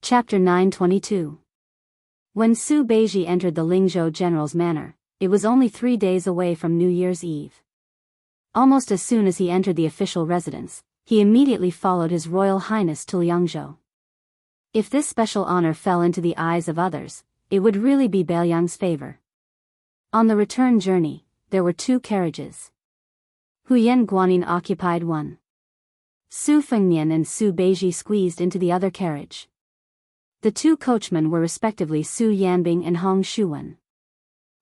Chapter 922. When Su Beiji entered the Lingzhou general's manor, it was only 3 days away from New Year's Eve. Almost as soon as he entered the official residence, he immediately followed His Royal Highness to Liangzhou. If this special honor fell into the eyes of others, it would really be Bailiang's favor. On the return journey, there were 2 carriages. Huyan Guanyin occupied one. Su Fengnian and Su Beiji squeezed into the other carriage. The 2 coachmen were respectively Su Yanbing and Hong Shuwen.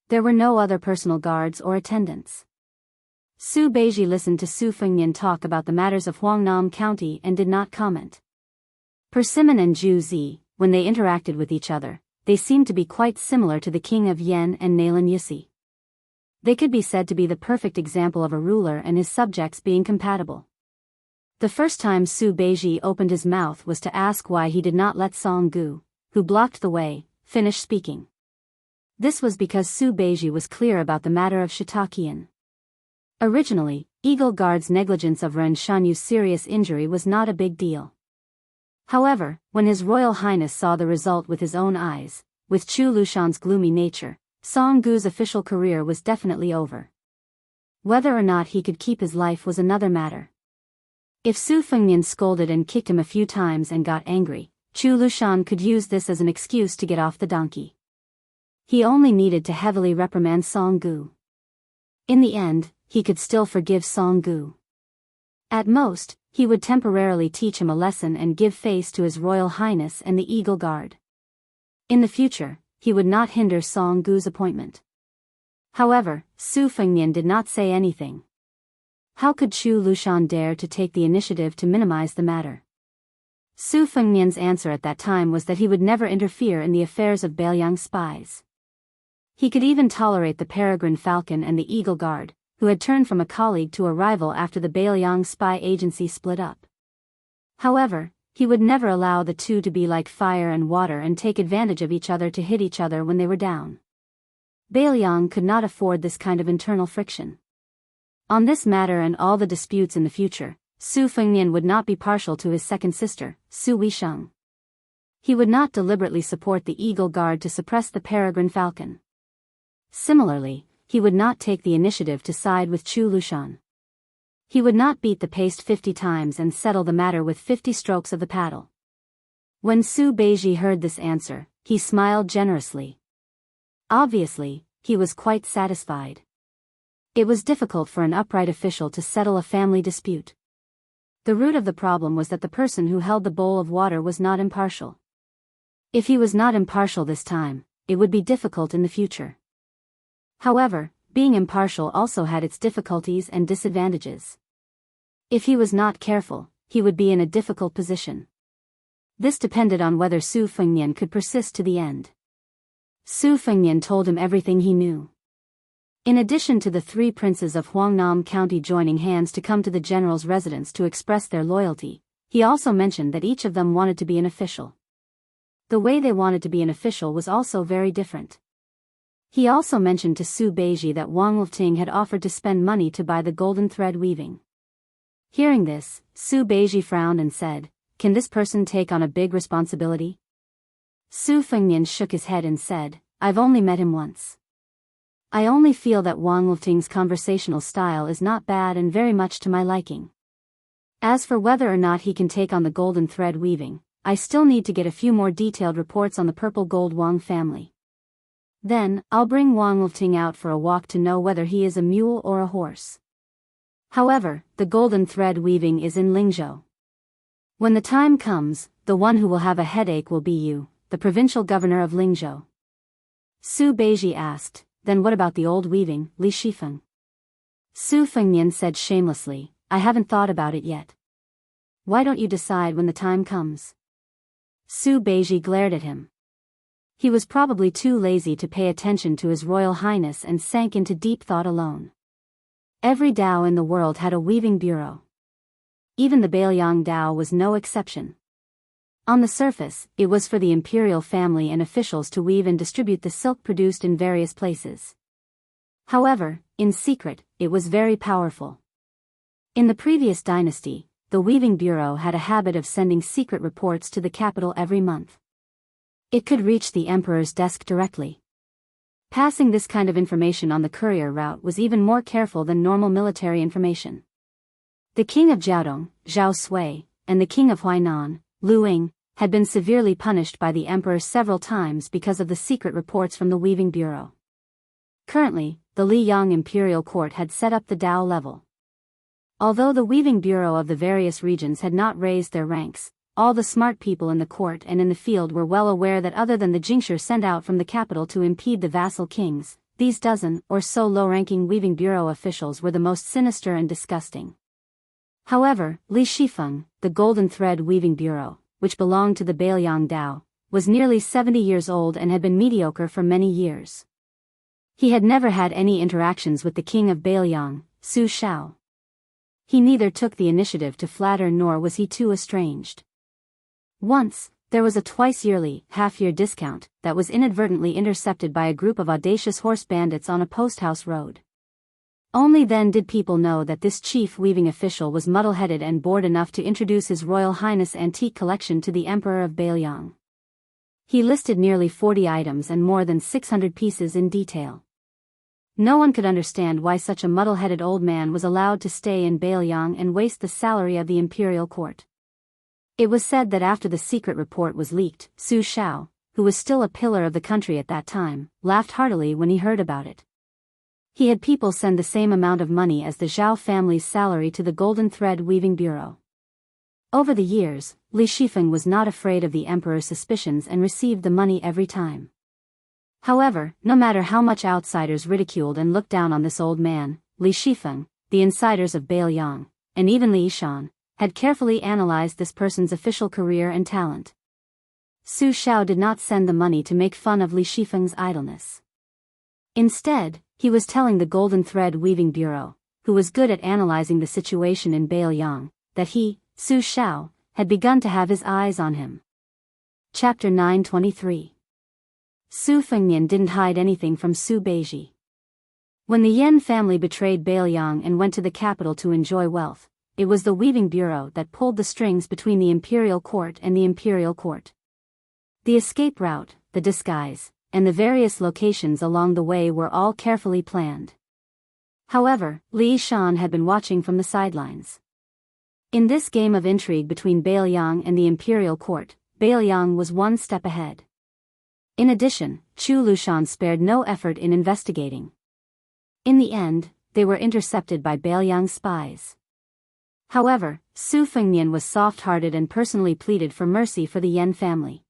There were no other personal guards or attendants. Su Beiji listened to Su Fengnian talk about the matters of Huangnam County and did not comment. Persimmon and Zhu Zi, when they interacted with each other, they seemed to be quite similar to the king of Yen and Nalin Yusi. They could be said to be the perfect example of a ruler and his subjects being compatible. The first time Su Beiji opened his mouth was to ask why he did not let Song Gu, who blocked the way, finish speaking. This was because Su Beiji was clear about the matter of Shitakian. Originally, Eagle Guard's negligence of Ren Shanyu's serious injury was not a big deal. However, when His Royal Highness saw the result with his own eyes, with Chu Lushan's gloomy nature, Song Gu's official career was definitely over. Whether or not he could keep his life was another matter. If Su Fengnian scolded and kicked him a few times and got angry, Chu Lushan could use this as an excuse to get off the donkey. He only needed to heavily reprimand Song Gu. In the end, he could still forgive Song Gu. At most, he would temporarily teach him a lesson and give face to His Royal Highness and the Eagle Guard. In the future, he would not hinder Song Gu's appointment. However, Su Fengnian did not say anything. How could Chu Lushan dare to take the initiative to minimize the matter? Su Fengnian's answer at that time was that he would never interfere in the affairs of Bailiang's spies. He could even tolerate the Peregrine Falcon and the Eagle Guard, who had turned from a colleague to a rival after the Bailiang spy agency split up. However, he would never allow the 2 to be like fire and water and take advantage of each other to hit each other when they were down. Bailiang could not afford this kind of internal friction. On this matter and all the disputes in the future, Su Fengnian would not be partial to his second sister, Su Weisheng. He would not deliberately support the Eagle Guard to suppress the Peregrine Falcon. Similarly, he would not take the initiative to side with Chu Lushan. He would not beat the paste 50 times and settle the matter with 50 strokes of the paddle. When Su Beiji heard this answer, he smiled generously. Obviously, he was quite satisfied. It was difficult for an upright official to settle a family dispute. The root of the problem was that the person who held the bowl of water was not impartial. If he was not impartial this time, it would be difficult in the future. However, being impartial also had its difficulties and disadvantages. If he was not careful, he would be in a difficult position. This depended on whether Su Fengnian could persist to the end. Su Fengnian told him everything he knew. In addition to the 3 princes of Huangnam County joining hands to come to the general's residence to express their loyalty, he also mentioned that each of them wanted to be an official. The way they wanted to be an official was also very different. He also mentioned to Su Beiji that Wang Lifting had offered to spend money to buy the golden thread weaving. Hearing this, Su Beiji frowned and said, "Can this person take on a big responsibility?" Su Fengnian shook his head and said, "I've only met him once. I only feel that Wang Lifting's conversational style is not bad and very much to my liking. As for whether or not he can take on the golden thread weaving, I still need to get a few more detailed reports on the purple gold Wang family. Then, I'll bring Wang Lifting out for a walk to know whether he is a mule or a horse. However, the golden thread weaving is in Lingzhou. When the time comes, the one who will have a headache will be you, the provincial governor of Lingzhou." Su Beiji asked, "Then what about the old weaving, Li Shifeng?" Su Fengnian said shamelessly, "I haven't thought about it yet." "Why don't you decide when the time comes?" Su Beiji glared at him. He was probably too lazy to pay attention to His Royal Highness and sank into deep thought alone. Every Dao in the world had a weaving bureau. Even the Bailiang Dao was no exception. On the surface, it was for the imperial family and officials to weave and distribute the silk produced in various places. However, in secret, it was very powerful. In the previous dynasty, the Weaving Bureau had a habit of sending secret reports to the capital every month. It could reach the emperor's desk directly. Passing this kind of information on the courier route was even more careful than normal military information. The king of Jiaodong, Zhao Sui, and the king of Huainan, Lu Ying, had been severely punished by the emperor several times because of the secret reports from the Weaving Bureau. Currently, the Liyang imperial court had set up the Dao level. Although the Weaving Bureau of the various regions had not raised their ranks, all the smart people in the court and in the field were well aware that other than the Jingshi sent out from the capital to impede the vassal kings, these dozen or so low-ranking Weaving Bureau officials were the most sinister and disgusting. However, Li Shifeng, the Golden Thread Weaving Bureau, which belonged to the Biyao Dao, was nearly 70 years old and had been mediocre for many years. He had never had any interactions with the king of Biyao, Su Shao. He neither took the initiative to flatter nor was he too estranged. Once, there was a twice-yearly, half-year discount that was inadvertently intercepted by a group of audacious horse bandits on a post-house road. Only then did people know that this chief weaving official was muddle-headed and bored enough to introduce His Royal Highness' antique collection to the Emperor of Biyao. He listed nearly 40 items and more than 600 pieces in detail. No one could understand why such a muddle-headed old man was allowed to stay in Biyao and waste the salary of the imperial court. It was said that after the secret report was leaked, Su Shao, who was still a pillar of the country at that time, laughed heartily when he heard about it. He had people send the same amount of money as the Zhao family's salary to the Golden Thread Weaving Bureau. Over the years, Li Shifeng was not afraid of the emperor's suspicions and received the money every time. However, no matter how much outsiders ridiculed and looked down on this old man, Li Shifeng, the insiders of Biyao, and even Li Yishan, had carefully analyzed this person's official career and talent. Su Shao did not send the money to make fun of Li Shifeng's idleness. Instead, he was telling the Golden Thread Weaving Bureau, who was good at analyzing the situation in Biyao, that he, Su Shao, had begun to have his eyes on him. Chapter 923. Su Fengnian didn't hide anything from Su Beiji. When the Yan family betrayed Biyao and went to the capital to enjoy wealth, it was the Weaving Bureau that pulled the strings between the imperial court and the imperial court. The escape route, the disguise, and the various locations along the way were all carefully planned. However, Li Yishan had been watching from the sidelines. In this game of intrigue between Biyao and the imperial court, Biyao was one step ahead. In addition, Chu Lushan spared no effort in investigating. In the end, they were intercepted by Biyao spies. However, Su Fengnian was soft-hearted and personally pleaded for mercy for the Yan family.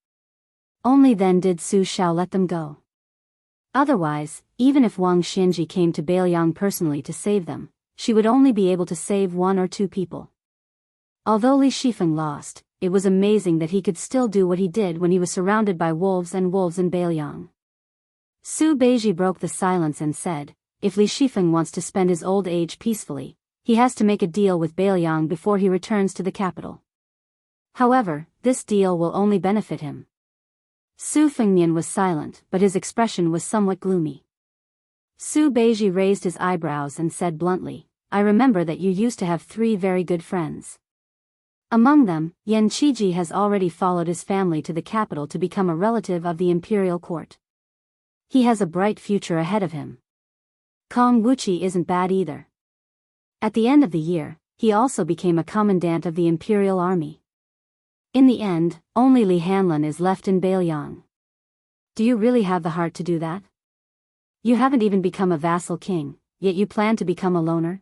Only then did Su Shao let them go. Otherwise, even if Wang Xianji came to Biyao personally to save them, she would only be able to save one or two people. Although Li Shifeng lost, it was amazing that he could still do what he did when he was surrounded by wolves in Biyao. Su Beiji broke the silence and said, if Li Shifeng wants to spend his old age peacefully, he has to make a deal with Biyao before he returns to the capital. However, this deal will only benefit him. Su Fengnian was silent, but his expression was somewhat gloomy. Su Beiji raised his eyebrows and said bluntly, I remember that you used to have 3 very good friends. Among them, Yan Qiji has already followed his family to the capital to become a relative of the imperial court. He has a bright future ahead of him. Kong Wuqi isn't bad either. At the end of the year, he also became a commandant of the imperial army. In the end, only Li Hanlin is left in Biyao. Do you really have the heart to do that? You haven't even become a vassal king, yet you plan to become a loner?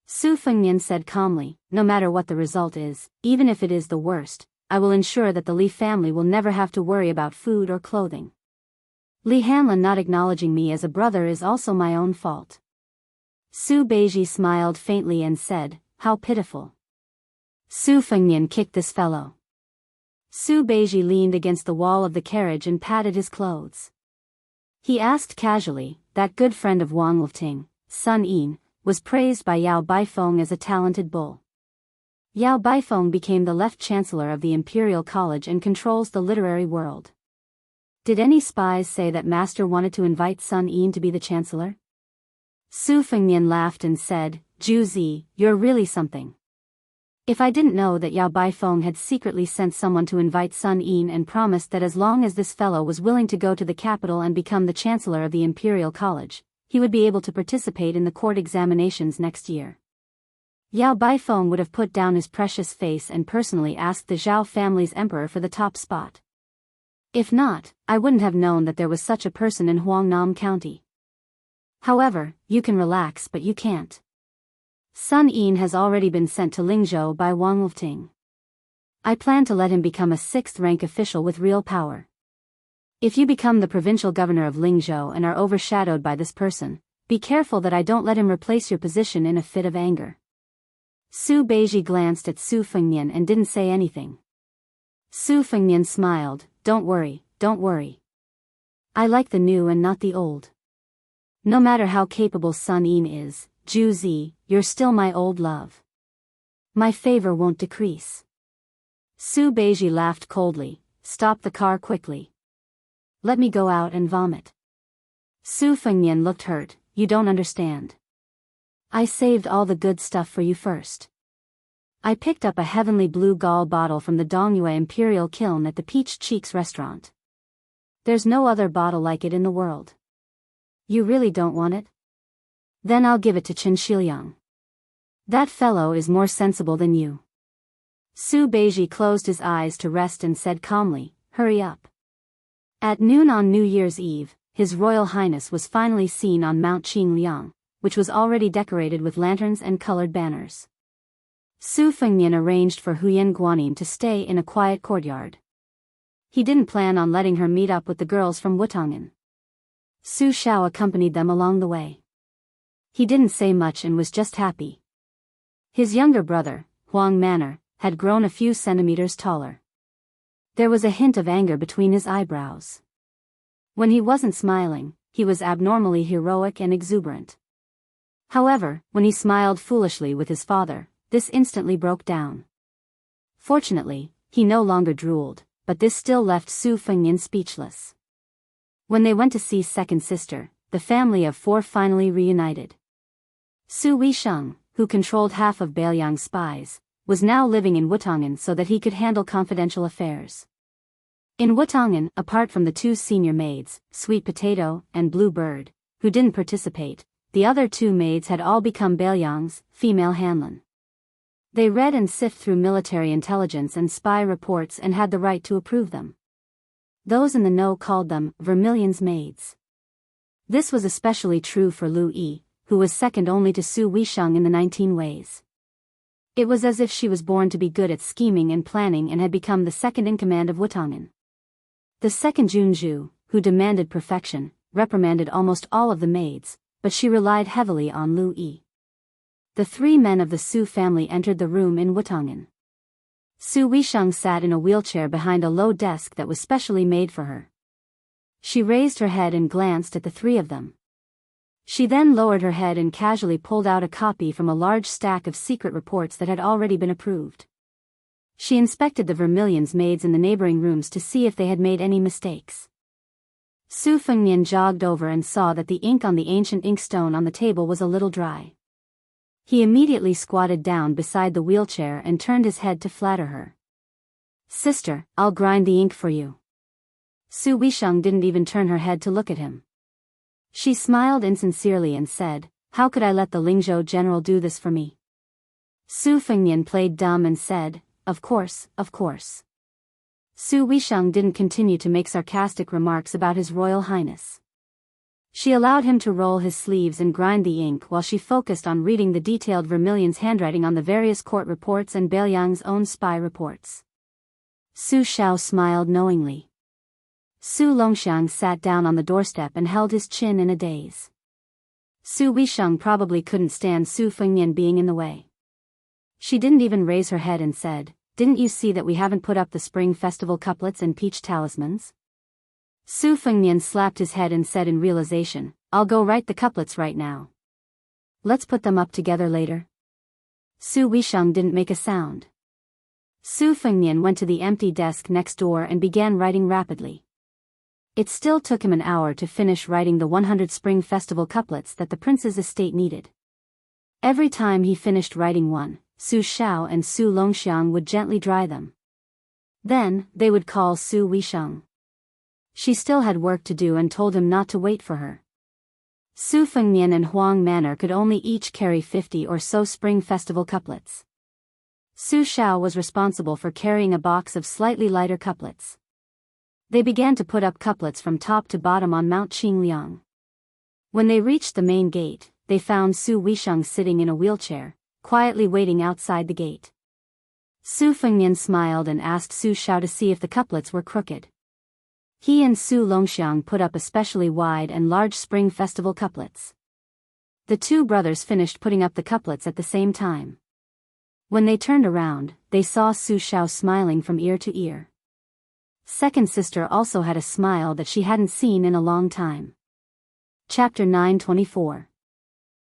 Su Fengnian said calmly, no matter what the result is, even if it is the worst, I will ensure that the Li family will never have to worry about food or clothing. Li Hanlin not acknowledging me as a brother is also my own fault. Su Beiji smiled faintly and said, how pitiful. Su Fengnian kicked this fellow. Su Beiji leaned against the wall of the carriage and patted his clothes. He asked casually, that good friend of Wang Lifting, Sun Yin, was praised by Yao Baifeng as a talented bull. Yao Baifeng became the left chancellor of the Imperial College and controls the literary world. Did any spies say that master wanted to invite Sun Yin to be the chancellor? Su Fengnian laughed and said, Zhu Zi, you're really something. If I didn't know that Yao Baifeng had secretly sent someone to invite Sun Yin and promised that as long as this fellow was willing to go to the capital and become the chancellor of the Imperial College, he would be able to participate in the court examinations next year. Yao Baifeng would have put down his precious face and personally asked the Zhao family's emperor for the top spot. If not, I wouldn't have known that there was such a person in Huangnam County. However, you can relax but you can't. Sun Yin has already been sent to Lingzhou by Wang Lufting. I plan to let him become a 6th-rank official with real power. If you become the provincial governor of Lingzhou and are overshadowed by this person, be careful that I don't let him replace your position in a fit of anger. Su Beiji glanced at Su Fengnian and didn't say anything. Su Fengnian smiled, don't worry, don't worry. I like the new and not the old. No matter how capable Sun Yin is, Zhu Zi, you're still my old love. My favor won't decrease. Su Beiji laughed coldly, stop the car quickly. Let me go out and vomit. Su Fengnian looked hurt, you don't understand. I saved all the good stuff for you first. I picked up a heavenly blue gall bottle from the Dongyue Imperial Kiln at the Peach Cheeks restaurant. There's no other bottle like it in the world. You really don't want it? Then I'll give it to Chen Shiliang. That fellow is more sensible than you. Su Beiji closed his eyes to rest and said calmly, hurry up. At noon on New Year's Eve, His Royal Highness was finally seen on Mount Qingliang, which was already decorated with lanterns and colored banners. Su Fengnian arranged for Huyen Guanyin to stay in a quiet courtyard. He didn't plan on letting her meet up with the girls from Wutongan. Su Shao accompanied them along the way. He didn't say much and was just happy. His younger brother, Huang Manor, had grown a few centimeters taller. There was a hint of anger between his eyebrows. When he wasn't smiling, he was abnormally heroic and exuberant. However, when he smiled foolishly with his father, this instantly broke down. Fortunately, he no longer drooled, but this still left Su Fengnian speechless. When they went to see second sister, the family of 4 finally reunited. Su Weisheng, who controlled half of Beiliang's spies, was now living in Wutongan so that he could handle confidential affairs. In Wutongan, apart from the 2 senior maids, Sweet Potato and Blue Bird, who didn't participate, the other 2 maids had all become Beiliang's female hanlon. They read and sift through military intelligence and spy reports and had the right to approve them. Those in the know called them Vermilion's maids. This was especially true for Lu Yi, who was second only to Su Weisheng in the 19 ways. It was as if she was born to be good at scheming and planning and had become the second in command of Wutongan. The second Junju, who demanded perfection, reprimanded almost all of the maids, but she relied heavily on Lu Yi. The 3 men of the Su family entered the room in Wutongan. Su Weisheng sat in a wheelchair behind a low desk that was specially made for her. She raised her head and glanced at the 3 of them. She then lowered her head and casually pulled out a copy from a large stack of secret reports that had already been approved. She inspected the Vermilion's maids in the neighboring rooms to see if they had made any mistakes. Su Fengnian jogged over and saw that the ink on the ancient inkstone on the table was a little dry. He immediately squatted down beside the wheelchair and turned his head to flatter her. "Sister, I'll grind the ink for you." Su Weisheng didn't even turn her head to look at him. She smiled insincerely and said, "How could I let the Lingzhou general do this for me?" Su Fengnian played dumb and said, Of course, of course." Su Weisheng didn't continue to make sarcastic remarks about His Royal Highness. She allowed him to roll his sleeves and grind the ink while she focused on reading the detailed Vermilion's handwriting on the various court reports and Beiliang's own spy reports. Su Shao smiled knowingly. Su Longxiang sat down on the doorstep and held his chin in a daze. Su Weisheng probably couldn't stand Su Fengnian being in the way. She didn't even raise her head and said, "Didn't you see that we haven't put up the Spring Festival couplets and peach talismans?" Su Fengnian slapped his head and said in realization, "I'll go write the couplets right now. Let's put them up together later." Su Weisheng didn't make a sound. Su Fengnian went to the empty desk next door and began writing rapidly. It still took him an hour to finish writing the 100 Spring Festival couplets that the prince's estate needed. Every time he finished writing one, Su Xiao and Su Longxiang would gently dry them. Then, they would call Su Weisheng. She still had work to do and told him not to wait for her. Su Fengnian and Huang Manor could only each carry 50 or so Spring Festival couplets. Su Xiao was responsible for carrying a box of slightly lighter couplets. They began to put up couplets from top to bottom on Mount Qingliang. When they reached the main gate, they found Su Weisheng sitting in a wheelchair, quietly waiting outside the gate. Su Fengnian smiled and asked Su Xiao to see if the couplets were crooked. He and Su Longxiang put up especially wide and large Spring Festival couplets. The two brothers finished putting up the couplets at the same time. When they turned around, they saw Su Xiao smiling from ear to ear. Second sister also had a smile that she hadn't seen in a long time. Chapter 924.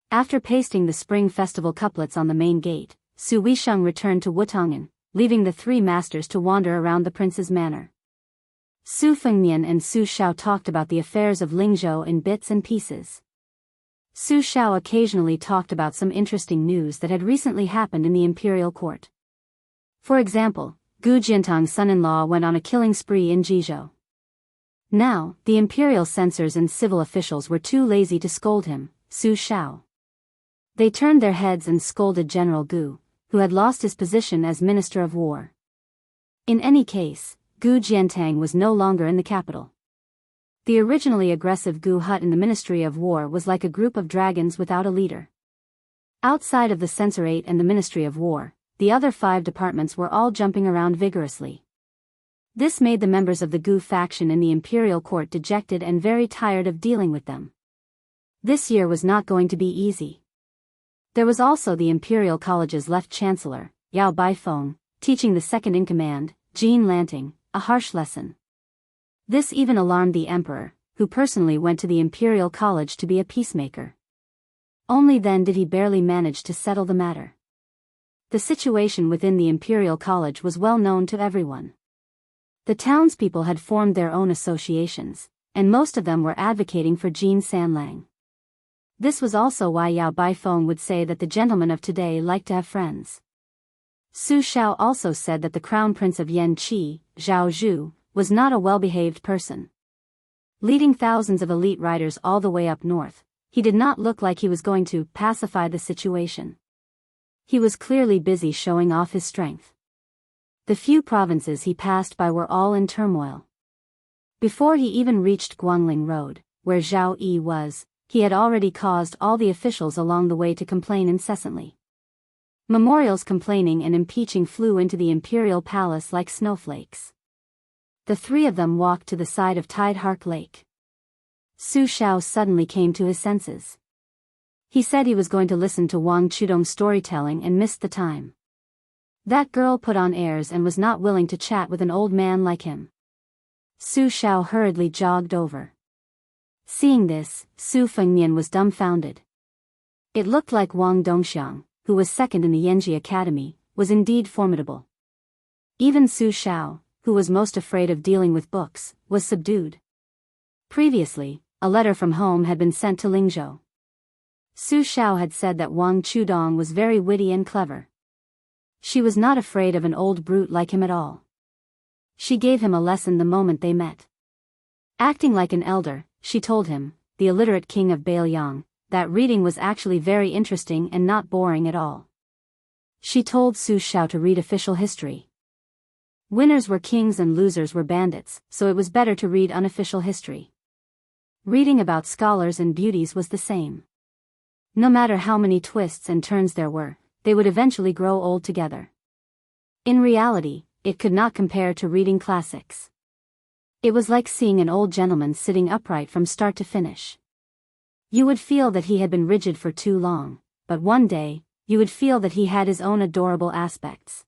After pasting the Spring Festival couplets on the main gate, Su Weisheng returned to Wutongan, leaving the three masters to wander around the prince's manor. Su Fengnian and Su Xiao talked about the affairs of Lingzhou in bits and pieces. Su Xiao occasionally talked about some interesting news that had recently happened in the imperial court. For example, Gu Jiantang's son-in-law went on a killing spree in Jizhou. Now, the imperial censors and civil officials were too lazy to scold him, Su Xiao. They turned their heads and scolded General Gu, who had lost his position as Minister of War. In any case, Gu Jiantang was no longer in the capital. The originally aggressive Gu hut in the Ministry of War was like a group of dragons without a leader. Outside of the Censorate and the Ministry of War, the other 5 departments were all jumping around vigorously. This made the members of the Gu faction in the imperial court dejected and very tired of dealing with them. This year was not going to be easy. There was also the Imperial College's left chancellor, Yao Baifeng, teaching the second-in-command, Jean Lanting, a harsh lesson. This even alarmed the emperor, who personally went to the Imperial College to be a peacemaker. Only then did he barely manage to settle the matter. The situation within the Imperial College was well known to everyone. The townspeople had formed their own associations, and most of them were advocating for Jean Sanlang. This was also why Yao Baifeng would say that the gentlemen of today like to have friends. Su Xiao also said that the crown prince of Yanqi, Zhao Zhu, was not a well-behaved person. Leading thousands of elite riders all the way up north, he did not look like he was going to pacify the situation. He was clearly busy showing off his strength. The few provinces he passed by were all in turmoil. Before he even reached Guangling Road, where Zhao Yi was, he had already caused all the officials along the way to complain incessantly. Memorials complaining and impeaching flew into the imperial palace like snowflakes. The three of them walked to the side of Tidehark Lake. Su Xiao suddenly came to his senses. He said he was going to listen to Wang Chudong's storytelling and missed the time. That girl put on airs and was not willing to chat with an old man like him. Su Xiao hurriedly jogged over. Seeing this, Su Fengnian was dumbfounded. It looked like Wang Dongxiang, who was second in the Yanji Academy, was indeed formidable. Even Su Xiao, who was most afraid of dealing with books, was subdued. Previously, a letter from home had been sent to Lingzhou. Su Xiao had said that Wang Chudong was very witty and clever. She was not afraid of an old brute like him at all. She gave him a lesson the moment they met. Acting like an elder, she told him, the illiterate king of Bailiang, that reading was actually very interesting and not boring at all. She told Su Xiao to read official history. Winners were kings and losers were bandits, so it was better to read unofficial history. Reading about scholars and beauties was the same. No matter how many twists and turns there were, they would eventually grow old together. In reality, it could not compare to reading classics. It was like seeing an old gentleman sitting upright from start to finish. You would feel that he had been rigid for too long, but one day, you would feel that he had his own adorable aspects.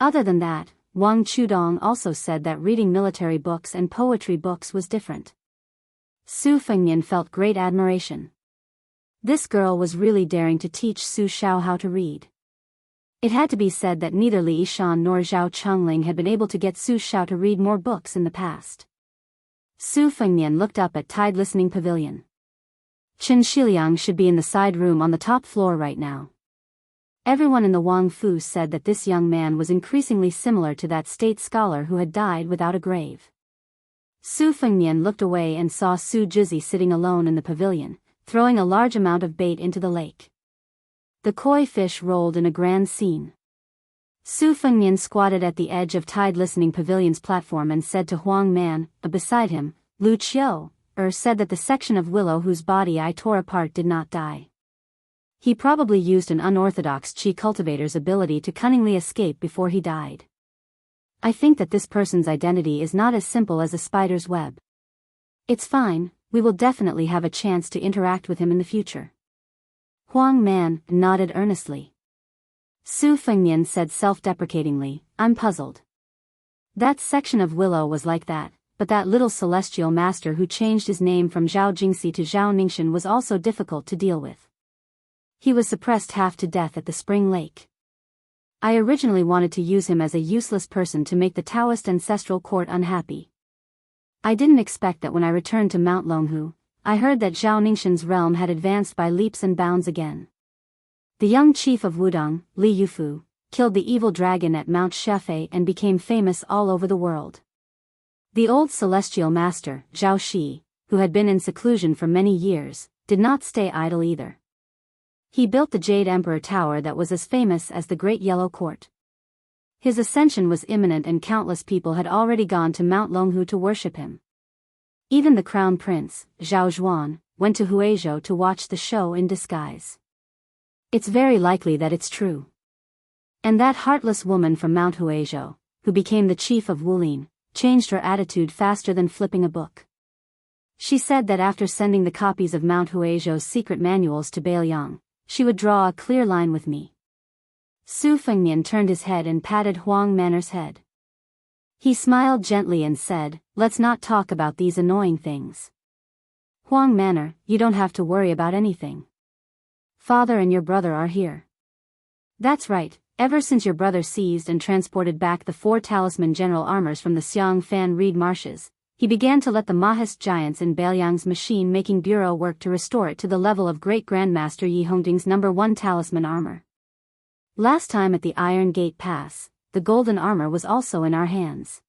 Other than that, Wang Chudong also said that reading military books and poetry books was different. Su Fengnian felt great admiration. This girl was really daring to teach Su Xiao how to read. It had to be said that neither Li Yishan nor Zhao Chongling had been able to get Su Xiao to read more books in the past. Su Fengnian looked up at Tide Listening Pavilion. Chen Shiliang should be in the side room on the top floor right now. Everyone in the Wang Fu said that this young man was increasingly similar to that state scholar who had died without a grave. Su Fengnian looked away and saw Su Jizi sitting alone in the pavilion, throwing a large amount of bait into the lake. The koi fish rolled in a grand scene. Su Fengnian squatted at the edge of Tide Listening Pavilion's platform and said to Huang Man, beside him, Lu Qiu, said that the section of willow whose body I tore apart did not die. He probably used an unorthodox qi cultivator's ability to cunningly escape before he died. I think that this person's identity is not as simple as a spider's web. It's fine, we will definitely have a chance to interact with him in the future. Huang Man nodded earnestly. Su Fengnian said self-deprecatingly, I'm puzzled. That section of willow was like that, but that little celestial master who changed his name from Zhao Jingxi to Zhao Ningxian was also difficult to deal with. He was suppressed half to death at the spring lake. I originally wanted to use him as a useless person to make the Taoist ancestral court unhappy. I didn't expect that when I returned to Mount Longhu, I heard that Zhao Ningxian's realm had advanced by leaps and bounds again. The young chief of Wudong, Li Yufu, killed the evil dragon at Mount Shefei and became famous all over the world. The old celestial master, Zhao Shi, who had been in seclusion for many years, did not stay idle either. He built the Jade Emperor Tower that was as famous as the Great Yellow Court. His ascension was imminent and countless people had already gone to Mount Longhu to worship him. Even the crown prince, Zhao Zhuan, went to Huizhou to watch the show in disguise. It's very likely that it's true. And that heartless woman from Mount Huizhou, who became the chief of Wulin, changed her attitude faster than flipping a book. She said that after sending the copies of Mount Huizhou's secret manuals to Biyao, she would draw a clear line with me. Su Fengnian turned his head and patted Huang Manor's head. He smiled gently and said, let's not talk about these annoying things. Huang Manor, you don't have to worry about anything. Father and your brother are here. That's right, ever since your brother seized and transported back the 4 talisman general armors from the Xiang Fan Reed marshes, he began to let the Mahist giants in Beiliang's machine-making bureau work to restore it to the level of Great Grandmaster Yi Hongding's No. 1 talisman armor. Last time at the Iron Gate Pass, the golden armor was also in our hands.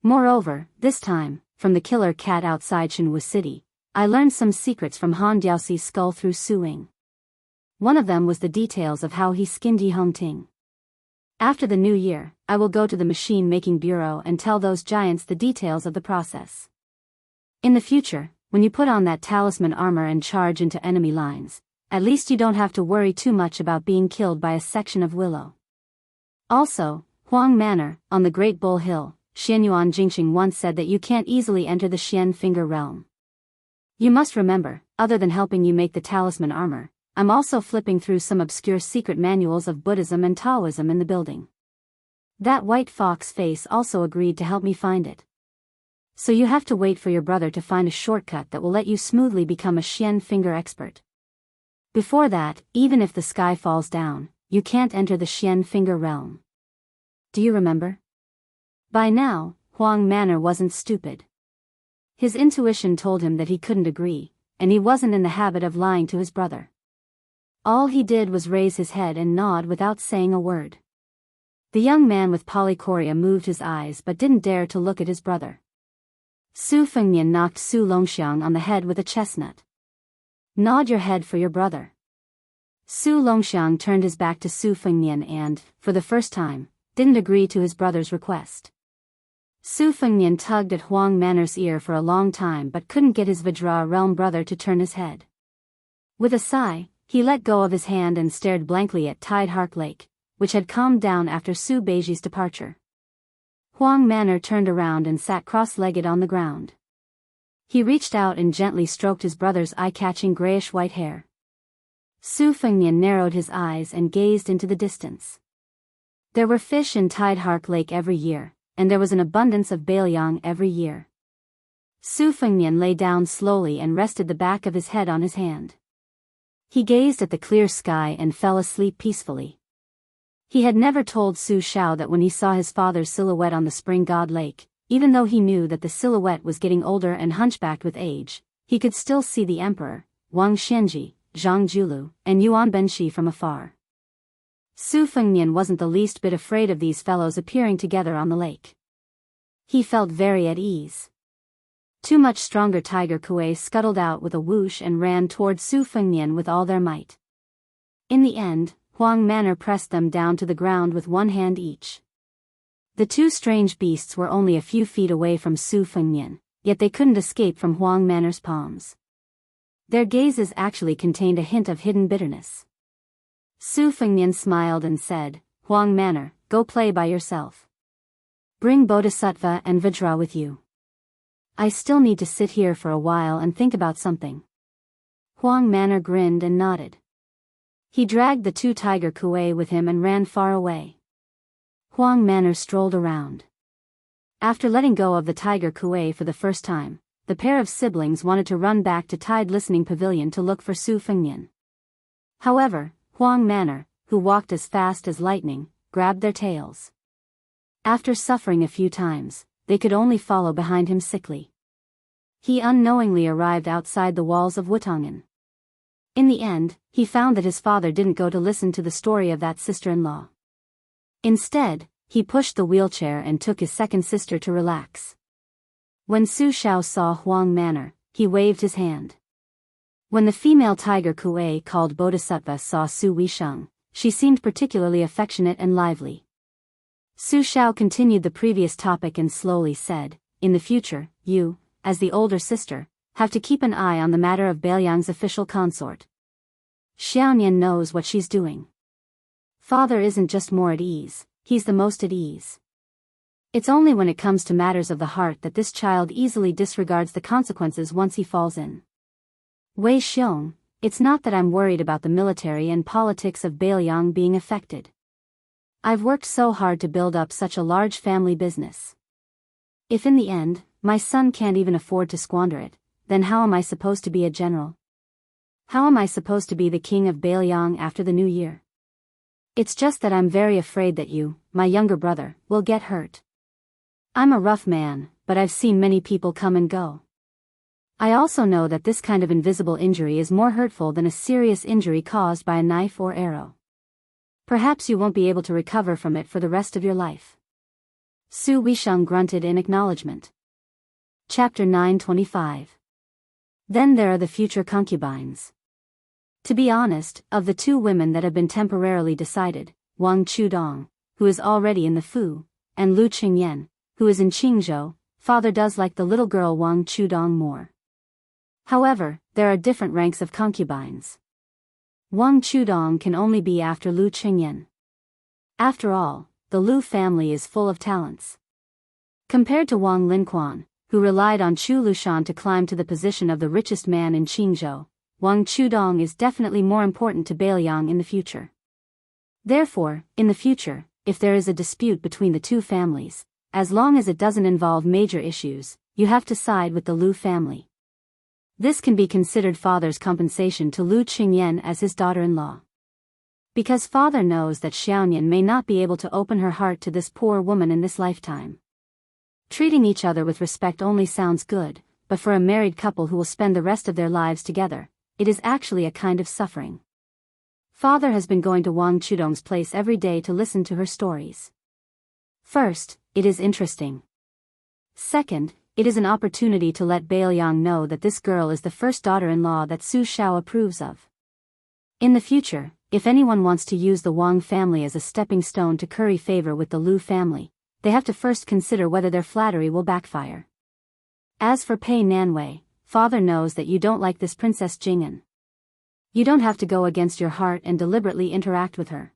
Moreover, this time, from the killer cat outside Shenwu City, I learned some secrets from Han Diaoxi's skull through Su Ying. One of them was the details of how he skinned Yi Hongting. After the new year, I will go to the machine-making bureau and tell those giants the details of the process. In the future, when you put on that talisman armor and charge into enemy lines, at least you don't have to worry too much about being killed by a section of willow. Also, Huang Manor, on the Great Bull Hill, Xianyuan Jingxing once said that you can't easily enter the Xian Finger realm. You must remember, other than helping you make the talisman armor, I'm also flipping through some obscure secret manuals of Buddhism and Taoism in the building. That white fox face also agreed to help me find it. So you have to wait for your brother to find a shortcut that will let you smoothly become a Xian Finger expert. Before that, even if the sky falls down, you can't enter the Xian Finger realm. Do you remember? By now, Huang Manor wasn't stupid. His intuition told him that he couldn't agree, and he wasn't in the habit of lying to his brother. All he did was raise his head and nod without saying a word. The young man with polychoria moved his eyes but didn't dare to look at his brother. Su Fengnian knocked Su Longxiang on the head with a chestnut. Nod your head for your brother. Su Longxiang turned his back to Su Fengnian and, for the first time, didn't agree to his brother's request. Su Fengnian tugged at Huang Manor's ear for a long time but couldn't get his Vajra realm brother to turn his head. With a sigh, he let go of his hand and stared blankly at Tide Hark Lake, which had calmed down after Su Beiji's departure. Huang Manor turned around and sat cross-legged on the ground. He reached out and gently stroked his brother's eye-catching grayish-white hair. Su Fengnian narrowed his eyes and gazed into the distance. There were fish in Tide Hark Lake every year, and there was an abundance of Biyao every year. Su Fengnian lay down slowly and rested the back of his head on his hand. He gazed at the clear sky and fell asleep peacefully. He had never told Su Shao that when he saw his father's silhouette on the Spring God Lake, even though he knew that the silhouette was getting older and hunchbacked with age, he could still see the emperor, Wang Xianji, Zhang Julu, and Yuan Benshi from afar. Su Fengnian wasn't the least bit afraid of these fellows appearing together on the lake. He felt very at ease. Two much stronger tiger kuei scuttled out with a whoosh and ran toward Su Fengnian with all their might. In the end, Huang Manor pressed them down to the ground with one hand each. The two strange beasts were only a few feet away from Su Fengnian, yet they couldn't escape from Huang Manor's palms. Their gazes actually contained a hint of hidden bitterness. Su Fengnian smiled and said, "Huang Manor, go play by yourself. Bring Bodhisattva and Vajra with you. I still need to sit here for a while and think about something." Huang Manor grinned and nodded. He dragged the two tiger kuei with him and ran far away. Huang Manor strolled around. After letting go of the tiger kuei for the first time, the pair of siblings wanted to run back to Tide Listening Pavilion to look for Su Fengnian. However, Huang Manor, who walked as fast as lightning, grabbed their tails. After suffering a few times, they could only follow behind him sickly. He unknowingly arrived outside the walls of Wutangen. In the end, he found that his father didn't go to listen to the story of that sister-in-law. Instead, he pushed the wheelchair and took his second sister to relax. When Su Xiao saw Huang Manor, he waved his hand. When the female tiger kuei called Bodhisattva saw Su Weisheng, she seemed particularly affectionate and lively. Su Xiao continued the previous topic and slowly said, "In the future, you, as the older sister, have to keep an eye on the matter of Beiliang's official consort. Xiaonian knows what she's doing. Father isn't just more at ease, he's the most at ease. It's only when it comes to matters of the heart that this child easily disregards the consequences once he falls in. Wei Xiong, it's not that I'm worried about the military and politics of Beiliang being affected. I've worked so hard to build up such a large family business. If in the end, my son can't even afford to squander it, then how am I supposed to be a general? How am I supposed to be the king of Beiliang after the new year? It's just that I'm very afraid that you, my younger brother, will get hurt. I'm a rough man, but I've seen many people come and go. I also know that this kind of invisible injury is more hurtful than a serious injury caused by a knife or arrow. Perhaps you won't be able to recover from it for the rest of your life." Su Weisheng grunted in acknowledgement. Chapter 925. Then there are the future concubines. To be honest, of the two women that have been temporarily decided, Wang Chudong, who is already in the Fu, and Lu Qingyan, who is in Qingzhou, father does like the little girl Wang Chudong more. However, there are different ranks of concubines. Wang Chudong can only be after Lu Qingyan. After all, the Lu family is full of talents. Compared to Wang Linquan, who relied on Chu Lushan to climb to the position of the richest man in Qingzhou, Wang Chudong is definitely more important to Beiliang in the future. Therefore, in the future, if there is a dispute between the two families, as long as it doesn't involve major issues, you have to side with the Lu family. This can be considered father's compensation to Lu Qingyan as his daughter-in-law. Because father knows that Xiaonian may not be able to open her heart to this poor woman in this lifetime. Treating each other with respect only sounds good, but for a married couple who will spend the rest of their lives together, it is actually a kind of suffering. Father has been going to Wang Chudong's place every day to listen to her stories. First, it is interesting. Second, it is an opportunity to let Beiliang know that this girl is the first daughter-in-law that Su Xiao approves of. In the future, if anyone wants to use the Wang family as a stepping stone to curry favor with the Lu family, they have to first consider whether their flattery will backfire. As for Pei Nanwei, father knows that you don't like this Princess Jing'an. You don't have to go against your heart and deliberately interact with her.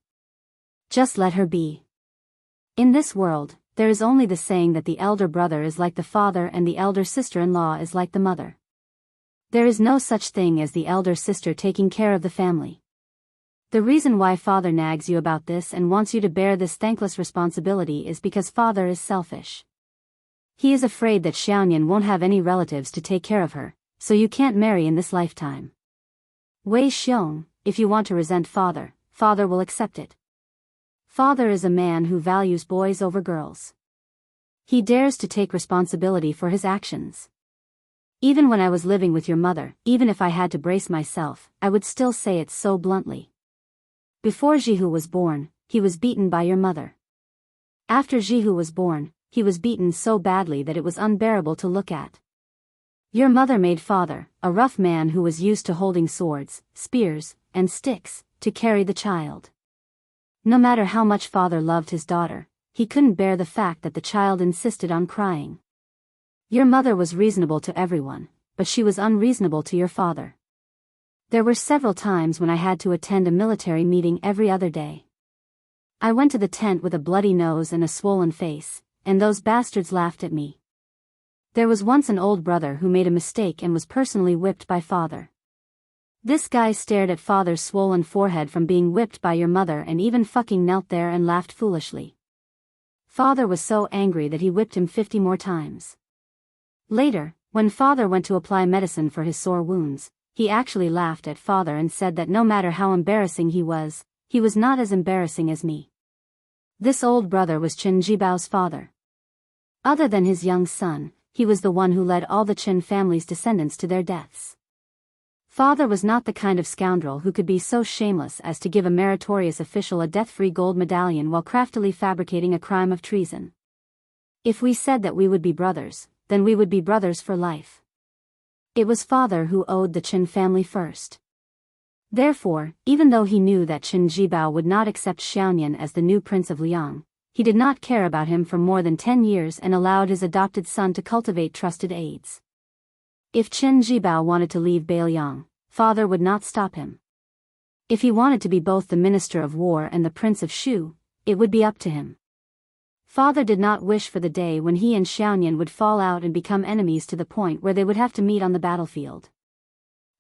Just let her be. In this world, there is only the saying that the elder brother is like the father and the elder sister-in-law is like the mother. There is no such thing as the elder sister taking care of the family. The reason why father nags you about this and wants you to bear this thankless responsibility is because father is selfish. He is afraid that Xiaonian won't have any relatives to take care of her, so you can't marry in this lifetime. Wei Xiong, if you want to resent father, father will accept it. Father is a man who values boys over girls. He dares to take responsibility for his actions. Even when I was living with your mother, even if I had to brace myself, I would still say it so bluntly. Before Jihu was born, he was beaten by your mother. After Jihu was born, he was beaten so badly that it was unbearable to look at. Your mother made father, a rough man who was used to holding swords, spears, and sticks, to carry the child. No matter how much father loved his daughter, he couldn't bear the fact that the child insisted on crying. Your mother was reasonable to everyone, but she was unreasonable to your father. There were several times when I had to attend a military meeting every other day. I went to the tent with a bloody nose and a swollen face, and those bastards laughed at me. There was once an old brother who made a mistake and was personally whipped by father. This guy stared at father's swollen forehead from being whipped by your mother and even fucking knelt there and laughed foolishly. Father was so angry that he whipped him 50 more times. Later, when father went to apply medicine for his sore wounds, he actually laughed at father and said that no matter how embarrassing he was not as embarrassing as me. This old brother was Qin Jibao's father. Other than his young son, he was the one who led all the Qin family's descendants to their deaths. Father was not the kind of scoundrel who could be so shameless as to give a meritorious official a death-free gold medallion while craftily fabricating a crime of treason. If we said that we would be brothers, then we would be brothers for life. It was father who owed the Qin family first. Therefore, even though he knew that Qin Jibao would not accept Xiaoyan as the new prince of Liang, he did not care about him for more than 10 years and allowed his adopted son to cultivate trusted aides. If Qin Jibao wanted to leave Beiliang, father would not stop him. If he wanted to be both the minister of war and the prince of Shu, it would be up to him. Father did not wish for the day when he and Xiaoyan would fall out and become enemies to the point where they would have to meet on the battlefield.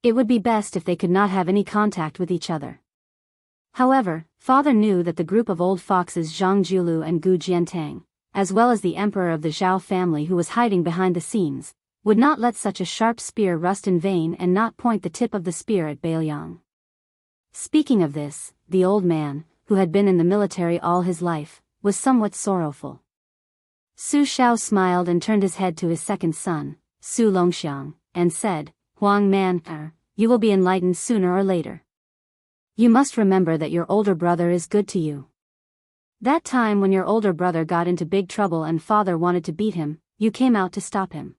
It would be best if they could not have any contact with each other. However, father knew that the group of old foxes Zhang Jiulu and Gu Jiantang, as well as the emperor of the Zhao family who was hiding behind the scenes, would not let such a sharp spear rust in vain and not point the tip of the spear at Beiliang. Speaking of this, the old man, who had been in the military all his life, was somewhat sorrowful. Su Shao smiled and turned his head to his second son, Su Longxiang, and said, Huang man, you will be enlightened sooner or later. You must remember that your older brother is good to you. That time when your older brother got into big trouble and father wanted to beat him, you came out to stop him.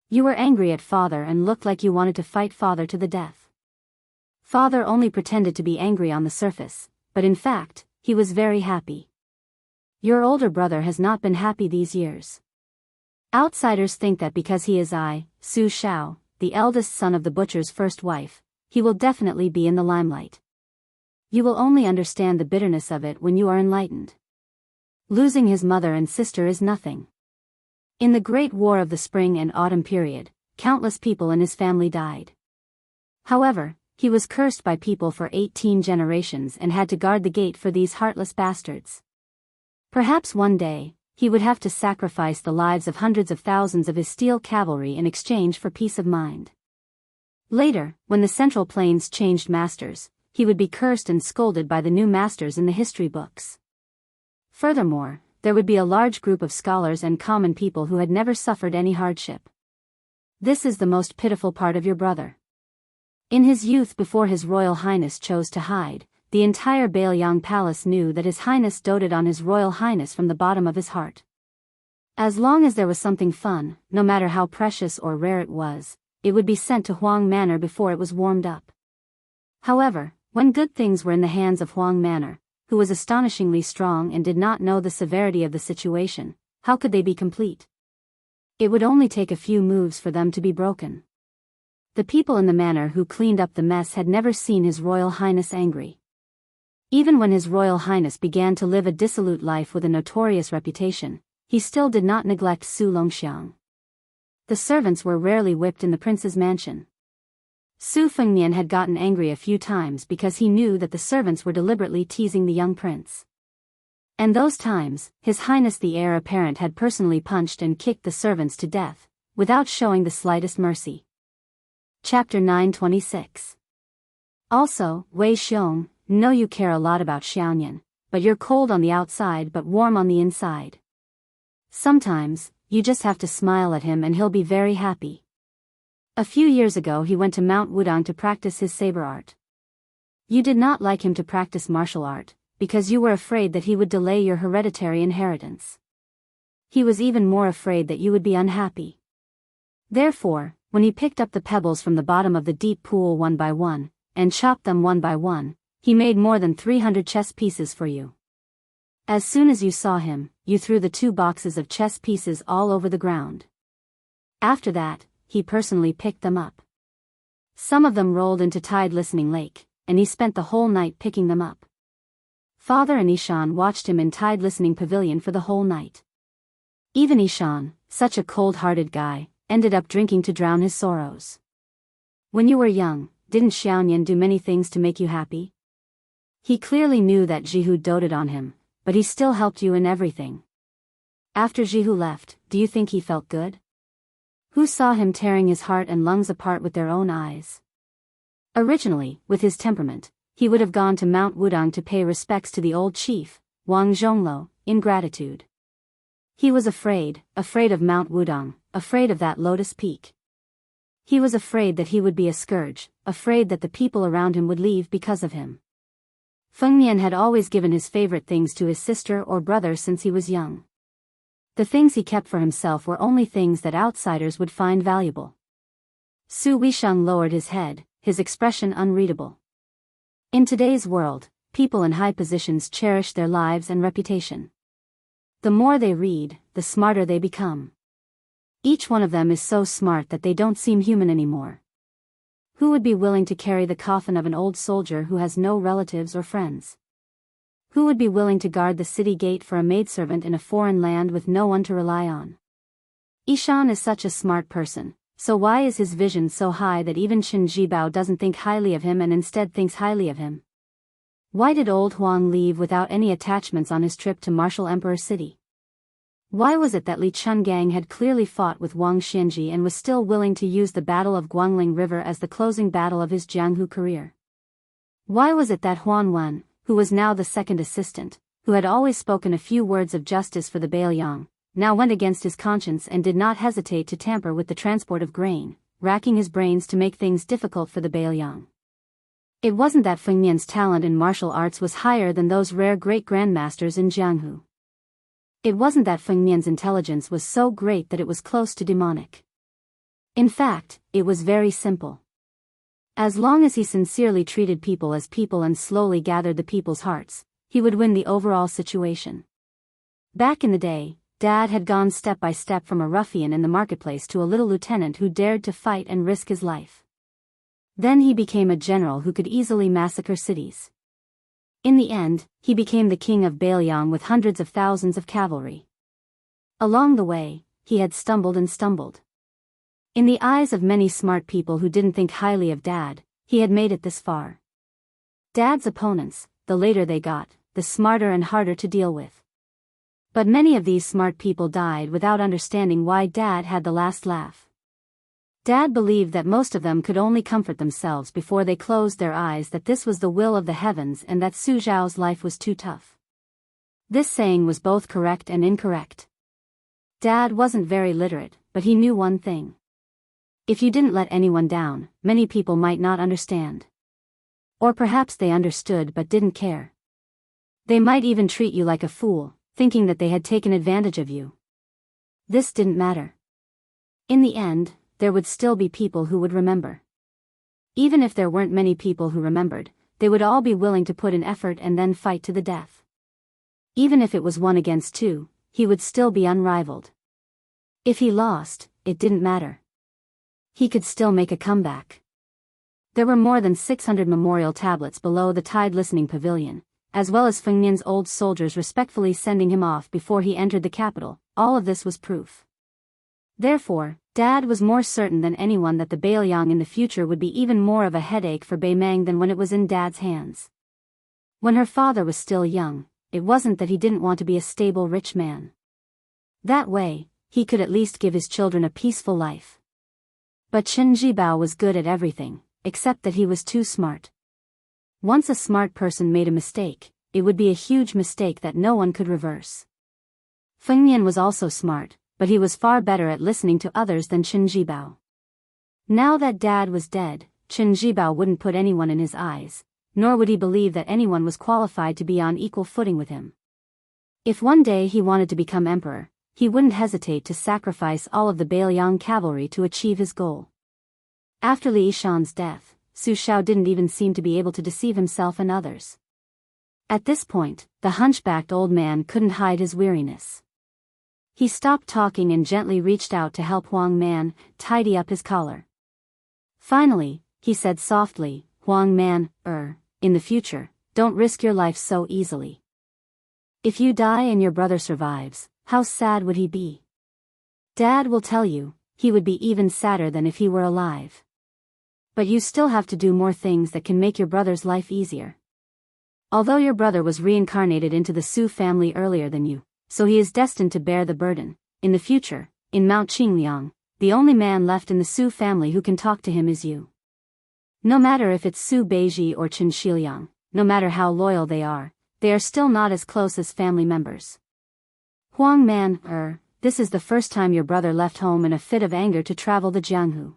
You were angry at father and looked like you wanted to fight father to the death. Father only pretended to be angry on the surface, but in fact, he was very happy. Your older brother has not been happy these years. Outsiders think that because he is Su Shao, the eldest son of the butcher's first wife, he will definitely be in the limelight. You will only understand the bitterness of it when you are enlightened. Losing his mother and sister is nothing. In the Great War of the Spring and Autumn period, countless people in his family died. However, he was cursed by people for 18 generations and had to guard the gate for these heartless bastards. Perhaps one day, he would have to sacrifice the lives of hundreds of thousands of his steel cavalry in exchange for peace of mind. Later, when the Central Plains changed masters, he would be cursed and scolded by the new masters in the history books. Furthermore, there would be a large group of scholars and common people who had never suffered any hardship. This is the most pitiful part of your brother. In his youth before His Royal Highness chose to hide, the entire Beiliang Palace knew that His Highness doted on His Royal Highness from the bottom of his heart. As long as there was something fun, no matter how precious or rare it would be sent to Huang Manor before it was warmed up. However, when good things were in the hands of Huang Manor, who was astonishingly strong and did not know the severity of the situation, how could they be complete? It would only take a few moves for them to be broken. The people in the manor who cleaned up the mess had never seen His Royal Highness angry. Even when His Royal Highness began to live a dissolute life with a notorious reputation, he still did not neglect Su Longxiang. The servants were rarely whipped in the prince's mansion. Su Fengnian had gotten angry a few times because he knew that the servants were deliberately teasing the young prince. And those times, His Highness the heir apparent had personally punched and kicked the servants to death, without showing the slightest mercy. Chapter 926. Also, Wei Xiong, know you care a lot about Xiaoyan, but you're cold on the outside but warm on the inside. Sometimes, you just have to smile at him and he'll be very happy. A few years ago he went to Mount Wudang to practice his saber art. You did not like him to practice martial art, because you were afraid that he would delay your hereditary inheritance. He was even more afraid that you would be unhappy. Therefore, when he picked up the pebbles from the bottom of the deep pool one by one, and chopped them one by one, he made more than 300 chess pieces for you. As soon as you saw him, you threw the 2 boxes of chess pieces all over the ground. After that, he personally picked them up. Some of them rolled into Tide Listening Lake, and he spent the whole night picking them up. Father and Ishan watched him in Tide Listening Pavilion for the whole night. Even Ishan, such a cold-hearted guy, ended up drinking to drown his sorrows. When you were young, didn't Xiaoyan do many things to make you happy? He clearly knew that Jihu doted on him, but he still helped you in everything. After Jihu left, do you think he felt good? Who saw him tearing his heart and lungs apart with their own eyes? Originally, with his temperament, he would have gone to Mount Wudang to pay respects to the old chief, Wang Zhonglo, in gratitude. He was afraid of Mount Wudang, afraid of that lotus peak. He was afraid that he would be a scourge, afraid that the people around him would leave because of him. Feng Nian had always given his favorite things to his sister or brother since he was young. The things he kept for himself were only things that outsiders would find valuable. Su Weisheng lowered his head, his expression unreadable. In today's world, people in high positions cherish their lives and reputation. The more they read, the smarter they become. Each one of them is so smart that they don't seem human anymore. Who would be willing to carry the coffin of an old soldier who has no relatives or friends? Who would be willing to guard the city gate for a maidservant in a foreign land with no one to rely on? Ishan is such a smart person, so why is his vision so high that even Qin Jibao doesn't think highly of him and instead thinks highly of him? Why did old Huang leave without any attachments on his trip to Martial Emperor City? Why was it that Li Chungang had clearly fought with Wang Xianji and was still willing to use the Battle of Guangling River as the closing battle of his Jianghu career? Why was it that Huan Wen, who was now the second assistant, who had always spoken a few words of justice for the Biyao, now went against his conscience and did not hesitate to tamper with the transport of grain, racking his brains to make things difficult for the Biyao? It wasn't that Feng Nian's talent in martial arts was higher than those rare great-grandmasters in Jianghu. It wasn't that Feng Nian's intelligence was so great that it was close to demonic. In fact, it was very simple. As long as he sincerely treated people as people and slowly gathered the people's hearts, he would win the overall situation. Back in the day, Dad had gone step by step from a ruffian in the marketplace to a little lieutenant who dared to fight and risk his life. Then he became a general who could easily massacre cities. In the end, he became the king of Baliang with hundreds of thousands of cavalry. Along the way, he had stumbled and stumbled. In the eyes of many smart people who didn't think highly of Dad, he had made it this far. Dad's opponents, the later they got, the smarter and harder to deal with. But many of these smart people died without understanding why Dad had the last laugh. Dad believed that most of them could only comfort themselves before they closed their eyes that this was the will of the heavens and that Su Zhao's life was too tough. This saying was both correct and incorrect. Dad wasn't very literate, but he knew one thing. If you didn't let anyone down, many people might not understand. Or perhaps they understood but didn't care. They might even treat you like a fool, thinking that they had taken advantage of you. This didn't matter. In the end, there would still be people who would remember. Even if there weren't many people who remembered, they would all be willing to put in effort and then fight to the death. Even if it was 1 against 2, he would still be unrivaled. If he lost, it didn't matter. He could still make a comeback. There were more than 600 memorial tablets below the Tide Listening Pavilion, as well as Feng Nian's old soldiers respectfully sending him off before he entered the capital. All of this was proof. Therefore, Dad was more certain than anyone that the Baliang in the future would be even more of a headache for Bei Meng than when it was in Dad's hands. When her father was still young, it wasn't that he didn't want to be a stable rich man. That way, he could at least give his children a peaceful life. But Qin Jibao was good at everything, except that he was too smart. Once a smart person made a mistake, it would be a huge mistake that no one could reverse. Feng Nian was also smart, but he was far better at listening to others than Qin Jibao. Now that Dad was dead, Qin Jibao wouldn't put anyone in his eyes, nor would he believe that anyone was qualified to be on equal footing with him. If one day he wanted to become emperor, he wouldn't hesitate to sacrifice all of the Biyao cavalry to achieve his goal. After Li Yishan's death, Su Shao didn't even seem to be able to deceive himself and others. At this point, the hunchbacked old man couldn't hide his weariness. He stopped talking and gently reached out to help Huang Man tidy up his collar. Finally, he said softly, "Huang Man, in the future, don't risk your life so easily. If you die and your brother survives, how sad would he be? Dad will tell you, he would be even sadder than if he were alive. But you still have to do more things that can make your brother's life easier. Although your brother was reincarnated into the Su family earlier than you, so he is destined to bear the burden. In the future, in Mount Qingliang, the only man left in the Su family who can talk to him is you. No matter if it's Su Beiji or Qin Shiliang, no matter how loyal they are still not as close as family members. Huang Man, this is the first time your brother left home in a fit of anger to travel the Jianghu.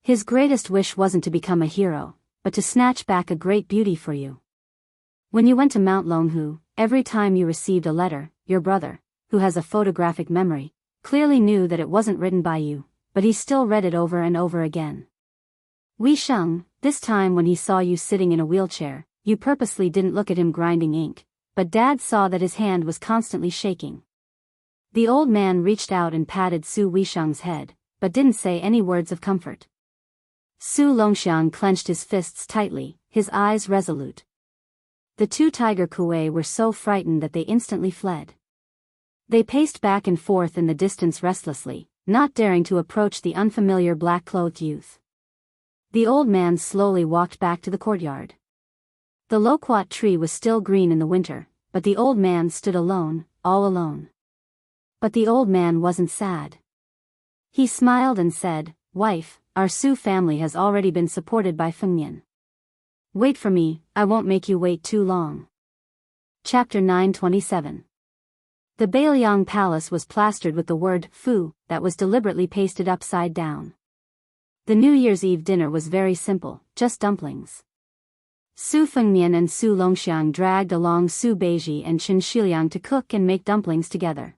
His greatest wish wasn't to become a hero, but to snatch back a great beauty for you. When you went to Mount Longhu, every time you received a letter, your brother, who has a photographic memory, clearly knew that it wasn't written by you, but he still read it over and over again. Wei Sheng, this time when he saw you sitting in a wheelchair, you purposely didn't look at him grinding ink, but Dad saw that his hand was constantly shaking. The old man reached out and patted Su Weisheng's head, but didn't say any words of comfort. Su Longxiang clenched his fists tightly, his eyes resolute. The two tiger kuei were so frightened that they instantly fled. They paced back and forth in the distance restlessly, not daring to approach the unfamiliar black-clothed youth. The old man slowly walked back to the courtyard. The loquat tree was still green in the winter, but the old man stood alone, all alone. But the old man wasn't sad. He smiled and said, "Wife, our Su family has already been supported by Fengnian. Wait for me, I won't make you wait too long." Chapter 927. The Bailiang Palace was plastered with the word Fu that was deliberately pasted upside down. The New Year's Eve dinner was very simple, just dumplings. Su Fengnian and Su Longxiang dragged along Su Beiji and Qin Shiliang to cook and make dumplings together.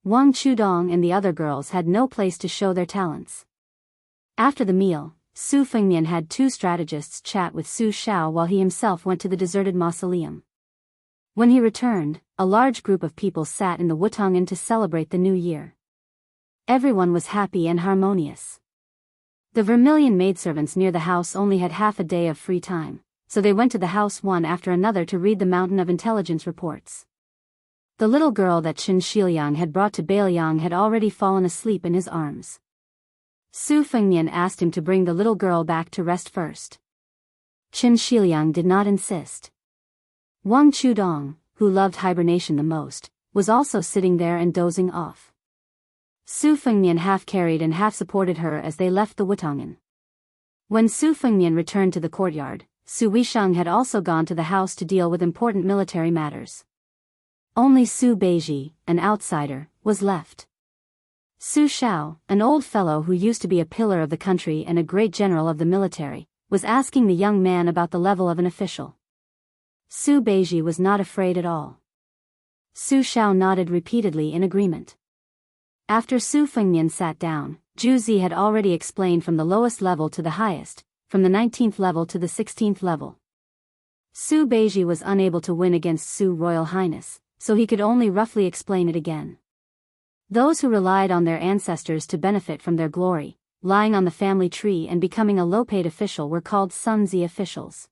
Wang Chudong and the other girls had no place to show their talents. After the meal, Su Fengnian had two strategists chat with Su Shao while he himself went to the deserted mausoleum. When he returned, a large group of people sat in the Wutongan to celebrate the new year. Everyone was happy and harmonious. The vermilion maidservants near the house only had half a day of free time, so they went to the house one after another to read the mountain of intelligence reports. The little girl that Qin Shiliang had brought to Bailiang had already fallen asleep in his arms. Su Fengnian asked him to bring the little girl back to rest first. Qin Shiliang did not insist. Wang Chudong, who loved hibernation the most, was also sitting there and dozing off. Su Fengnian half carried and half supported her as they left the Wutongan. When Su Fengnian returned to the courtyard, Su Weisheng had also gone to the house to deal with important military matters. Only Su Beiji, an outsider, was left. Su Shao, an old fellow who used to be a pillar of the country and a great general of the military, was asking the young man about the level of an official. Su Beiji was not afraid at all. Su Shao nodded repeatedly in agreement. After Su Fengnian sat down, Zhu Zi had already explained from the lowest level to the highest, from the 19th level to the 16th level. Su Beiji was unable to win against Su Royal Highness, so he could only roughly explain it again. Those who relied on their ancestors to benefit from their glory, lying on the family tree and becoming a low-paid official were called Sun Zi officials.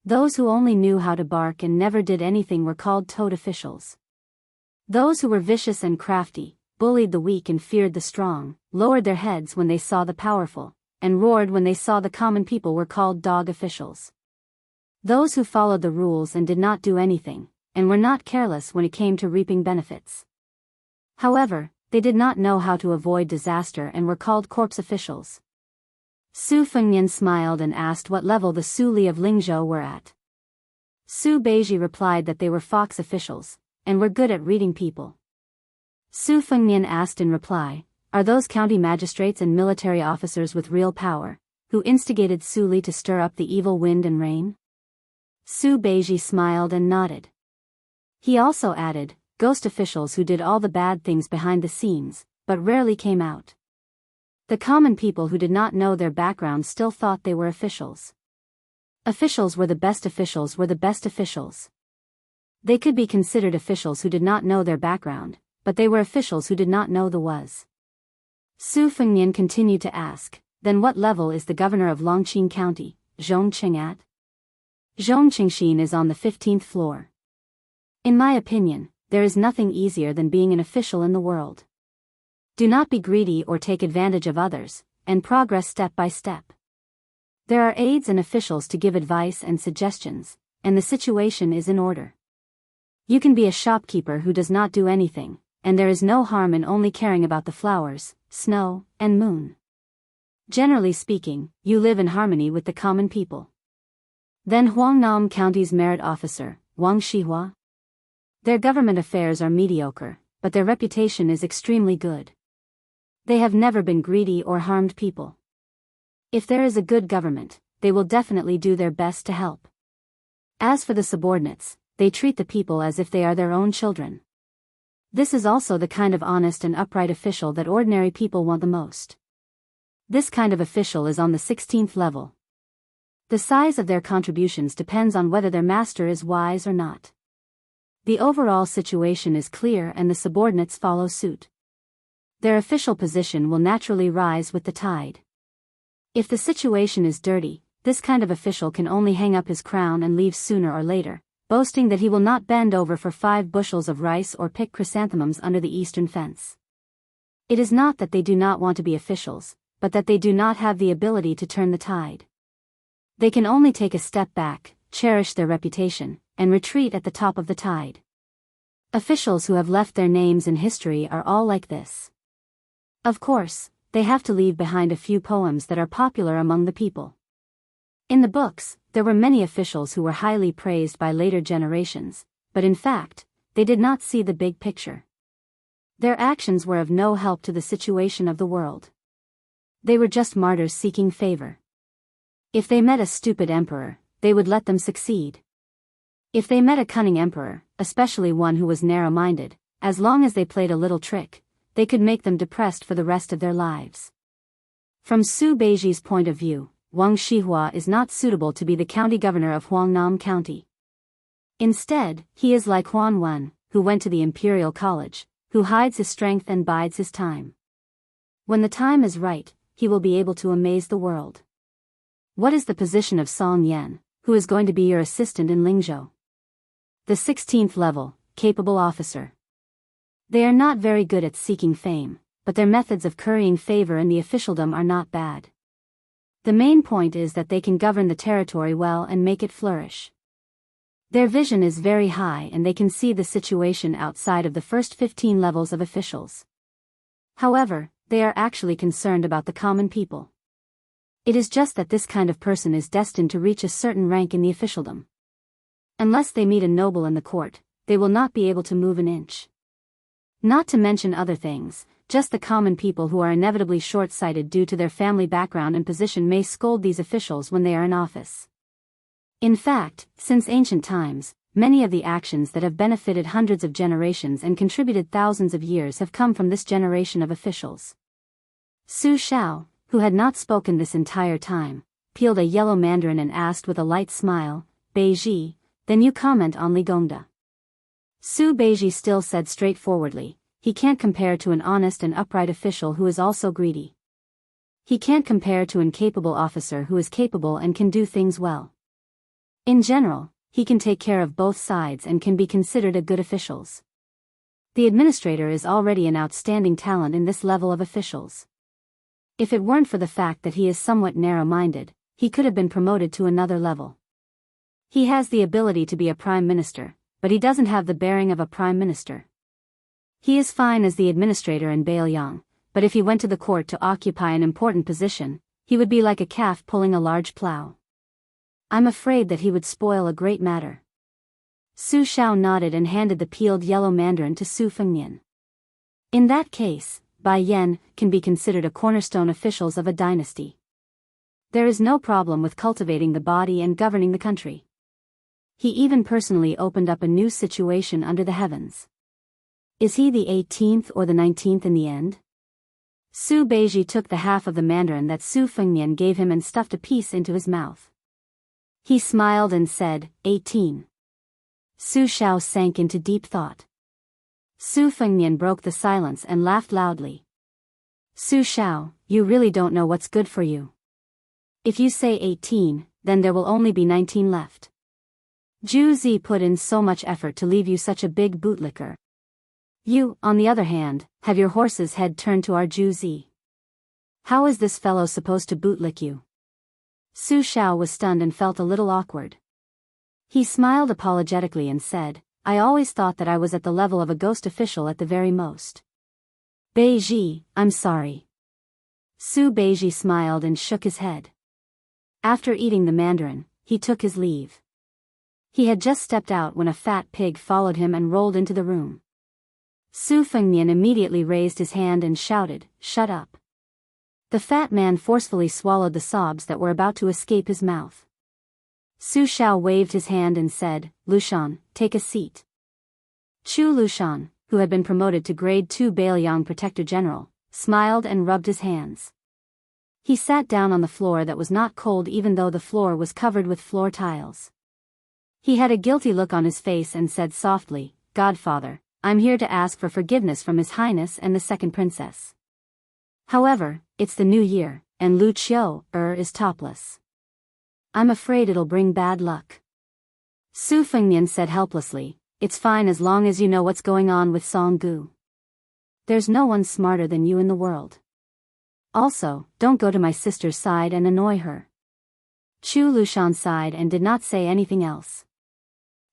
Those who only knew how to bark and never did anything were called toad officials. Those who were vicious and crafty, bullied the weak and feared the strong, lowered their heads when they saw the powerful, and roared when they saw the common people were called dog officials. Those who followed the rules and did not do anything, and were not careless when it came to reaping benefits. However, they did not know how to avoid disaster and were called corpse officials. Su Fengnian smiled and asked what level the Su Li of Lingzhou were at. Su Beiji replied that they were fox officials, and were good at reading people. Su Fengnian asked in reply, "Are those county magistrates and military officers with real power, who instigated Su Li to stir up the evil wind and rain? Su Beiji smiled and nodded. He also added, ghost officials who did all the bad things behind the scenes, but rarely came out. The common people who did not know their background still thought they were officials. Officials were the best officials were the best officials. They could be considered officials who did not know their background, but they were officials who did not know the was. Su Fengnian continued to ask, then what level is the governor of Longqing County, Zhongqing at? Zhongqingxin is on the 15th floor. In my opinion, there is nothing easier than being an official in the world. Do not be greedy or take advantage of others, and progress step by step. There are aides and officials to give advice and suggestions, and the situation is in order. You can be a shopkeeper who does not do anything, and there is no harm in only caring about the flowers, snow, and moon. Generally speaking, you live in harmony with the common people. Then Huangnam County's merit officer, Wang Shihua. Their government affairs are mediocre, but their reputation is extremely good. They have never been greedy or harmed people. If there is a good government, they will definitely do their best to help. As for the subordinates, they treat the people as if they are their own children. This is also the kind of honest and upright official that ordinary people want the most. This kind of official is on the 16th level. The size of their contributions depends on whether their master is wise or not. The overall situation is clear and the subordinates follow suit. Their official position will naturally rise with the tide. If the situation is dirty, this kind of official can only hang up his crown and leave sooner or later, boasting that he will not bend over for 5 bushels of rice or pick chrysanthemums under the eastern fence. It is not that they do not want to be officials, but that they do not have the ability to turn the tide. They can only take a step back, cherish their reputation, and retreat at the top of the tide. Officials who have left their names in history are all like this. Of course, they have to leave behind a few poems that are popular among the people. In the books, there were many officials who were highly praised by later generations, but in fact, they did not see the big picture. Their actions were of no help to the situation of the world. They were just martyrs seeking favor. If they met a stupid emperor, they would let them succeed. If they met a cunning emperor, especially one who was narrow-minded, as long as they played a little trick, they could make them depressed for the rest of their lives. From Su Beiji's point of view, Wang Shihua is not suitable to be the county governor of Huangnam County. Instead, he is like Huan Wen, who went to the Imperial College, who hides his strength and bides his time. When the time is right, he will be able to amaze the world. What is the position of Song Yan, who is going to be your assistant in Lingzhou? The 16th level, capable officer. They are not very good at seeking fame, but their methods of currying favor in the officialdom are not bad. The main point is that they can govern the territory well and make it flourish. Their vision is very high and they can see the situation outside of the first 15 levels of officials. However, they are actually concerned about the common people. It is just that this kind of person is destined to reach a certain rank in the officialdom. Unless they meet a noble in the court, they will not be able to move an inch. Not to mention other things, just the common people who are inevitably short-sighted due to their family background and position may scold these officials when they are in office. In fact, since ancient times, many of the actions that have benefited hundreds of generations and contributed thousands of years have come from this generation of officials. Su Shao, who had not spoken this entire time, peeled a yellow mandarin and asked with a light smile, Beiji, then you comment on Li Gongda. Su Beiji still said straightforwardly, he can't compare to an honest and upright official who is also greedy. He can't compare to an incapable officer who is capable and can do things well. In general, he can take care of both sides and can be considered a good officials. The administrator is already an outstanding talent in this level of officials. If it weren't for the fact that he is somewhat narrow-minded, he could have been promoted to another level. He has the ability to be a prime minister, but he doesn't have the bearing of a prime minister. He is fine as the administrator in Biyao, but if he went to the court to occupy an important position, he would be like a calf pulling a large plow. I'm afraid that he would spoil a great matter. Su Shao nodded and handed the peeled yellow mandarin to Su Fengnian. In that case, Bai Yan can be considered a cornerstone officials of a dynasty. There is no problem with cultivating the body and governing the country. He even personally opened up a new situation under the heavens. Is he the 18th or the 19th in the end? Su Beiji took the half of the mandarin that Su Fengnian gave him and stuffed a piece into his mouth. He smiled and said, 18. Su Xiao sank into deep thought. Su Fengnian broke the silence and laughed loudly. Su Xiao, you really don't know what's good for you. If you say 18, then there will only be 19 left. Zhu Zi put in so much effort to leave you such a big bootlicker. You, on the other hand, have your horse's head turned to our Zhu Zi. How is this fellow supposed to bootlick you? Su Xiao was stunned and felt a little awkward. He smiled apologetically and said, I always thought that I was at the level of a ghost official at the very most. Beiji, I'm sorry. Su Beiji smiled and shook his head. After eating the mandarin, he took his leave. He had just stepped out when a fat pig followed him and rolled into the room. Su Fengnian immediately raised his hand and shouted, Shut up. The fat man forcefully swallowed the sobs that were about to escape his mouth. Su Xiao waved his hand and said, Lushan, take a seat. Chu Lushan, who had been promoted to grade 2 Biyao Protector General, smiled and rubbed his hands. He sat down on the floor that was not cold even though the floor was covered with floor tiles. He had a guilty look on his face and said softly, Godfather, I'm here to ask for forgiveness from His Highness and the second princess. However, it's the new year, and Lu Qiu is topless. I'm afraid it'll bring bad luck. Su Fengnian said helplessly, It's fine as long as you know what's going on with Song Gu. There's no one smarter than you in the world. Also, don't go to my sister's side and annoy her. Chu Lushan sighed and did not say anything else.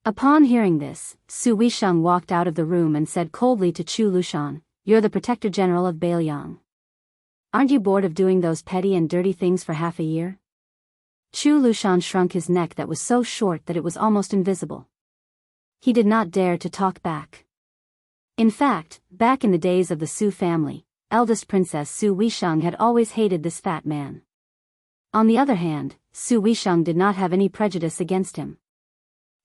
Upon hearing this, Su Weisheng walked out of the room and said coldly to Chu Lushan, You're the Protector General of Biyao. Aren't you bored of doing those petty and dirty things for half a year? Chu Lushan shrunk his neck that was so short that it was almost invisible. He did not dare to talk back. In fact, back in the days of the Su family, eldest Princess Su Weisheng had always hated this fat man. On the other hand, Su Weisheng did not have any prejudice against him.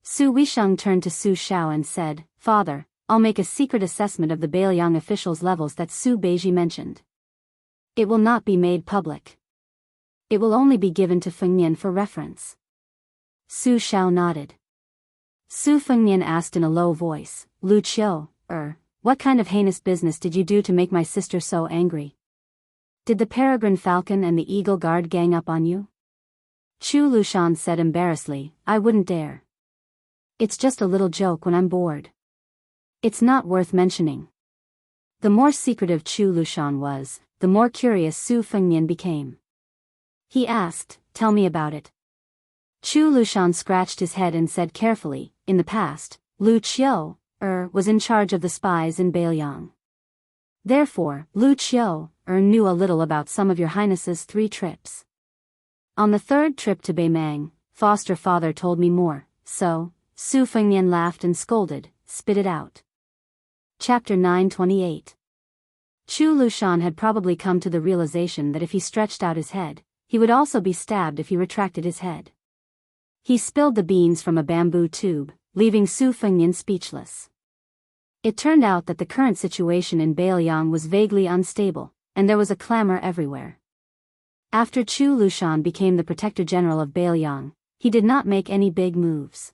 Su Weisheng turned to Su Xiao and said, Father, I'll make a secret assessment of the Biyao officials' levels that Su Beiji mentioned. It will not be made public. It will only be given to Fengnian for reference. Su Xiao nodded. Su Fengnian asked in a low voice, Lu Qiu, what kind of heinous business did you do to make my sister so angry? Did the peregrine falcon and the eagle guard gang up on you? Chu Lushan said embarrassedly, I wouldn't dare. It's just a little joke when I'm bored. It's not worth mentioning. The more secretive Chu Lushan was, the more curious Su Fengnian became. He asked, Tell me about it. Chu Lushan scratched his head and said carefully, In the past, Lu Qiu, was in charge of the spies in Biyao. Therefore, Lu Qiu, knew a little about some of your highness's 3 trips. On the 3rd trip to Beimang, foster father told me more, so, Su Fengnian laughed and scolded, Spit it out. Chapter 928. Chu Lushan had probably come to the realization that if he stretched out his head, he would also be stabbed if he retracted his head. He spilled the beans from a bamboo tube, leaving Su Fengnian speechless. It turned out that the current situation in Biyao was vaguely unstable, and there was a clamor everywhere. After Chu Lushan became the Protector General of Biyao, he did not make any big moves.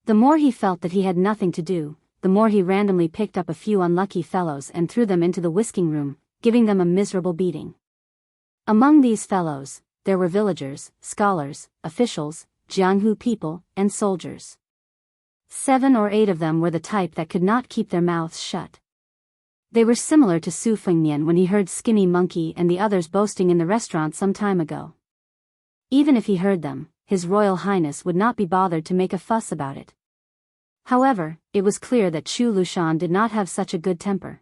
The more he felt that he had nothing to do, the more he randomly picked up a few unlucky fellows and threw them into the whisking room, giving them a miserable beating. Among these fellows, there were villagers, scholars, officials, Jianghu people, and soldiers. 7 or 8 of them were the type that could not keep their mouths shut. They were similar to Su Fengnian when he heard Skinny Monkey and the others boasting in the restaurant some time ago. Even if he heard them, His Royal Highness would not be bothered to make a fuss about it. However, it was clear that Chu Lushan did not have such a good temper.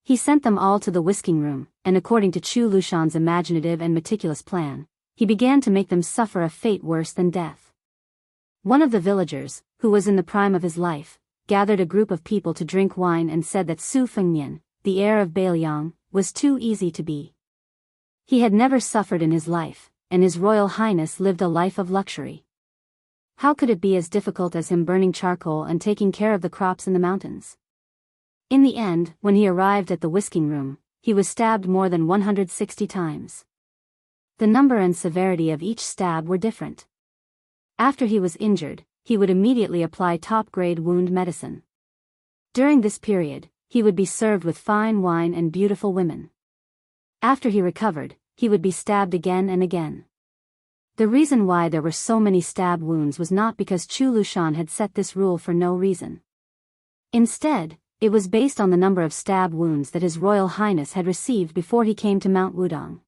He sent them all to the whisking room, and according to Chu Lushan's imaginative and meticulous plan, he began to make them suffer a fate worse than death. One of the villagers, who was in the prime of his life, gathered a group of people to drink wine and said that Su Fengnian, the heir of Biyao, was too easy to be. He had never suffered in his life, and His Royal Highness lived a life of luxury. How could it be as difficult as him burning charcoal and taking care of the crops in the mountains? In the end, when he arrived at the whisking room, he was stabbed more than 160 times. The number and severity of each stab were different. After he was injured, he would immediately apply top-grade wound medicine. During this period, he would be served with fine wine and beautiful women. After he recovered, he would be stabbed again and again. The reason why there were so many stab wounds was not because Chu Lushan had set this rule for no reason. Instead, it was based on the number of stab wounds that His Royal Highness had received before he came to Mount Wudong.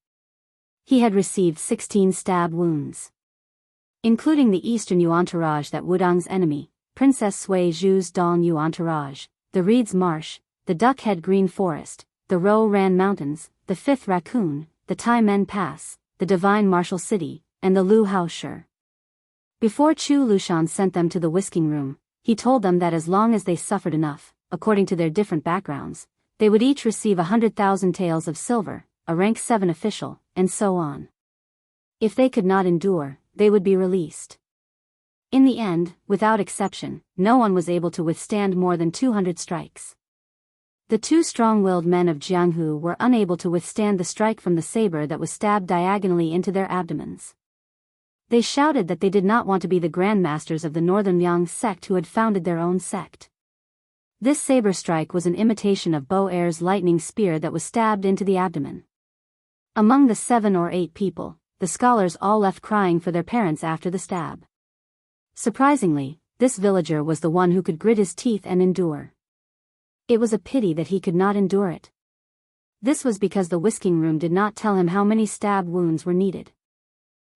He had received 16 stab wounds. Including the Eastern Yu entourage, that Wudong's enemy, Princess Sui Zhu's Dong Yu entourage, the Reed's Marsh, the Duckhead Green Forest, the Ro Ran Mountains, the Fifth Raccoon, the Tai Men Pass, the Divine Martial City, and the Lu Hao Shi. Before Chu Lushan sent them to the whisking room, he told them that as long as they suffered enough, according to their different backgrounds, they would each receive 100,000 taels of silver, a rank 7 official, and so on. If they could not endure, they would be released. In the end, without exception, no one was able to withstand more than 200 strikes. The two strong-willed men of Jianghu were unable to withstand the strike from the saber that was stabbed diagonally into their abdomens. They shouted that they did not want to be the grandmasters of the Northern Yang sect who had founded their own sect. This saber strike was an imitation of Bo Er's lightning spear that was stabbed into the abdomen. Among the 7 or 8 people, the scholars all left crying for their parents after the stab. Surprisingly, this villager was the one who could grit his teeth and endure. It was a pity that he could not endure it. This was because the whisking room did not tell him how many stab wounds were needed.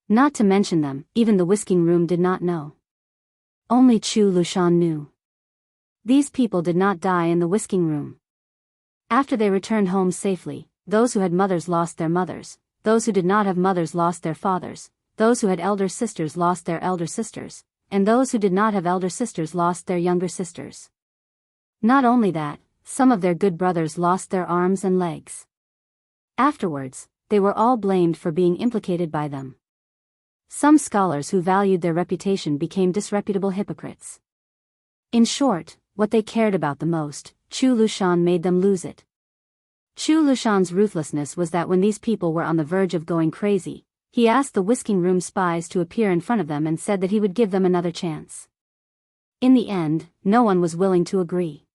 Not to mention them, even the whisking room did not know. Only Chu Lushan knew. These people did not die in the whisking room. After they returned home safely, those who had mothers lost their mothers, those who did not have mothers lost their fathers, those who had elder sisters lost their elder sisters, and those who did not have elder sisters lost their younger sisters. Not only that, some of their good brothers lost their arms and legs. Afterwards, they were all blamed for being implicated by them. Some scholars who valued their reputation became disreputable hypocrites. In short, what they cared about the most, Chu Lushan made them lose it. Chu Lushan's ruthlessness was that when these people were on the verge of going crazy, he asked the whisking room spies to appear in front of them and said that he would give them another chance. In the end, no one was willing to agree.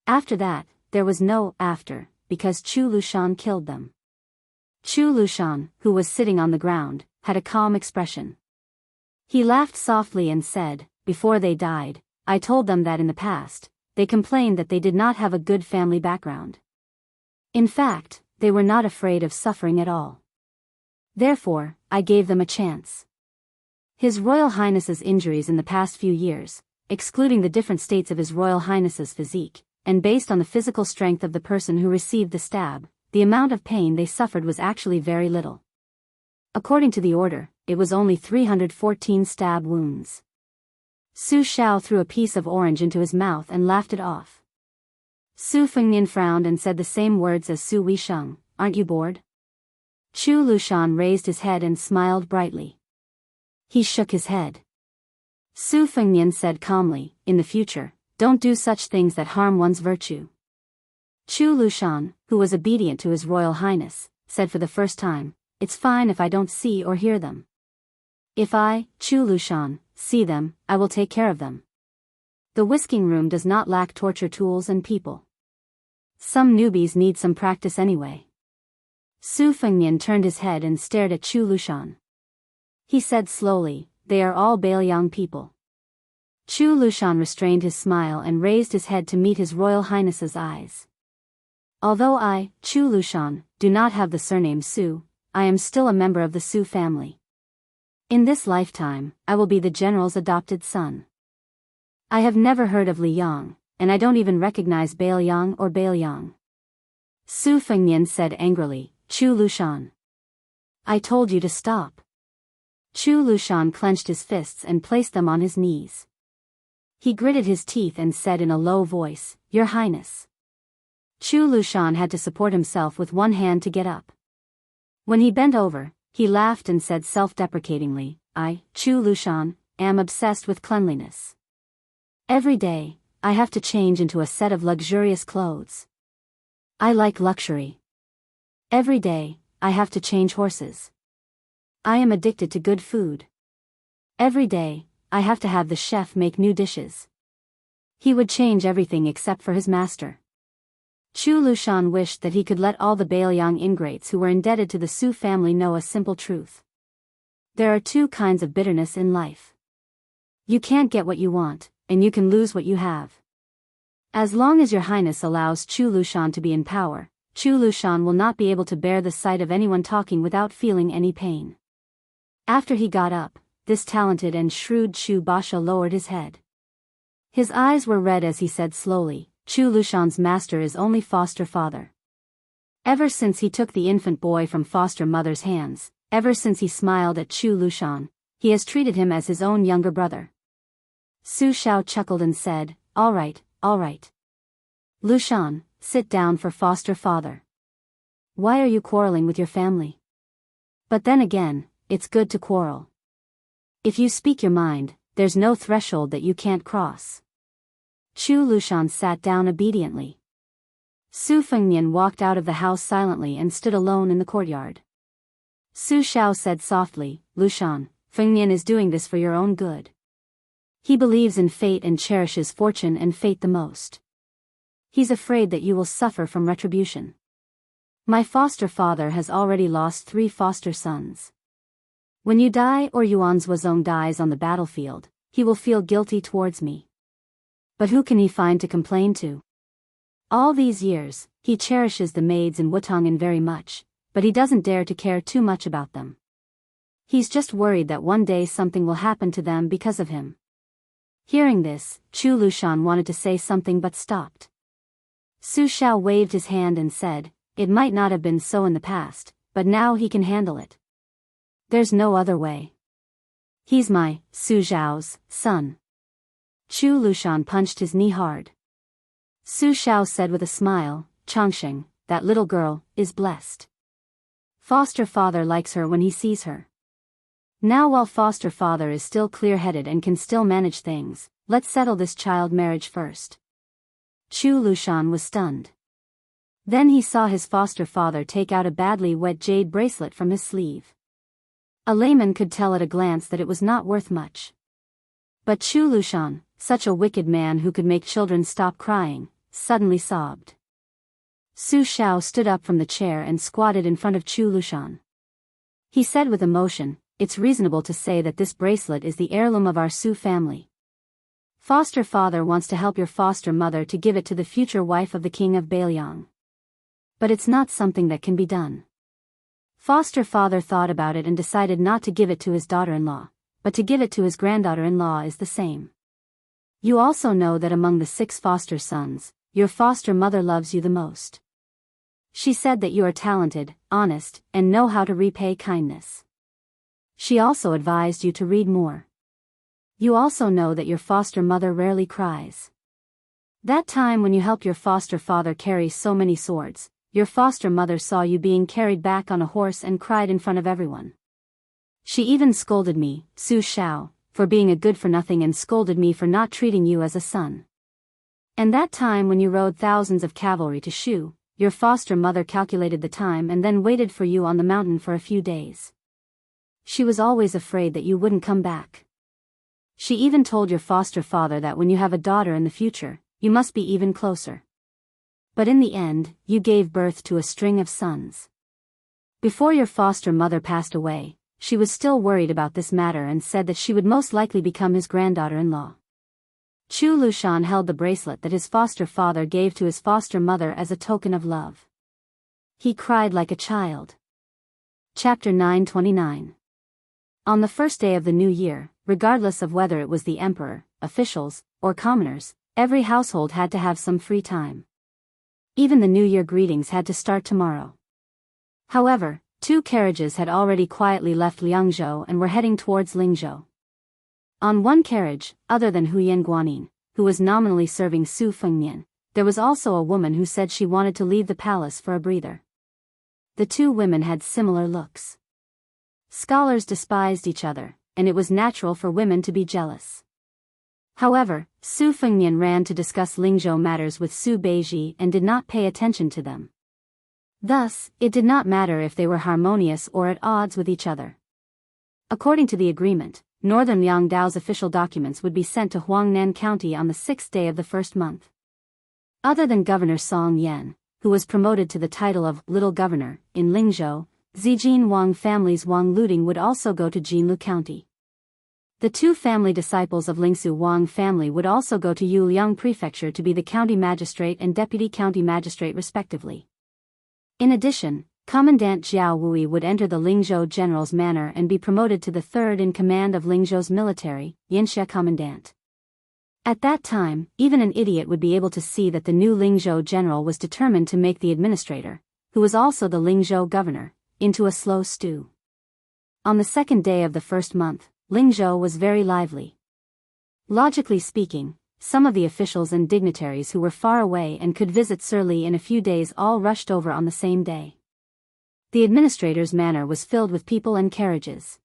After that, there was no after, because Chu Lushan killed them. Chu Lushan, who was sitting on the ground, had a calm expression. He laughed softly and said, "Before they died, I told them that in the past, they complained that they did not have a good family background. In fact, they were not afraid of suffering at all. Therefore, I gave them a chance." His Royal Highness's injuries in the past few years, excluding the different states of His Royal Highness's physique, and based on the physical strength of the person who received the stab, the amount of pain they suffered was actually very little. According to the order, it was only 314 stab wounds. Su Xiao threw a piece of orange into his mouth and laughed it off. Su Fengnian frowned and said the same words as Su Weisheng, "Aren't you bored?" Chu Lushan raised his head and smiled brightly. He shook his head. Su Fengnian said calmly, "In the future, don't do such things that harm one's virtue." Chu Lushan, who was obedient to His Royal Highness, said for the first time, "It's fine if I don't see or hear them. If I, Chu Lushan, see them, I will take care of them." The whisking room does not lack torture tools and people. Some newbies need some practice anyway. Su Fengnian turned his head and stared at Chu Lushan. He said slowly, "They are all Biyao people." Chu Lushan restrained his smile and raised his head to meet His Royal Highness's eyes. "Although I, Chu Lushan, do not have the surname Su, I am still a member of the Su family. In this lifetime, I will be the general's adopted son. I have never heard of Li Yang, and I don't even recognize Bailiang or Bailiang." Su Fengnian said angrily, "Chu Lushan. I told you to stop." Chu Lushan clenched his fists and placed them on his knees. He gritted his teeth and said in a low voice, "Your Highness." Chu Lushan had to support himself with one hand to get up. When he bent over, He laughed and said self-deprecatingly, I, Chu Lushan, am obsessed with cleanliness. Every day, I have to change into a set of luxurious clothes. I like luxury. Every day, I have to change horses. I am addicted to good food. Every day, I have to have the chef make new dishes. He would change everything except for his master. Chu Lushan wished that he could let all the Biyao ingrates who were indebted to the Su family know a simple truth. There are two kinds of bitterness in life. You can't get what you want, and you can lose what you have. As long as your highness allows Chu Lushan to be in power, Chu Lushan will not be able to bear the sight of anyone talking without feeling any pain. After he got up, this talented and shrewd Chu Basha lowered his head. His eyes were red as he said slowly, Chu Lushan's master is only foster father. Ever since he took the infant boy from foster mother's hands, ever since he smiled at Chu Lushan, he has treated him as his own younger brother. Su Shao chuckled and said, all right. Lushan, sit down for foster father. Why are you quarreling with your family? But then again, it's good to quarrel. If you speak your mind, there's no threshold that you can't cross. Chu Lushan sat down obediently. Su Fengnian walked out of the house silently and stood alone in the courtyard. Su Shao said softly, Lushan, Fengnian is doing this for your own good. He believes in fate and cherishes fortune and fate the most. He's afraid that you will suffer from retribution. My foster father has already lost 3 foster sons. When you die or Yuan Zhuozong dies on the battlefield, he will feel guilty towards me. But who can he find to complain to? All these years, he cherishes the maids in Wutongan very much, but he doesn't dare to care too much about them. He's just worried that one day something will happen to them because of him. Hearing this, Chu Lushan wanted to say something but stopped. Su Shao waved his hand and said, it might not have been so in the past, but now he can handle it. There's no other way. He's my, Su Zhao's, son. Chu Lushan punched his knee hard. Su Shao said with a smile, Changsheng, that little girl, is blessed. Foster father likes her when he sees her. Now while foster father is still clear-headed and can still manage things, let's settle this child marriage first. Chu Lushan was stunned. Then he saw his foster father take out a badly wet jade bracelet from his sleeve. A layman could tell at a glance that it was not worth much. But Chu Lushan, such a wicked man who could make children stop crying, suddenly sobbed. Su Shao stood up from the chair and squatted in front of Chu Lushan. He said with emotion, it's reasonable to say that this bracelet is the heirloom of our Su family. Foster father wants to help your foster mother to give it to the future wife of the king of Biyao. But it's not something that can be done. Foster father thought about it and decided not to give it to his daughter-in-law, but to give it to his granddaughter-in-law is the same. You also know that among the 6 foster sons, your foster mother loves you the most. She said that you are talented, honest, and know how to repay kindness. She also advised you to read more. You also know that your foster mother rarely cries. That time when you helped your foster father carry so many swords, your foster mother saw you being carried back on a horse and cried in front of everyone. She even scolded me, Su Shao, for being a good-for-nothing and scolded me for not treating you as a son. And that time when you rode thousands of cavalry to Shu, your foster mother calculated the time and then waited for you on the mountain for a few days. She was always afraid that you wouldn't come back. She even told your foster father that when you have a daughter in the future, you must be even closer. But in the end, you gave birth to a string of sons. Before your foster mother passed away, she was still worried about this matter and said that she would most likely become his granddaughter-in-law. Chu Lushan held the bracelet that his foster father gave to his foster mother as a token of love. He cried like a child. Chapter 929. On the first day of the new year, regardless of whether it was the emperor, officials, or commoners, every household had to have some free time. Even the New Year greetings had to start tomorrow. However, 2 carriages had already quietly left Liangzhou and were heading towards Lingzhou. On one carriage, other than Huyan Guanin, who was nominally serving Su Fengnian, there was also a woman who said she wanted to leave the palace for a breather. The 2 women had similar looks. Scholars despised each other, and it was natural for women to be jealous. However, Su Fengnian ran to discuss Lingzhou matters with Su Beiji and did not pay attention to them. Thus, it did not matter if they were harmonious or at odds with each other. According to the agreement, Northern Liangdao's official documents would be sent to Huangnan County on the 6th day of the first month. Other than Governor Song Yan, who was promoted to the title of Little Governor in Lingzhou, Zijin Wang family's Wang Luding would also go to Jinlu County. The two family disciples of Lingsu Wang family would also go to Yuliang Prefecture to be the county magistrate and deputy county magistrate respectively. In addition, Commandant Jiao Wui would enter the Lingzhou general's manor and be promoted to the third in command of Lingzhou's military, Yanxia Commandant. At that time, even an idiot would be able to see that the new Lingzhou general was determined to make the administrator, who was also the Lingzhou governor, into a slow stew. On the second day of the first month, Lingzhou was very lively. Logically speaking, some of the officials and dignitaries who were far away and could visit Sir Li in a few days all rushed over on the same day. The administrator's manor was filled with people and carriages.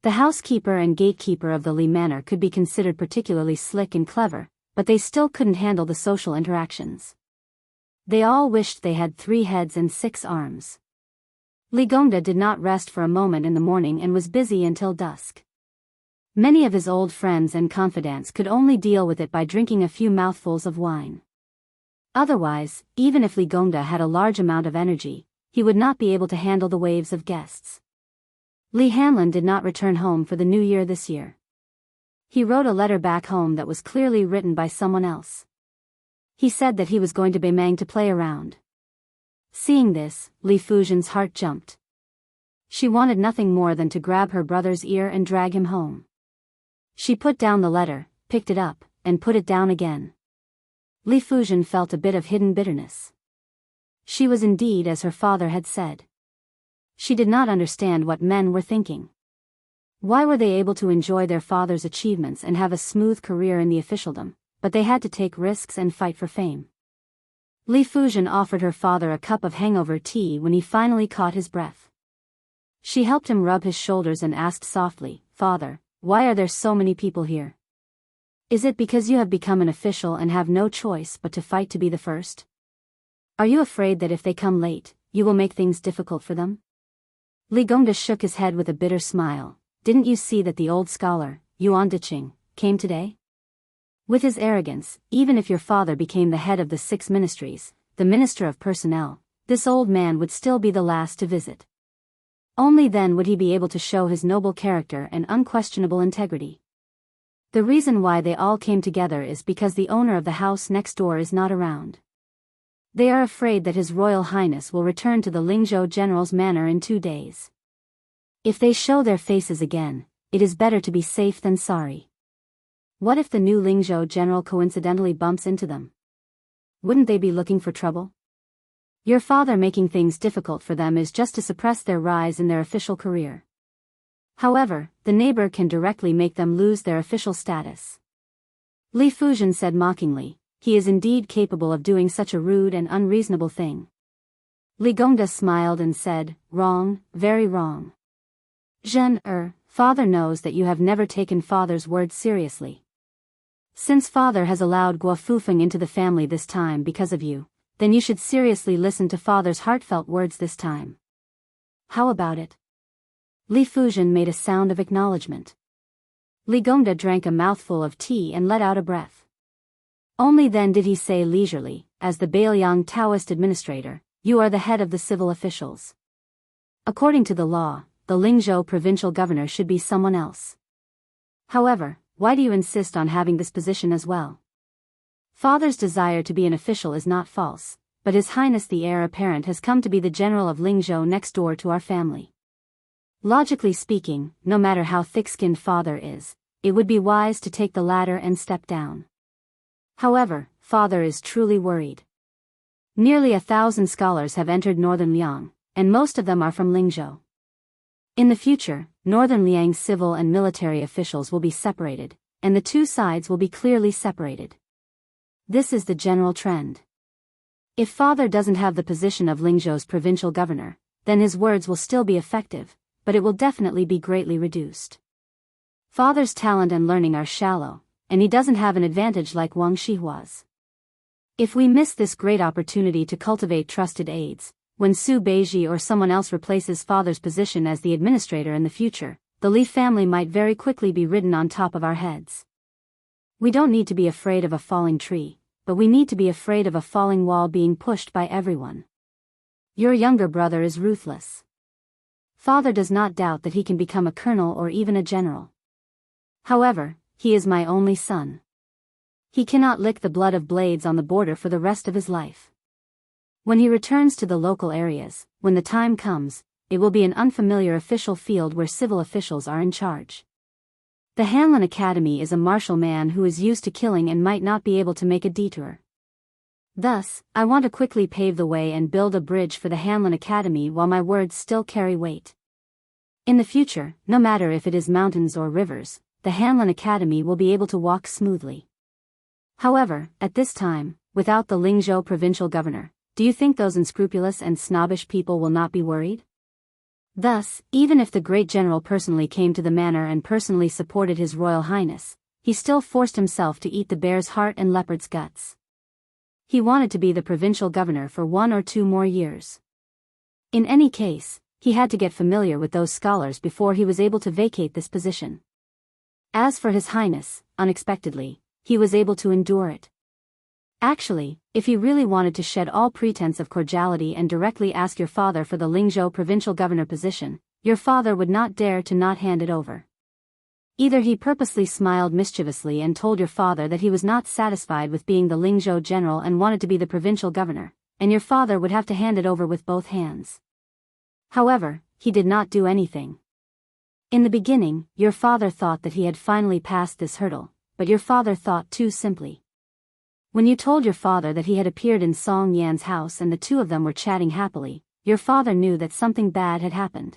The housekeeper and gatekeeper of the Li manor could be considered particularly slick and clever, but they still couldn't handle the social interactions. They all wished they had 3 heads and 6 arms. Li Gongda did not rest for a moment in the morning and was busy until dusk. Many of his old friends and confidants could only deal with it by drinking a few mouthfuls of wine. Otherwise, even if Li Gongda had a large amount of energy, he would not be able to handle the waves of guests. Li Hanlin did not return home for the new year this year. He wrote a letter back home that was clearly written by someone else. He said that he was going to Beimang to play around. Seeing this, Li Fujian's heart jumped. She wanted nothing more than to grab her brother's ear and drag him home. She put down the letter, picked it up, and put it down again. Li Fujian felt a bit of hidden bitterness. She was indeed as her father had said. She did not understand what men were thinking. Why were they able to enjoy their father's achievements and have a smooth career in the officialdom, but they had to take risks and fight for fame? Li Fujian offered her father a cup of hangover tea when he finally caught his breath. She helped him rub his shoulders and asked softly, "Father, why are there so many people here? Is it because you have become an official and have no choice but to fight to be the first? Are you afraid that if they come late, you will make things difficult for them?" Li Gongda shook his head with a bitter smile. "Didn't you see that the old scholar, Yuan Diqing, came today? With his arrogance, even if your father became the head of the 6 ministries, the minister of personnel, this old man would still be the last to visit. Only then would he be able to show his noble character and unquestionable integrity. The reason why they all came together is because the owner of the house next door is not around. They are afraid that His Royal Highness will return to the Lingzhou general's manor in 2 days. If they show their faces again, it is better to be safe than sorry. What if the new Lingzhou general coincidentally bumps into them? Wouldn't they be looking for trouble? Your father making things difficult for them is just to suppress their rise in their official career. However, the neighbor can directly make them lose their official status." Li Fujian said mockingly, "He is indeed capable of doing such a rude and unreasonable thing." Li Gongda smiled and said, "Wrong, very wrong. Father knows that you have never taken father's words seriously. Since father has allowed Guo Fufeng into the family this time because of you, then you should seriously listen to father's heartfelt words this time. How about it?" Li Fujian made a sound of acknowledgement. Li Gongda drank a mouthful of tea and let out a breath. Only then did he say leisurely, "As the Beiliang Taoist administrator, you are the head of the civil officials. According to the law, the Lingzhou provincial governor should be someone else. However, why do you insist on having this position as well? Father's desire to be an official is not false, but His Highness the heir apparent has come to be the general of Lingzhou next door to our family. Logically speaking, no matter how thick-skinned father is, it would be wise to take the ladder and step down. However, father is truly worried. Nearly 1,000 scholars have entered Northern Liang, and most of them are from Lingzhou. In the future, Northern Liang's civil and military officials will be separated, and the two sides will be clearly separated. This is the general trend. If father doesn't have the position of Lingzhou's provincial governor, then his words will still be effective, but it will definitely be greatly reduced. Father's talent and learning are shallow, and he doesn't have an advantage like Wang Shihua's. If we miss this great opportunity to cultivate trusted aides, when Su Beiji or someone else replaces father's position as the administrator in the future, the Li family might very quickly be ridden on top of our heads. We don't need to be afraid of a falling tree, but we need to be afraid of a falling wall being pushed by everyone. Your younger brother is ruthless. Father does not doubt that he can become a colonel or even a general. However, he is my only son. He cannot lick the blood of blades on the border for the rest of his life. When he returns to the local areas, when the time comes, it will be an unfamiliar official field where civil officials are in charge. The Hanlin Academy is a martial man who is used to killing and might not be able to make a detour. Thus, I want to quickly pave the way and build a bridge for the Hanlin Academy while my words still carry weight. In the future, no matter if it is mountains or rivers, the Hanlin Academy will be able to walk smoothly. However, at this time, without the Lingzhou provincial governor, do you think those unscrupulous and snobbish people will not be worried? Thus, even if the great general personally came to the manor and personally supported His Royal Highness, he still forced himself to eat the bear's heart and leopard's guts. He wanted to be the provincial governor for 1 or 2 more years. In any case, he had to get familiar with those scholars before he was able to vacate this position. As for His Highness, unexpectedly, he was able to endure it. Actually, if he really wanted to shed all pretense of cordiality and directly ask your father for the Lingzhou provincial governor position, your father would not dare to not hand it over. Either he purposely smiled mischievously and told your father that he was not satisfied with being the Lingzhou general and wanted to be the provincial governor, and your father would have to hand it over with both hands. However, he did not do anything. In the beginning, your father thought that he had finally passed this hurdle, but your father thought too simply. When you told your father that he had appeared in Song Yan's house and the two of them were chatting happily, your father knew that something bad had happened.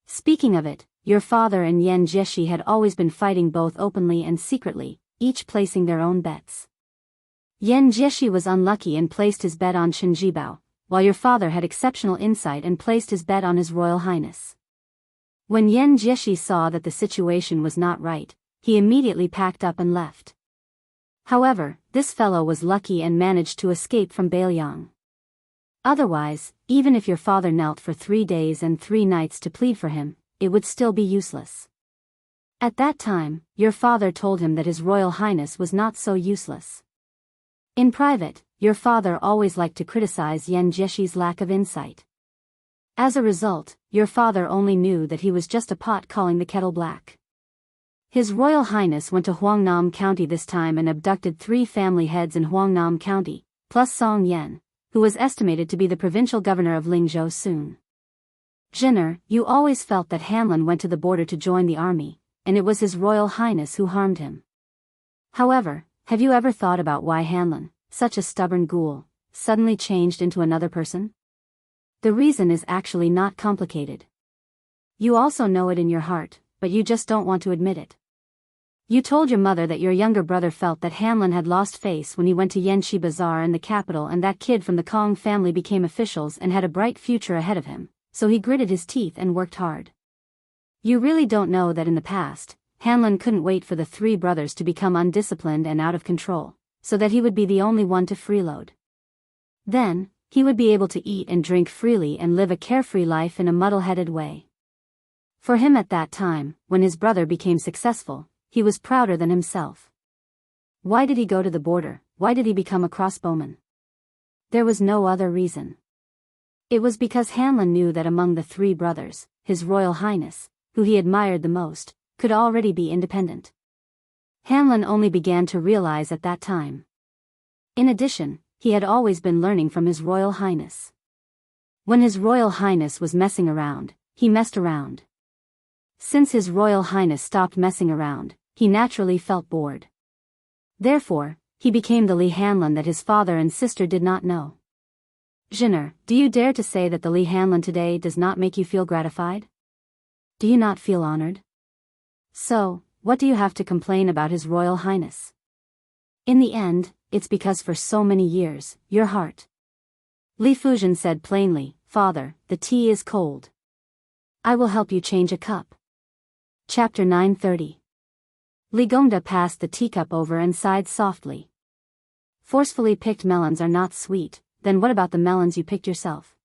Speaking of it, your father and Yan Jieshi had always been fighting both openly and secretly, each placing their own bets. Yan Jieshi was unlucky and placed his bet on Shenjibao, while your father had exceptional insight and placed his bet on His Royal Highness. When Yan Jieshi saw that the situation was not right, he immediately packed up and left. However, this fellow was lucky and managed to escape from Beiliang. Otherwise, even if your father knelt for 3 days and 3 nights to plead for him, it would still be useless. At that time, your father told him that His Royal Highness was not so useless. In private, your father always liked to criticize Yan Jieshi's lack of insight. As a result, your father only knew that he was just a pot calling the kettle black. His Royal Highness went to Huangnam County this time and abducted 3 family heads in Huangnam County, plus Song Yan, who was estimated to be the provincial governor of Lingzhou soon. Jenner, you always felt that Hanlin went to the border to join the army, and it was His Royal Highness who harmed him. However, have you ever thought about why Hanlin, such a stubborn ghoul, suddenly changed into another person? The reason is actually not complicated. You also know it in your heart, but you just don't want to admit it. You told your mother that your younger brother felt that Hanlin had lost face when he went to Yanxi Bazaar in the capital and that kid from the Kong family became officials and had a bright future ahead of him, so he gritted his teeth and worked hard. You really don't know that in the past, Hanlin couldn't wait for the 3 brothers to become undisciplined and out of control, so that he would be the only one to freeload. Then, he would be able to eat and drink freely and live a carefree life in a muddle-headed way. For him at that time, when his brother became successful, he was prouder than himself. Why did he go to the border? Why did he become a crossbowman? There was no other reason. It was because Hanlin knew that among the 3 brothers, His Royal Highness, who he admired the most, could already be independent. Hanlin only began to realize at that time. In addition, he had always been learning from His Royal Highness. When His Royal Highness was messing around, he messed around. Since His Royal Highness stopped messing around, he naturally felt bored. Therefore, he became the Li Hanlin that his father and sister did not know. Jenner, do you dare to say that the Li Hanlin today does not make you feel gratified? Do you not feel honored? So, what do you have to complain about His Royal Highness? In the end, it's because for so many years, your heart. Li Fuzhen said plainly, Father, the tea is cold. I will help you change a cup. Chapter 930. Li Gongda passed the teacup over and sighed softly. Forcefully picked melons are not sweet, then what about the melons you picked yourself?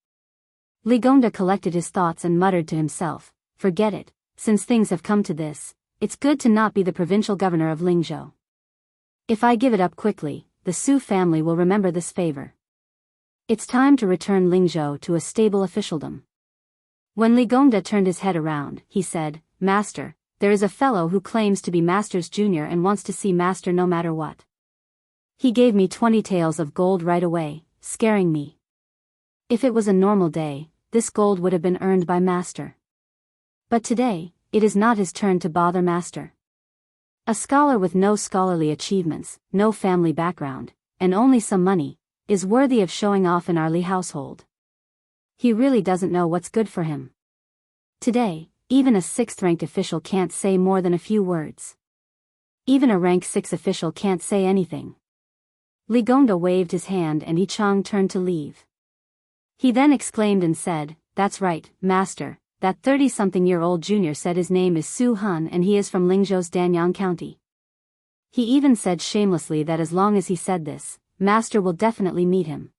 Li Gongda collected his thoughts and muttered to himself, forget it, since things have come to this, it's good to not be the provincial governor of Lingzhou. If I give it up quickly, the Su family will remember this favor. It's time to return Lingzhou to a stable officialdom. When Li Gongda turned his head around, he said, Master, there is a fellow who claims to be Master's junior and wants to see Master no matter what. He gave me 20 taels of gold right away, scaring me. If it was a normal day, this gold would have been earned by Master. But today, it is not his turn to bother Master. A scholar with no scholarly achievements, no family background, and only some money, is worthy of showing off in our Li household. He really doesn't know what's good for him. Today, even a 6th-ranked official can't say more than a few words. Even a rank 6 official can't say anything. Li Gongda waved his hand and Yi Chang turned to leave. He then exclaimed and said, That's right, Master, that 30-something-year-old junior said his name is Su Han and he is from Lingzhou's Danyang County. He even said shamelessly that as long as he said this, Master will definitely meet him.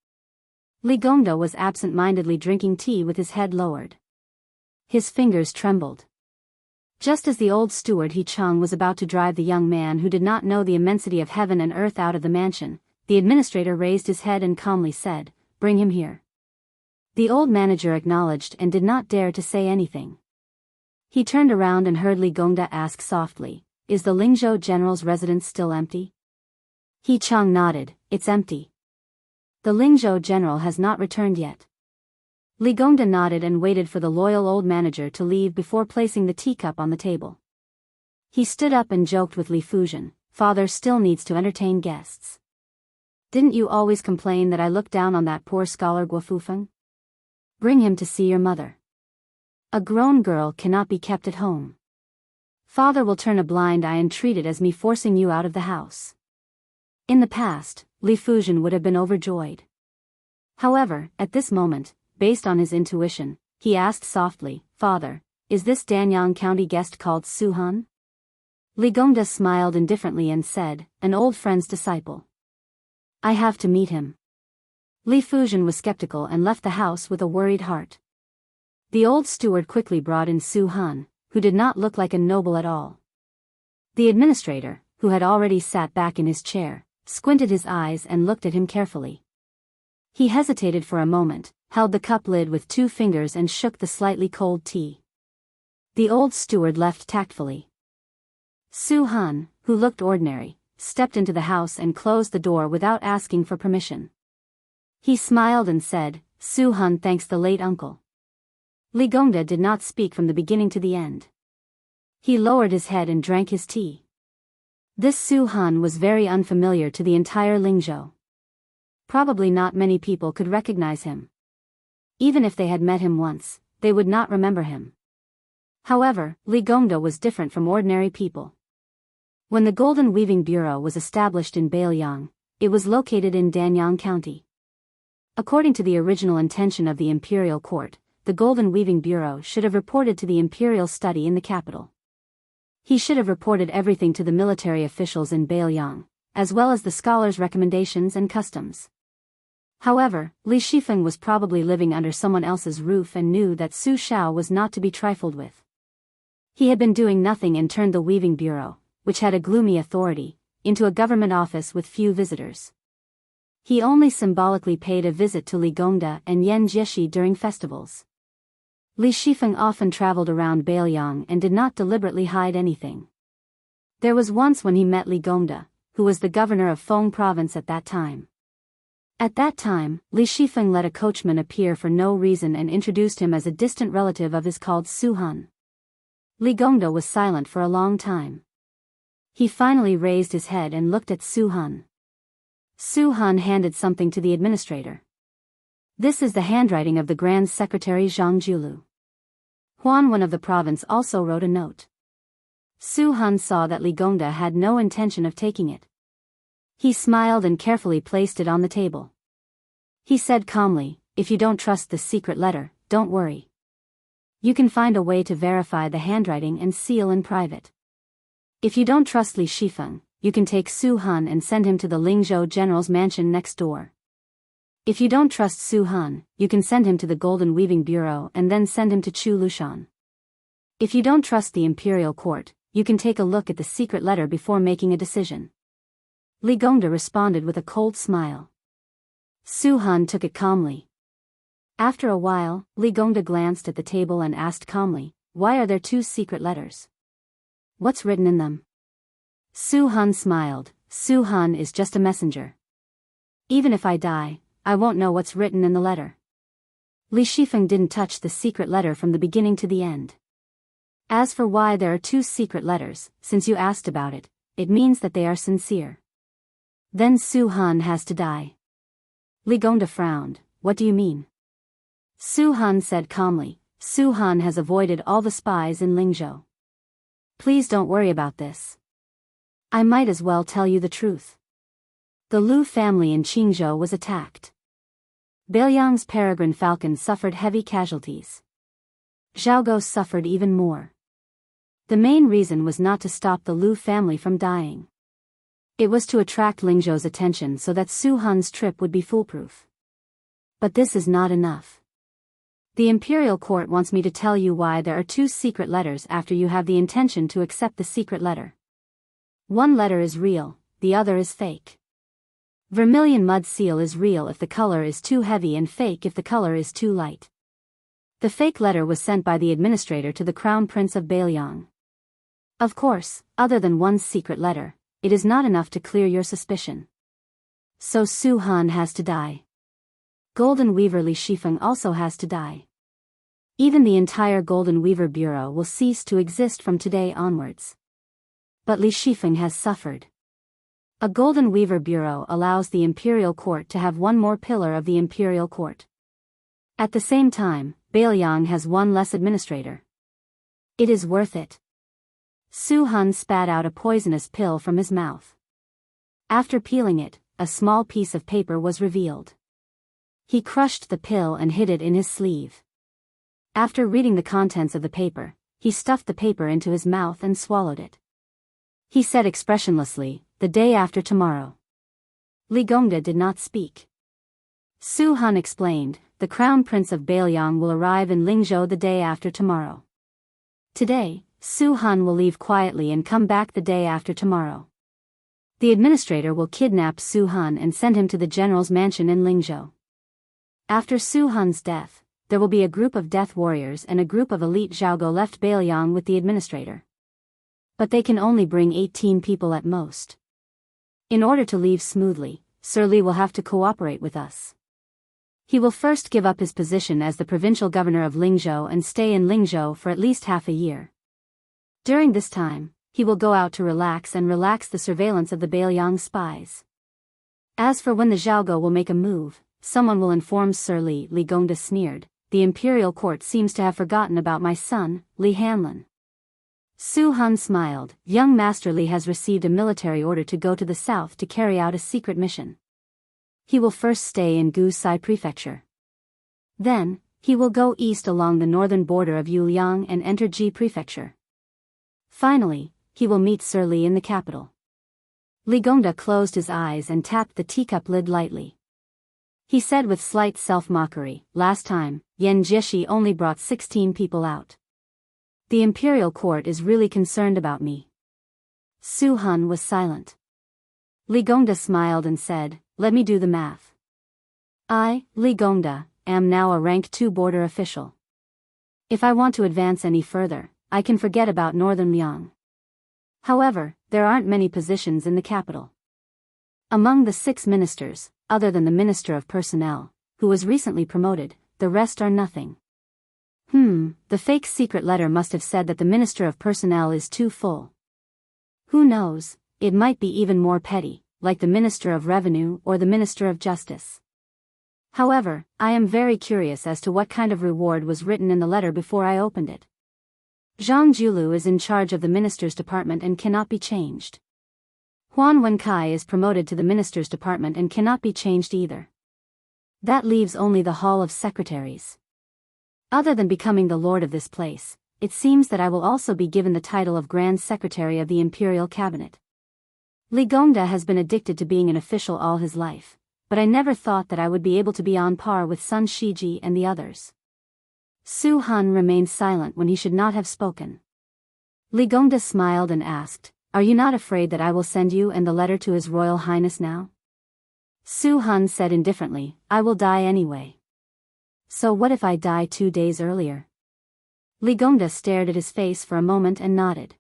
Li Gongda was absent-mindedly drinking tea with his head lowered. His fingers trembled. Just as the old steward He Chang was about to drive the young man who did not know the immensity of heaven and earth out of the mansion, the administrator raised his head and calmly said, Bring him here. The old manager acknowledged and did not dare to say anything. He turned around and heard Li Gongda ask softly, Is the Lingzhou general's residence still empty? He Chang nodded, It's empty. The Lingzhou general has not returned yet. Li Gongda nodded and waited for the loyal old manager to leave before placing the teacup on the table. He stood up and joked with Li Fuzhen, Father still needs to entertain guests. Didn't you always complain that I looked down on that poor scholar Guofufeng? Bring him to see your mother. A grown girl cannot be kept at home. Father will turn a blind eye and treat it as me forcing you out of the house. In the past, Li Fuzhen would have been overjoyed. However, at this moment, based on his intuition, he asked softly, Father, is this Danyang County guest called Su Han? Li Gongda smiled indifferently and said, An old friend's disciple. I have to meet him. Li Fuzhen was skeptical and left the house with a worried heart. The old steward quickly brought in Su Han, who did not look like a noble at all. The administrator, who had already sat back in his chair, squinted his eyes and looked at him carefully. He hesitated for a moment, held the cup lid with 2 fingers and shook the slightly cold tea. The old steward left tactfully. Su Han, who looked ordinary, stepped into the house and closed the door without asking for permission. He smiled and said, Su Han thanks the late uncle. Li Gongda did not speak from the beginning to the end. He lowered his head and drank his tea. This Su Han was very unfamiliar to the entire Lingzhou. Probably not many people could recognize him. Even if they had met him once, they would not remember him. However, Li Gongda was different from ordinary people. When the Golden Weaving Bureau was established in Biyao, it was located in Danyang County. According to the original intention of the imperial court, the Golden Weaving Bureau should have reported to the imperial study in the capital. He should have reported everything to the military officials in Biyao, as well as the scholars' recommendations and customs. However, Li Shifeng was probably living under someone else's roof and knew that Su Shao was not to be trifled with. He had been doing nothing and turned the Weaving Bureau, which had a gloomy authority, into a government office with few visitors. He only symbolically paid a visit to Li Gongda and Yan Jieshi during festivals. Li Shifeng often traveled around Biyao and did not deliberately hide anything. There was once when he met Li Gongda, who was the governor of Feng province at that time. At that time, Li Shifeng let a coachman appear for no reason and introduced him as a distant relative of his called Su Han. Li Gongda was silent for a long time. He finally raised his head and looked at Su Han. Su Han handed something to the administrator. This is the handwriting of the Grand Secretary Zhang Julu. Huan Wen of the province also wrote a note. Su Han saw that Li Gongda had no intention of taking it. He smiled and carefully placed it on the table. He said calmly, If you don't trust this secret letter, don't worry. You can find a way to verify the handwriting and seal in private. If you don't trust Li Shifeng, you can take Su Han and send him to the Lingzhou general's mansion next door. If you don't trust Su Han, you can send him to the Golden Weaving Bureau and then send him to Chu Lushan. If you don't trust the imperial court, you can take a look at the secret letter before making a decision. Li Gongda responded with a cold smile. Su Han took it calmly. After a while, Li Gongda glanced at the table and asked calmly, "Why are there 2 secret letters? What's written in them?" Su Han smiled. Su Han is just a messenger. Even if I die, I won't know what's written in the letter. Li Shifeng didn't touch the secret letter from the beginning to the end. As for why there are 2 secret letters, since you asked about it, it means that they are sincere. Then Su Han has to die. Li Gongda frowned. What do you mean? Su Han said calmly, Su Han has avoided all the spies in Lingzhou. Please don't worry about this. I might as well tell you the truth. The Lu family in Qingzhou was attacked. Biyang's peregrine falcon suffered heavy casualties. Jianghu suffered even more. The main reason was not to stop the Lu family from dying. It was to attract Lingzhou's attention so that Su Han's trip would be foolproof. But this is not enough. The imperial court wants me to tell you why there are 2 secret letters after you have the intention to accept the secret letter. One letter is real, the other is fake. Vermilion mud seal is real if the color is too heavy and fake if the color is too light. The fake letter was sent by the administrator to the Crown Prince of Biyao. Of course, other than one secret letter, it is not enough to clear your suspicion. So Su Han has to die. Golden Weaver Li Shifeng also has to die. Even the entire Golden Weaver Bureau will cease to exist from today onwards. But Li Shifeng has suffered. A Golden Weaver Bureau allows the imperial court to have one more pillar of the imperial court. At the same time, Biyao has one less administrator. It is worth it. Su Han spat out a poisonous pill from his mouth. After peeling it, a small piece of paper was revealed. He crushed the pill and hid it in his sleeve. After reading the contents of the paper, he stuffed the paper into his mouth and swallowed it. He said expressionlessly, "The day after tomorrow." Li Gongda did not speak. Su Han explained, "The Crown Prince of Biyao will arrive in Lingzhou the day after tomorrow. Today, Su Han will leave quietly and come back the day after tomorrow. The administrator will kidnap Su Han and send him to the general's mansion in Lingzhou. After Su Han's death, there will be a group of death warriors and a group of elite Jianghu left Biyao with the administrator. But they can only bring 18 people at most. In order to leave smoothly, Sir Li will have to cooperate with us. He will first give up his position as the provincial governor of Lingzhou and stay in Lingzhou for at least half a year. During this time, he will go out to relax the surveillance of the Biyao spies. As for when the Jianghu will make a move, someone will inform Sir Li." Li Gongda sneered, "The imperial court seems to have forgotten about my son, Li Hanlin." Su Han smiled. "Young Master Li has received a military order to go to the south to carry out a secret mission. He will first stay in Gusai Prefecture. Then, he will go east along the northern border of Yuliang and enter Ji Prefecture. Finally, he will meet Sir Li in the capital." Li Gongda closed his eyes and tapped the teacup lid lightly. He said with slight self-mockery, "Last time, Yan Jieshi only brought 16 people out. The imperial court is really concerned about me." Su Han was silent. Li Gongda smiled and said, "Let me do the math. I, Li Gongda, am now a rank 2 border official. If I want to advance any further, I can forget about Northern Liang. However, there aren't many positions in the capital. Among the 6 ministers, other than the Minister of Personnel, who was recently promoted, the rest are nothing. The fake secret letter must have said that the Minister of Personnel is too full. Who knows, it might be even more petty, like the Minister of Revenue or the Minister of Justice. However, I am very curious as to what kind of reward was written in the letter before I opened it. Zhang Julu is in charge of the Minister's Department and cannot be changed. Huan Wenkai is promoted to the Minister's Department and cannot be changed either. That leaves only the Hall of Secretaries. Other than becoming the lord of this place, it seems that I will also be given the title of Grand Secretary of the Imperial Cabinet. Li Gongda has been addicted to being an official all his life, but I never thought that I would be able to be on par with Sun Shiji and the others. Su Han remained silent when he should not have spoken. Li Gongda smiled and asked, "Are you not afraid that I will send you and the letter to His Royal Highness now?" Su Han said indifferently, "I will die anyway." "So what if I die 2 days earlier?" Li Gongda stared at his face for a moment and nodded.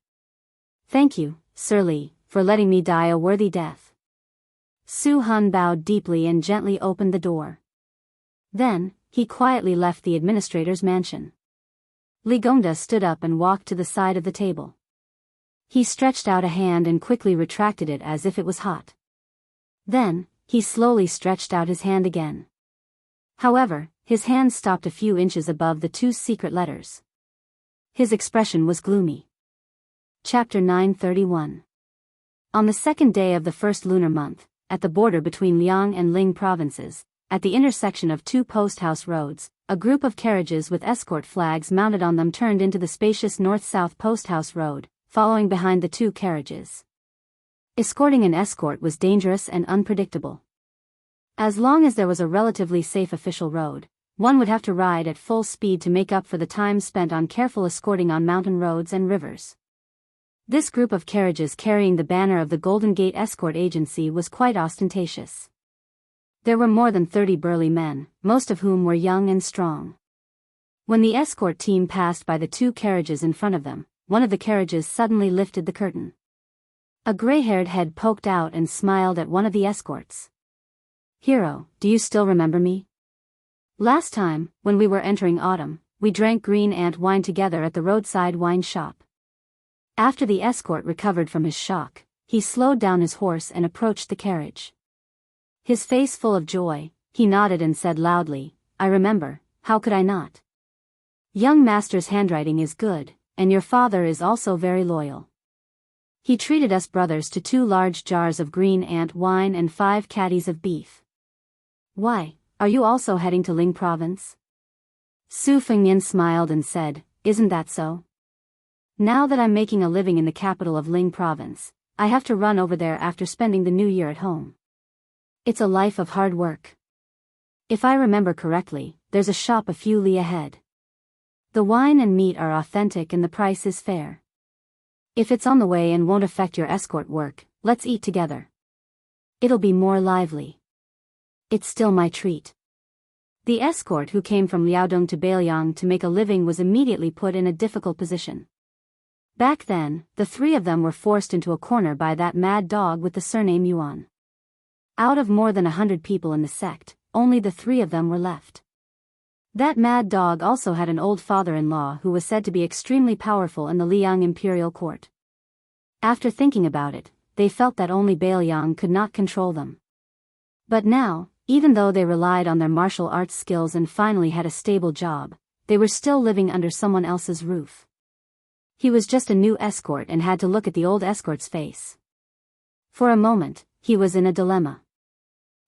"Thank you, Sir Li, for letting me die a worthy death." Su Han bowed deeply and gently opened the door. Then, he quietly left the administrator's mansion. Li Gongda stood up and walked to the side of the table. He stretched out a hand and quickly retracted it as if it was hot. Then, he slowly stretched out his hand again. However, his hand stopped a few inches above the 2 secret letters. His expression was gloomy. Chapter 931. On the 2nd day of the 1st lunar month, at the border between Liang and Ling provinces, at the intersection of 2 post-house roads, a group of carriages with escort flags mounted on them turned into the spacious north-south post-house road, following behind the 2 carriages. Escorting an escort was dangerous and unpredictable. As long as there was a relatively safe official road, one would have to ride at full speed to make up for the time spent on careful escorting on mountain roads and rivers. This group of carriages carrying the banner of the Golden Gate Escort Agency was quite ostentatious. There were more than 30 burly men, most of whom were young and strong. When the escort team passed by the 2 carriages in front of them, one of the carriages suddenly lifted the curtain. A gray-haired head poked out and smiled at one of the escorts. "Hero, do you still remember me? Last time, when we were entering autumn, we drank green ant wine together at the roadside wine shop." After the escort recovered from his shock, he slowed down his horse and approached the carriage. His face full of joy, he nodded and said loudly, "I remember, how could I not? Young master's handwriting is good, and your father is also very loyal. He treated us brothers to 2 large jars of green ant wine and 5 caddies of beef. Why, are you also heading to Ling province?" Su Fengnian smiled and said, "Isn't that so? Now that I'm making a living in the capital of Ling province, I have to run over there after spending the new year at home. It's a life of hard work. If I remember correctly, there's a shop a few li ahead. The wine and meat are authentic and the price is fair. If it's on the way and won't affect your escort work, let's eat together. It'll be more lively. It's still my treat." The escort who came from Liaodong to Beiling to make a living was immediately put in a difficult position. Back then, the 3 of them were forced into a corner by that mad dog with the surname Yuan. Out of more than 100 people in the sect, only the 3 of them were left. That mad dog also had an old father-in-law who was said to be extremely powerful in the Liang imperial court. After thinking about it, they felt that only Beiling could not control them. But now, even though they relied on their martial arts skills and finally had a stable job, they were still living under someone else's roof. He was just a new escort and had to look at the old escort's face. For a moment, he was in a dilemma.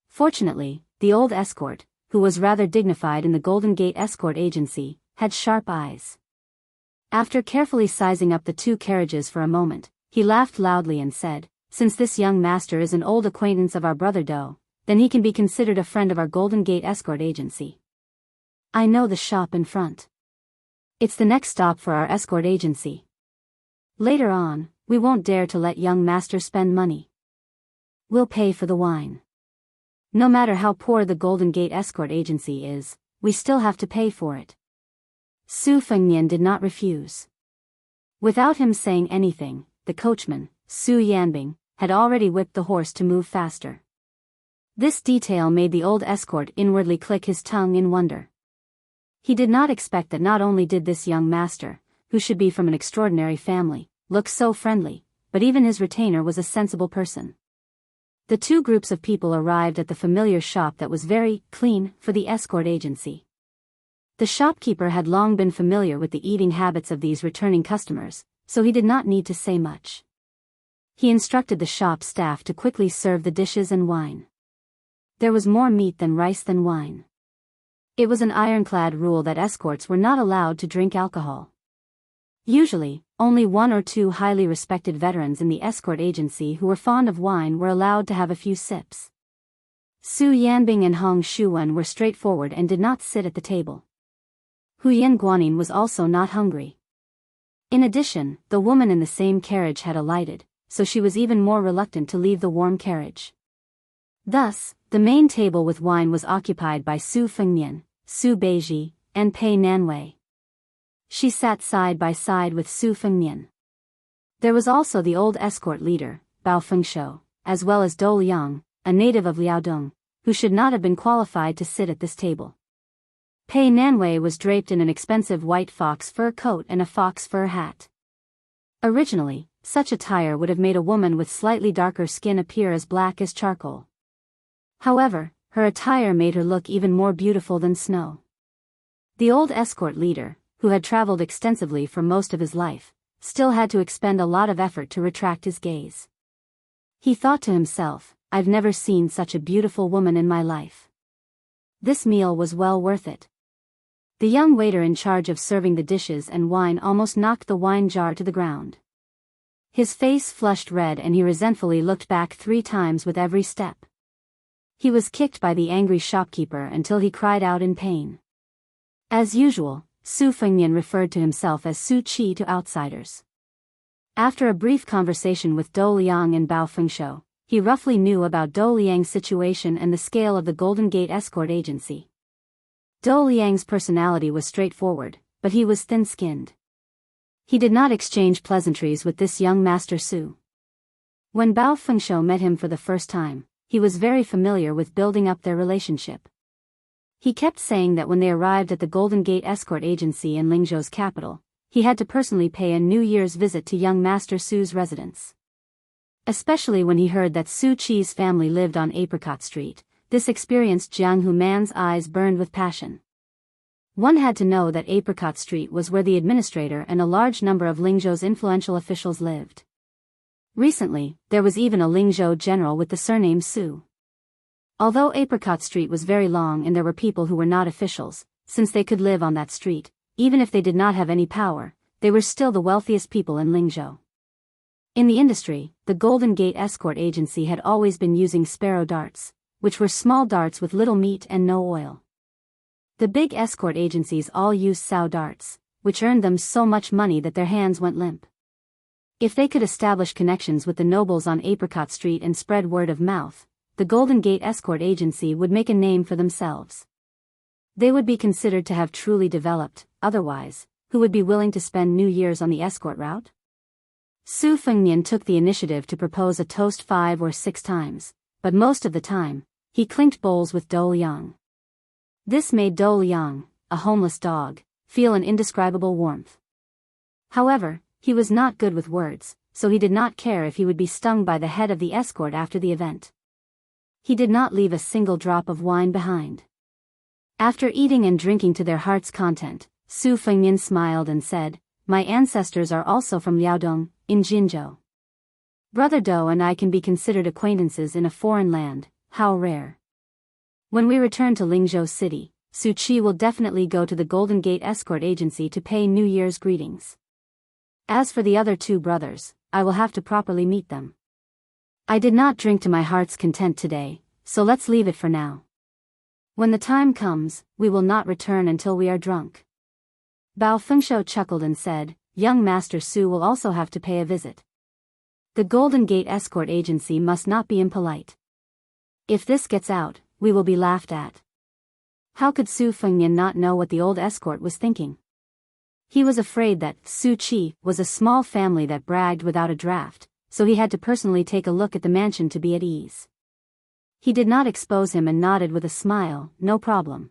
Fortunately, the old escort, who was rather dignified in the Golden Gate Escort Agency, had sharp eyes. After carefully sizing up the 2 carriages for a moment, he laughed loudly and said, "Since this young master is an old acquaintance of our brother Do, then he can be considered a friend of our Golden Gate Escort Agency. I know the shop in front. It's the next stop for our escort agency. Later on, we won't dare to let young master spend money. We'll pay for the wine. No matter how poor the Golden Gate Escort Agency is, we still have to pay for it." Su Fengnian did not refuse. Without him saying anything, the coachman, Su Yanbing, had already whipped the horse to move faster. This detail made the old escort inwardly click his tongue in wonder. He did not expect that not only did this young master, who should be from an extraordinary family, look so friendly, but even his retainer was a sensible person. The 2 groups of people arrived at the familiar shop that was very clean for the escort agency. The shopkeeper had long been familiar with the eating habits of these returning customers, so he did not need to say much. He instructed the shop staff to quickly serve the dishes and wine. There was more meat than rice than wine. It was an ironclad rule that escorts were not allowed to drink alcohol. Usually, only one or two highly respected veterans in the escort agency who were fond of wine were allowed to have a few sips. Su Yanbing and Hong Shuwen were straightforward and did not sit at the table. Huyan Guanin was also not hungry. In addition, the woman in the same carriage had alighted, so she was even more reluctant to leave the warm carriage. Thus, the main table with wine was occupied by Su Fengnian, Su Beiji, and Pei Nanwei. She sat side by side with Su Fengnian. There was also the old escort leader, Bao Fengshou, as well as Dou Liang, a native of Liaodong, who should not have been qualified to sit at this table. Pei Nanwei was draped in an expensive white fox fur coat and a fox fur hat. Originally, such attire would have made a woman with slightly darker skin appear as black as charcoal. However, her attire made her look even more beautiful than snow. The old escort leader, who had traveled extensively for most of his life, still had to expend a lot of effort to retract his gaze. He thought to himself, "I've never seen such a beautiful woman in my life." This meal was well worth it. The young waiter in charge of serving the dishes and wine almost knocked the wine jar to the ground. His face flushed red and he resentfully looked back 3 times with every step. He was kicked by the angry shopkeeper until he cried out in pain. As usual, Su Fengnian referred to himself as Su Qi to outsiders. After a brief conversation with Dou Liang and Bao Fengshou, he roughly knew about Dou Liang's situation and the scale of the Golden Gate Escort Agency. Dou Liang's personality was straightforward, but he was thin-skinned. He did not exchange pleasantries with this young Master Su. When Bao Fengshou met him for the first time, he was very familiar with building up their relationship. He kept saying that when they arrived at the Golden Gate Escort Agency in Lingzhou's capital, he had to personally pay a New Year's visit to young Master Su's residence. Especially when he heard that Su Qi's family lived on Apricot Street, this experienced Jianghu man's eyes burned with passion. One had to know that Apricot Street was where the administrator and a large number of Lingzhou's influential officials lived. Recently, there was even a Lingzhou general with the surname Su. Although Apricot Street was very long and there were people who were not officials, since they could live on that street, even if they did not have any power, they were still the wealthiest people in Lingzhou. In the industry, the Golden Gate Escort Agency had always been using sparrow darts, which were small darts with little meat and no oil. The big escort agencies all used sow darts, which earned them so much money that their hands went limp. If they could establish connections with the nobles on Apricot Street and spread word of mouth, the Golden Gate Escort Agency would make a name for themselves. They would be considered to have truly developed. Otherwise, who would be willing to spend New Year's on the escort route? Su Fengnian took the initiative to propose a toast 5 or 6 times, but most of the time, he clinked bowls with Dou Liang. This made Dou Liang, a homeless dog, feel an indescribable warmth. However, he was not good with words, so he did not care if he would be stung by the head of the escort after the event. He did not leave a single drop of wine behind. After eating and drinking to their heart's content, Su Fengnian smiled and said, "My ancestors are also from Liaodong, in Jinzhou. Brother Dou and I can be considered acquaintances in a foreign land, how rare. When we return to Lingzhou City, Su Qi will definitely go to the Golden Gate Escort Agency to pay New Year's greetings. As for the other 2 brothers, I will have to properly meet them. I did not drink to my heart's content today, so let's leave it for now. When the time comes, we will not return until we are drunk." Bao Fengshou chuckled and said, "Young Master Su will also have to pay a visit. The Golden Gate Escort Agency must not be impolite. If this gets out, we will be laughed at." How could Su Fengnian not know what the old escort was thinking? He was afraid that Su Qi was a small family that bragged without a draft, so he had to personally take a look at the mansion to be at ease. He did not expose him and nodded with a smile, "No problem.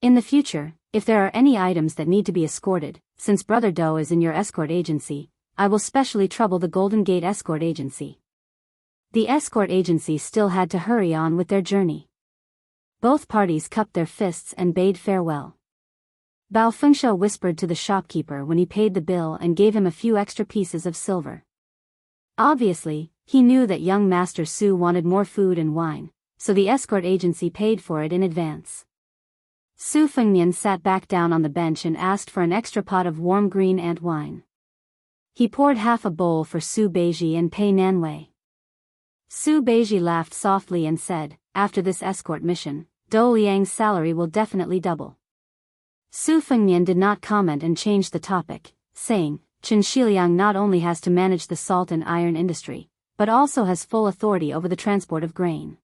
In the future, if there are any items that need to be escorted, since Brother Dou is in your escort agency, I will specially trouble the Golden Gate Escort Agency." The escort agency still had to hurry on with their journey. Both parties cupped their fists and bade farewell. Bao Fengshou whispered to the shopkeeper when he paid the bill and gave him a few extra pieces of silver. Obviously, he knew that young Master Su wanted more food and wine, so the escort agency paid for it in advance. Su Fengnian sat back down on the bench and asked for an extra pot of warm green ant wine. He poured half a bowl for Su Beiji and Pei Nanwei. Su Beiji laughed softly and said, "After this escort mission, Dou Liang's salary will definitely double." Su Fengnian did not comment and changed the topic, saying, "Chen Shiliang not only has to manage the salt and iron industry, but also has full authority over the transport of grain.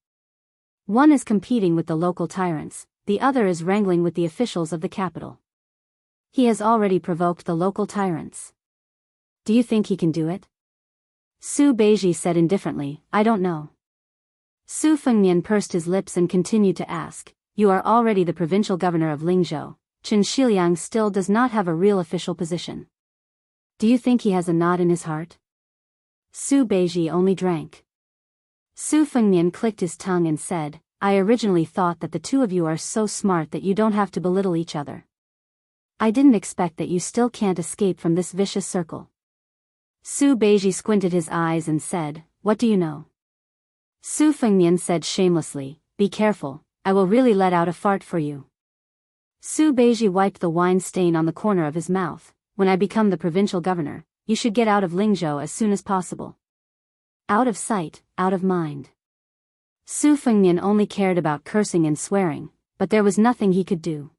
One is competing with the local tyrants, the other is wrangling with the officials of the capital. He has already provoked the local tyrants. Do you think he can do it?" Su Beiji said indifferently, "I don't know." Su Fengnian pursed his lips and continued to ask, "You are already the provincial governor of Lingzhou. Chen Shiliang still does not have a real official position. Do you think he has a knot in his heart?" Su Beiji only drank. Su Fengnian clicked his tongue and said, "I originally thought that the two of you are so smart that you don't have to belittle each other. I didn't expect that you still can't escape from this vicious circle." Su Beiji squinted his eyes and said, "What do you know?" Su Fengnian said shamelessly, "Be careful, I will really let out a fart for you." Su Beiji wiped the wine stain on the corner of his mouth. "When I become the provincial governor, you should get out of Lingzhou as soon as possible. Out of sight, out of mind." Su Fengnian only cared about cursing and swearing, but there was nothing he could do.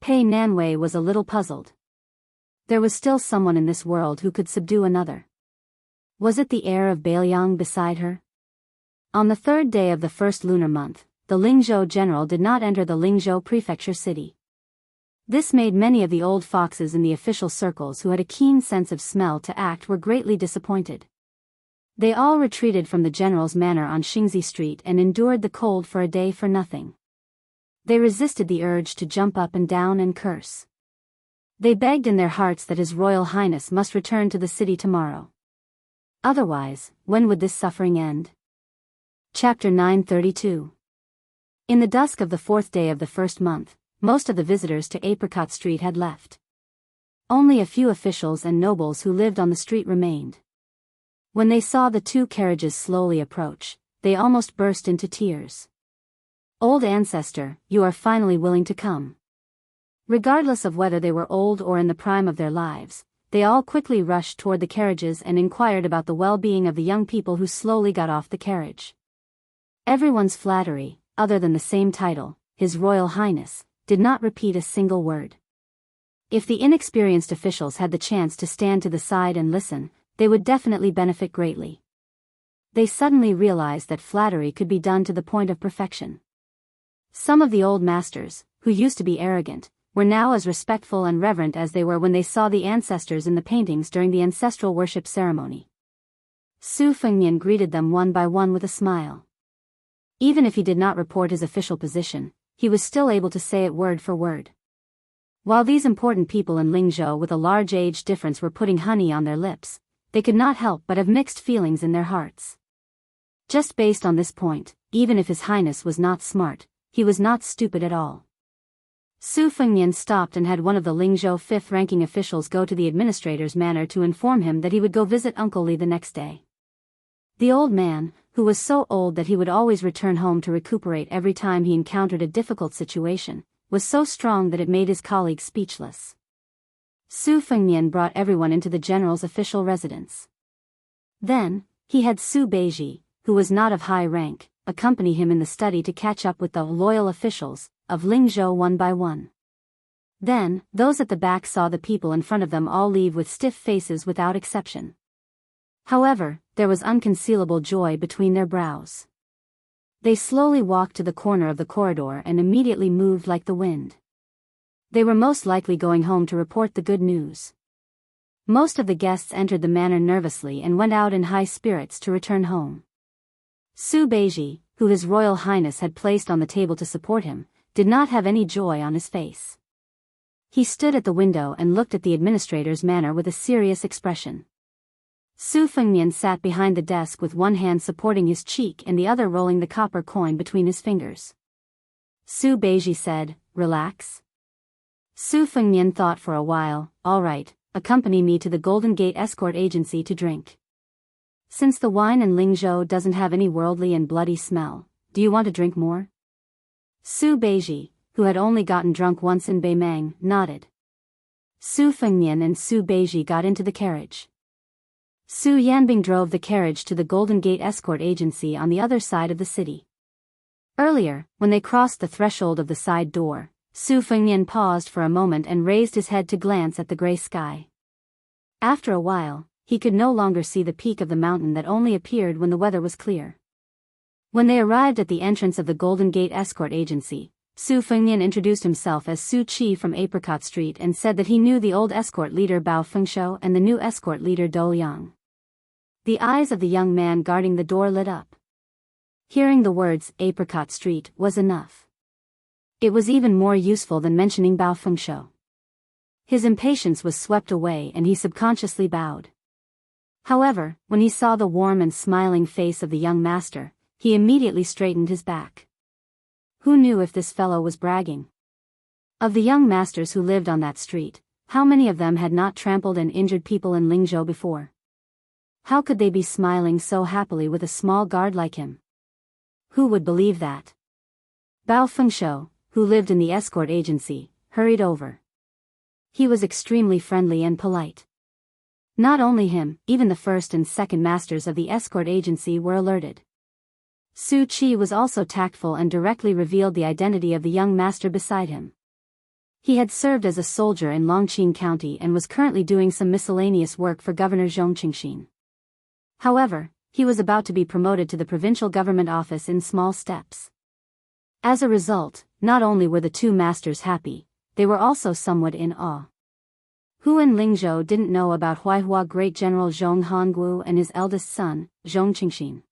Pei Nanwei was a little puzzled. There was still someone in this world who could subdue another. Was it the heir of Biyao beside her? On the third day of the first lunar month, the Lingzhou general did not enter the Lingzhou prefecture city. This made many of the old foxes in the official circles who had a keen sense of smell to act were greatly disappointed. They all retreated from the general's manor on Xingzi Street and endured the cold for a day for nothing. They resisted the urge to jump up and down and curse. They begged in their hearts that His Royal Highness must return to the city tomorrow. Otherwise, when would this suffering end? Chapter 932. In the dusk of the fourth day of the first month, most of the visitors to Apricot Street had left. Only a few officials and nobles who lived on the street remained. When they saw the two carriages slowly approach, they almost burst into tears. "Old ancestor, you are finally willing to come." Regardless of whether they were old or in the prime of their lives, they all quickly rushed toward the carriages and inquired about the well-being of the young people who slowly got off the carriage. Everyone's flattery, other than the same title, His Royal Highness, did not repeat a single word. If the inexperienced officials had the chance to stand to the side and listen, they would definitely benefit greatly. They suddenly realized that flattery could be done to the point of perfection. Some of the old masters, who used to be arrogant, were now as respectful and reverent as they were when they saw the ancestors in the paintings during the ancestral worship ceremony. Su Fengnian greeted them one by one with a smile. Even if he did not report his official position, he was still able to say it word for word. While these important people in Lingzhou with a large age difference were putting honey on their lips, they could not help but have mixed feelings in their hearts. Just based on this point, even if His Highness was not smart, he was not stupid at all. Su Fengnian stopped and had one of the Lingzhou fifth-ranking officials go to the administrator's manor to inform him that he would go visit Uncle Li the next day. The old man, who was so old that he would always return home to recuperate every time he encountered a difficult situation, was so strong that it made his colleagues speechless. Su Fengnian brought everyone into the general's official residence. Then, he had Su Beiji, who was not of high rank, accompany him in the study to catch up with the loyal officials of Lingzhou one by one. Then, those at the back saw the people in front of them all leave with stiff faces without exception. However, there was unconcealable joy between their brows. They slowly walked to the corner of the corridor and immediately moved like the wind. They were most likely going home to report the good news. Most of the guests entered the manor nervously and went out in high spirits to return home. Su Beiji, who His Royal Highness had placed on the table to support him, did not have any joy on his face. He stood at the window and looked at the administrator's manor with a serious expression. Su Fengnian sat behind the desk with one hand supporting his cheek and the other rolling the copper coin between his fingers. Su Beiji said, "Relax." Su Fengnian thought for a while, "All right, accompany me to the Golden Gate Escort Agency to drink. Since the wine in Lingzhou doesn't have any worldly and bloody smell, do you want to drink more?" Su Beiji, who had only gotten drunk once in Beimang, nodded. Su Fengnian and Su Beiji got into the carriage. Su Yanbing drove the carriage to the Golden Gate Escort Agency on the other side of the city. Earlier, when they crossed the threshold of the side door, Su Fengnian paused for a moment and raised his head to glance at the gray sky. After a while, he could no longer see the peak of the mountain that only appeared when the weather was clear. When they arrived at the entrance of the Golden Gate Escort Agency, Su Fengnian introduced himself as Su Qi from Apricot Street and said that he knew the old escort leader Bao Fengshuo and the new escort leader Dou Liang. The eyes of the young man guarding the door lit up. Hearing the words Apricot Street was enough. It was even more useful than mentioning Bao Fengshuo. His impatience was swept away and he subconsciously bowed. However, when he saw the warm and smiling face of the young master, he immediately straightened his back. Who knew if this fellow was bragging? Of the young masters who lived on that street, how many of them had not trampled and injured people in Lingzhou before? How could they be smiling so happily with a small guard like him? Who would believe that? Bao Fengshuo, who lived in the escort agency, hurried over. He was extremely friendly and polite. Not only him, even the first and second masters of the escort agency were alerted. Su Qi was also tactful and directly revealed the identity of the young master beside him. He had served as a soldier in Longqing County and was currently doing some miscellaneous work for Governor Zhong Qingxin. However, he was about to be promoted to the provincial government office in small steps. As a result, not only were the two masters happy, they were also somewhat in awe. Who in Lingzhou didn't know about Huaihua Great General Zhong Hongguo and his eldest son, Zhong Qingxin?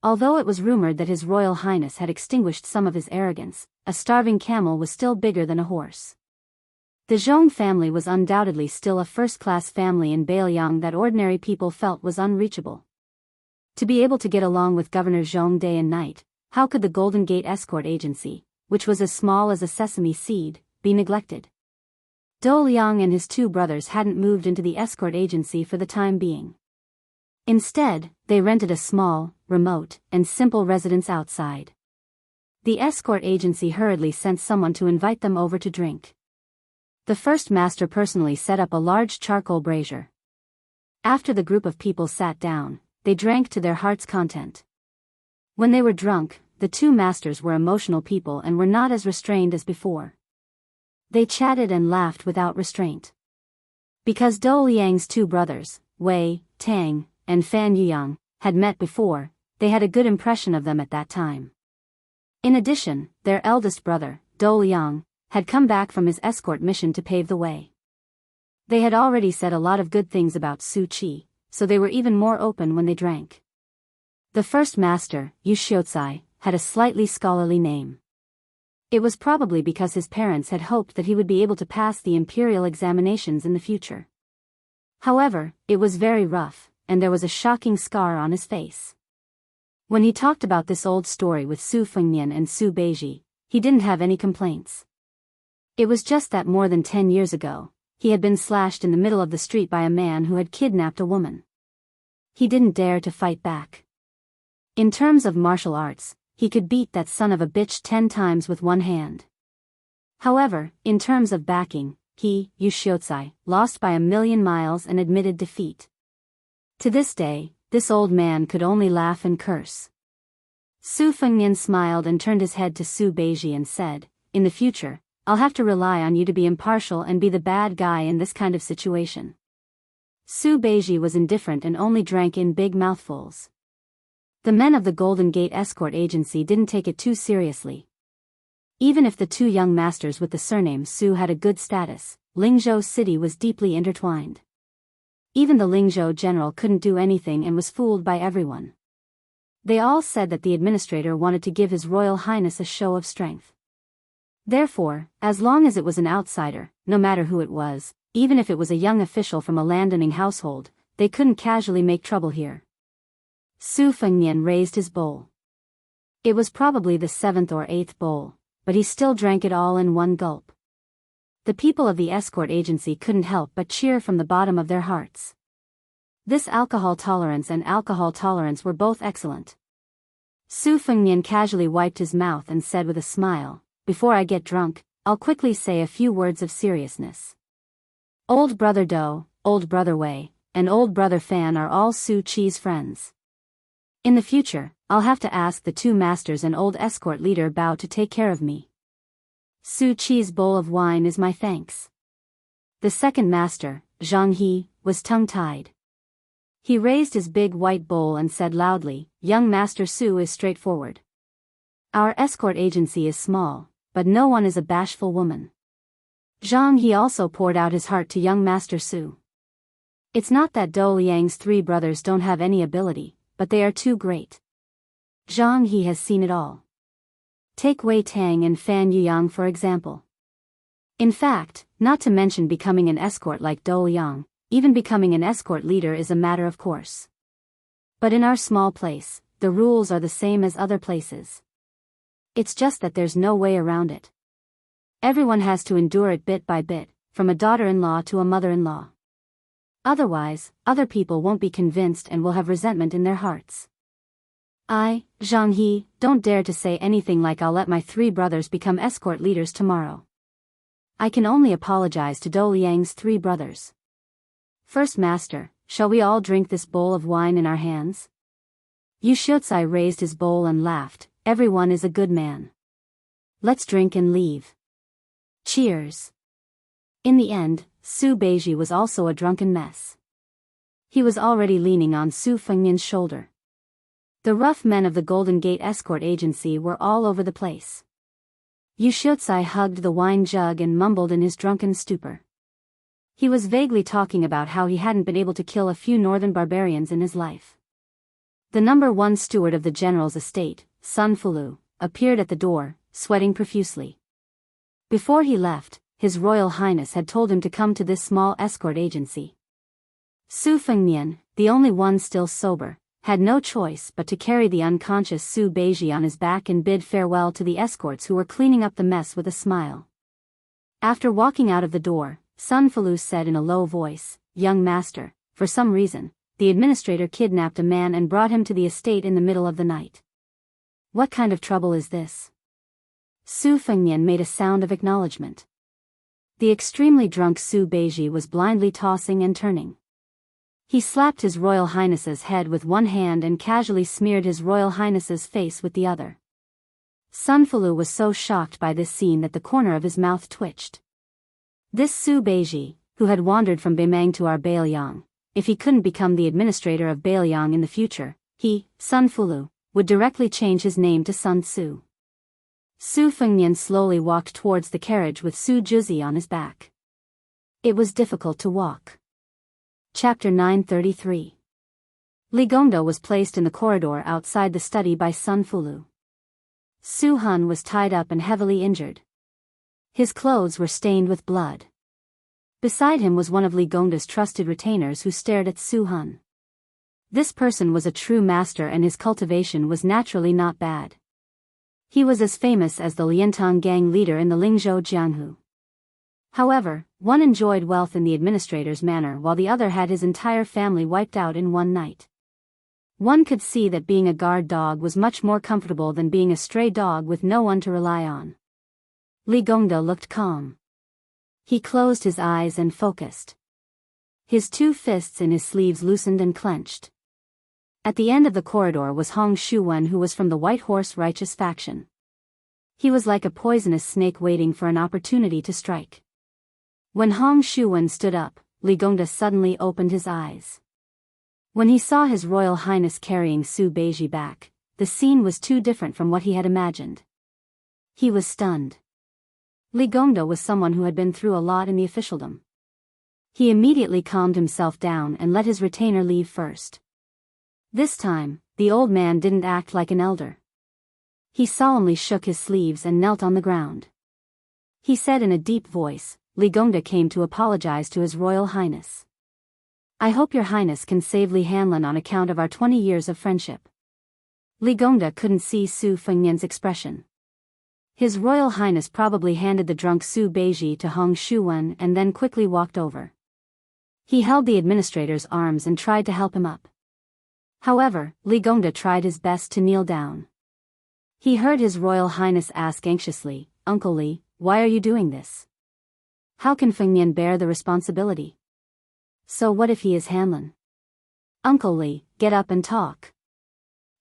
Although it was rumored that His Royal Highness had extinguished some of his arrogance, a starving camel was still bigger than a horse. The Zhong family was undoubtedly still a first-class family in Beiyang that ordinary people felt was unreachable. To be able to get along with Governor Zhong day and night, how could the Golden Gate Escort Agency, which was as small as a sesame seed, be neglected? Dou Liang and his two brothers hadn't moved into the escort agency for the time being. Instead, they rented a small, remote, and simple residence outside. The escort agency hurriedly sent someone to invite them over to drink. The first master personally set up a large charcoal brazier. After the group of people sat down, they drank to their heart's content. When they were drunk, the two masters were emotional people and were not as restrained as before. They chatted and laughed without restraint. Because Dou Liang's two brothers, Wei, Tang, and Fan Yuyang, had met before, they had a good impression of them at that time. In addition, their eldest brother, Dou Liang, had come back from his escort mission to pave the way. They had already said a lot of good things about Su Qi, so they were even more open when they drank. The first master, Yu Xiuzai, had a slightly scholarly name. It was probably because his parents had hoped that he would be able to pass the imperial examinations in the future. However, it was very rough, and there was a shocking scar on his face. When he talked about this old story with Su Fengnian and Su Beiji, he didn't have any complaints. It was just that more than 10 years ago, he had been slashed in the middle of the street by a man who had kidnapped a woman. He didn't dare to fight back. In terms of martial arts, he could beat that son of a bitch 10 times with one hand. However, in terms of backing, he, Yu Xiuzai, lost by 1,000,000 miles and admitted defeat. To this day, this old man could only laugh and curse. Su Fengnian smiled and turned his head to Su Beiji and said, "In the future, I'll have to rely on you to be impartial and be the bad guy in this kind of situation." Su Beiji was indifferent and only drank in big mouthfuls. The men of the Golden Gate Escort Agency didn't take it too seriously. Even if the two young masters with the surname Su had a good status, Lingzhou City was deeply intertwined. Even the Lingzhou general couldn't do anything and was fooled by everyone. They all said that the administrator wanted to give His Royal Highness a show of strength. Therefore, as long as it was an outsider, no matter who it was, even if it was a young official from a landowning household, they couldn't casually make trouble here. Su Fengnian raised his bowl. It was probably the 7th or 8th bowl, but he still drank it all in one gulp. The people of the escort agency couldn't help but cheer from the bottom of their hearts. This alcohol tolerance and alcohol tolerance were both excellent. Su Fengnian casually wiped his mouth and said with a smile, before I get drunk, I'll quickly say a few words of seriousness. Old Brother Do, Old Brother Wei, and Old Brother Fan are all Su Chi's friends. In the future, I'll have to ask the two masters and old escort leader Bao to take care of me. Su Chi's bowl of wine is my thanks. The second master, Jianghu, was tongue-tied. He raised his big white bowl and said loudly, "Young Master Su is straightforward. Our escort agency is small, but no one is a bashful woman." Jianghu also poured out his heart to young Master Su. It's not that Dou Liang's three brothers don't have any ability, but they are too great. Jianghu has seen it all. Take Wei Tang and Fan Yuyang for example. In fact, not to mention becoming an escort like Dou Liang, even becoming an escort leader is a matter of course. But in our small place, the rules are the same as other places. It's just that there's no way around it. Everyone has to endure it bit by bit, from a daughter-in-law to a mother-in-law. Otherwise, other people won't be convinced and will have resentment in their hearts. I, Jianghu, don't dare to say anything like I'll let my three brothers become escort leaders tomorrow. I can only apologize to Dou Liang's three brothers. First Master, shall we all drink this bowl of wine in our hands? Yu Xiuzai raised his bowl and laughed, everyone is a good man. Let's drink and leave. Cheers. In the end, Su Beiji was also a drunken mess. He was already leaning on Su Fengnian's shoulder. The rough men of the Golden Gate Escort Agency were all over the place. Yu Xiuzai hugged the wine jug and mumbled in his drunken stupor. He was vaguely talking about how he hadn't been able to kill a few northern barbarians in his life. The number one steward of the general's estate, Sun Fulu, appeared at the door, sweating profusely. Before he left, His Royal Highness had told him to come to this small escort agency. Su Fengnian, the only one still sober, had no choice but to carry the unconscious Su Beiji on his back and bid farewell to the escorts who were cleaning up the mess with a smile. After walking out of the door, Sun Fulu said in a low voice, "Young master, for some reason, the administrator kidnapped a man and brought him to the estate in the middle of the night. What kind of trouble is this?" Su Fengnian made a sound of acknowledgement. The extremely drunk Su Beiji was blindly tossing and turning. He slapped His Royal Highness's head with one hand and casually smeared His Royal Highness's face with the other. Sun Fulu was so shocked by this scene that the corner of his mouth twitched. This Su Beiji, who had wandered from Beimang to our Bailiang, if he couldn't become the administrator of Bailiang in the future, he, Sun Fulu, would directly change his name to Sun Su. Su Fengnian slowly walked towards the carriage with Su Juzi on his back. It was difficult to walk. Chapter 933. Li Gongda was placed in the corridor outside the study by Sun Fulu. Su Hun was tied up and heavily injured. His clothes were stained with blood. Beside him was one of Li Gongda's trusted retainers who stared at Su Hun. This person was a true master and his cultivation was naturally not bad. He was as famous as the Liantang gang leader in the Lingzhou Jianghu. However, one enjoyed wealth in the administrator's manner while the other had his entire family wiped out in one night. One could see that being a guard dog was much more comfortable than being a stray dog with no one to rely on. Li Gongda looked calm. He closed his eyes and focused. His two fists in his sleeves loosened and clenched. At the end of the corridor was Hong Shuwen, who was from the White Horse Righteous faction. He was like a poisonous snake waiting for an opportunity to strike. When Hong Shuwen stood up, Li Gongda suddenly opened his eyes. When he saw His Royal Highness carrying Su Beiji back, the scene was too different from what he had imagined. He was stunned. Li Gongda was someone who had been through a lot in the officialdom. He immediately calmed himself down and let his retainer leave first. This time, the old man didn't act like an elder. He solemnly shook his sleeves and knelt on the ground. He said in a deep voice, "Li Gongda came to apologize to His Royal Highness. I hope Your Highness can save Li Hanlin on account of our 20 years of friendship." Li Gongda couldn't see Su Fengnian's expression. His Royal Highness probably handed the drunk Su Beiji to Hong Shuwen and then quickly walked over. He held the administrator's arms and tried to help him up. However, Li Gongda tried his best to kneel down. He heard His Royal Highness ask anxiously, Uncle Li, why are you doing this? How can Feng Nian bear the responsibility? So what if he is Hanlon? Uncle Li, get up and talk.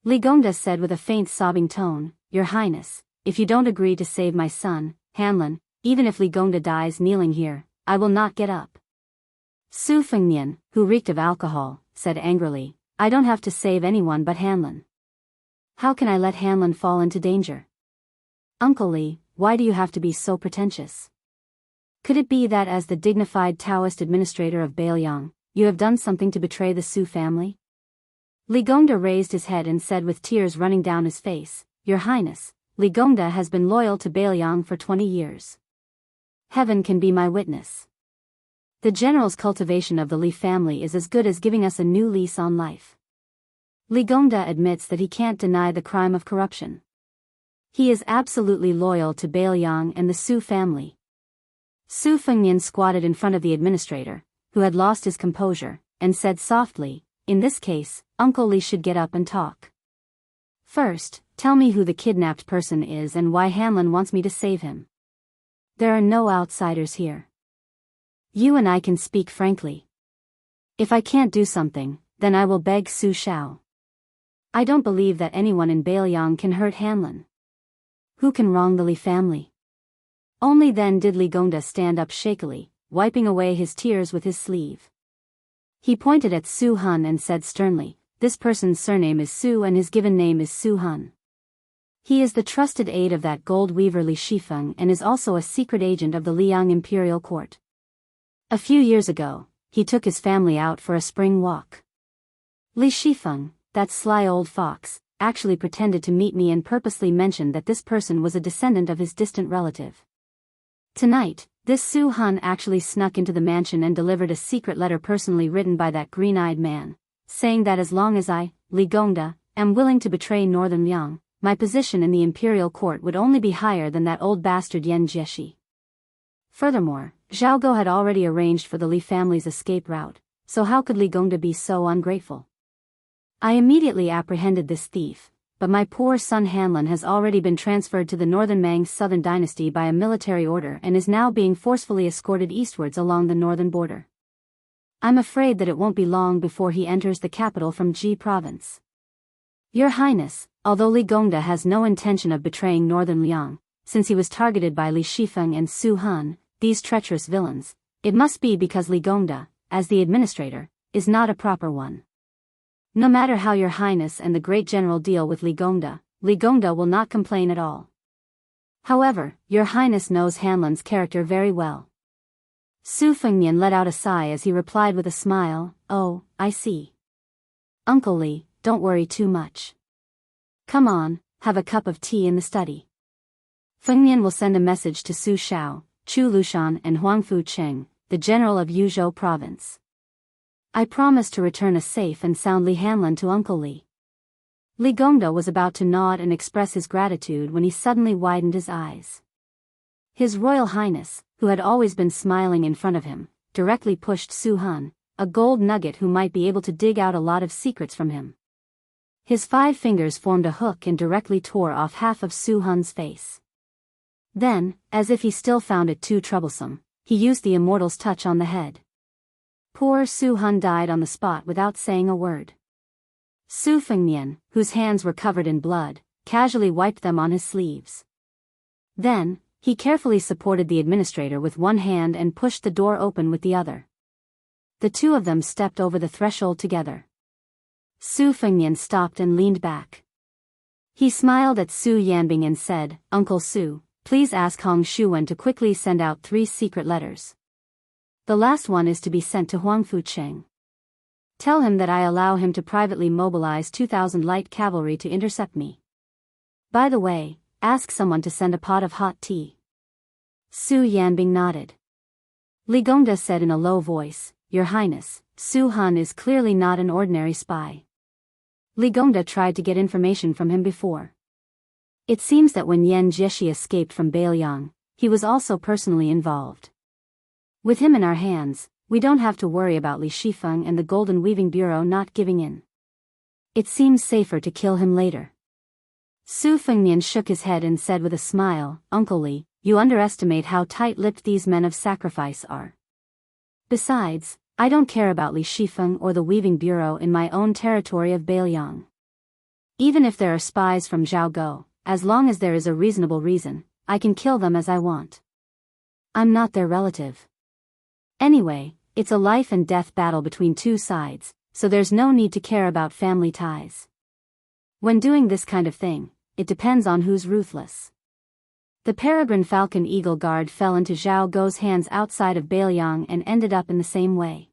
Li Gongda said with a faint sobbing tone, Your Highness, if you don't agree to save my son, Hanlon, even if Li Gongda dies kneeling here, I will not get up. Su Fengnian, who reeked of alcohol, said angrily, I don't have to save anyone but Hanlon. How can I let Hanlon fall into danger? Uncle Li, why do you have to be so pretentious? Could it be that as the dignified Taoist administrator of Biyao, you have done something to betray the Su family? Li Gongda raised his head and said with tears running down his face, Your Highness, Li Gongda has been loyal to Biyao for 20 years. Heaven can be my witness. The general's cultivation of the Li family is as good as giving us a new lease on life. Li Gongda admits that he can't deny the crime of corruption. He is absolutely loyal to Biyao and the Su family. Su Fengnian squatted in front of the administrator, who had lost his composure, and said softly, In this case, Uncle Li should get up and talk. First, tell me who the kidnapped person is and why Hanlon wants me to save him. There are no outsiders here. You and I can speak frankly. If I can't do something, then I will beg Su Shao. I don't believe that anyone in Biyao can hurt Hanlon. Who can wrong the Li family? Only then did Li Gongda stand up shakily, wiping away his tears with his sleeve. He pointed at Su Hun and said sternly, This person's surname is Su and his given name is Su Hun. He is the trusted aide of that gold weaver Li Shifeng and is also a secret agent of the Liang imperial court. A few years ago, he took his family out for a spring walk. Li Shifeng, that sly old fox, actually pretended to meet me and purposely mentioned that this person was a descendant of his distant relative. Tonight, this Su Hun actually snuck into the mansion and delivered a secret letter personally written by that green-eyed man, saying that as long as I, Li Gongda, am willing to betray Northern Liang, my position in the imperial court would only be higher than that old bastard Yan Jieshi. Furthermore, Zhao Go had already arranged for the Li family's escape route, so how could Li Gongda be so ungrateful? I immediately apprehended this thief, but my poor son Hanlon has already been transferred to the Northern Mang's southern dynasty by a military order and is now being forcefully escorted eastwards along the northern border. I'm afraid that it won't be long before he enters the capital from Ji province. Your Highness, although Li Gongda has no intention of betraying Northern Liang, since he was targeted by Li Shifeng and Su Hun, these treacherous villains, it must be because Li Gongda, as the administrator, is not a proper one. No matter how Your Highness and the great general deal with Li Gongda will not complain at all. However, Your Highness knows Hanlon's character very well. Su Fengnian let out a sigh as he replied with a smile, Oh, I see. Uncle Li, don't worry too much. Come on, have a cup of tea in the study. Fengnian will send a message to Su Shao, Chu Lushan and Huangfu Cheng, the general of Yuzhou province. I promise to return a safe and sound Li Hanlon to Uncle Li. Li Gongda was about to nod and express his gratitude when he suddenly widened his eyes. His Royal Highness, who had always been smiling in front of him, directly pushed Su Hun, a gold nugget who might be able to dig out a lot of secrets from him. His 5 fingers formed a hook and directly tore off half of Su Hun's face. Then, as if he still found it too troublesome, he used the immortal's touch on the head. Poor Su Hun died on the spot without saying a word. Su Fengnian, whose hands were covered in blood, casually wiped them on his sleeves. Then, he carefully supported the administrator with one hand and pushed the door open with the other. The two of them stepped over the threshold together. Su Fengnian stopped and leaned back. He smiled at Su Yanbing and said, Uncle Su, please ask Hong Shuwen to quickly send out 3 secret letters. The last one is to be sent to Huangfu Cheng. Tell him that I allow him to privately mobilize 2,000 light cavalry to intercept me. By the way, ask someone to send a pot of hot tea. Su Yanbing nodded. Li Gongda said in a low voice, Your Highness, Su Hun is clearly not an ordinary spy. Li Gongda tried to get information from him before. It seems that when Yan Jieshi escaped from Biyao, he was also personally involved. With him in our hands, we don't have to worry about Li Shifeng and the Golden Weaving Bureau not giving in. It seems safer to kill him later. Su Fengnian shook his head and said with a smile, Uncle Li, you underestimate how tight-lipped these men of sacrifice are. Besides, I don't care about Li Shifeng or the Weaving Bureau in my own territory of Biyao. Even if there are spies from Jianghu, as long as there is a reasonable reason, I can kill them as I want. I'm not their relative. Anyway, it's a life and death battle between two sides, so there's no need to care about family ties. When doing this kind of thing, it depends on who's ruthless. The Peregrine Falcon Eagle Guard fell into Zhao Guo's hands outside of Biyao and ended up in the same way.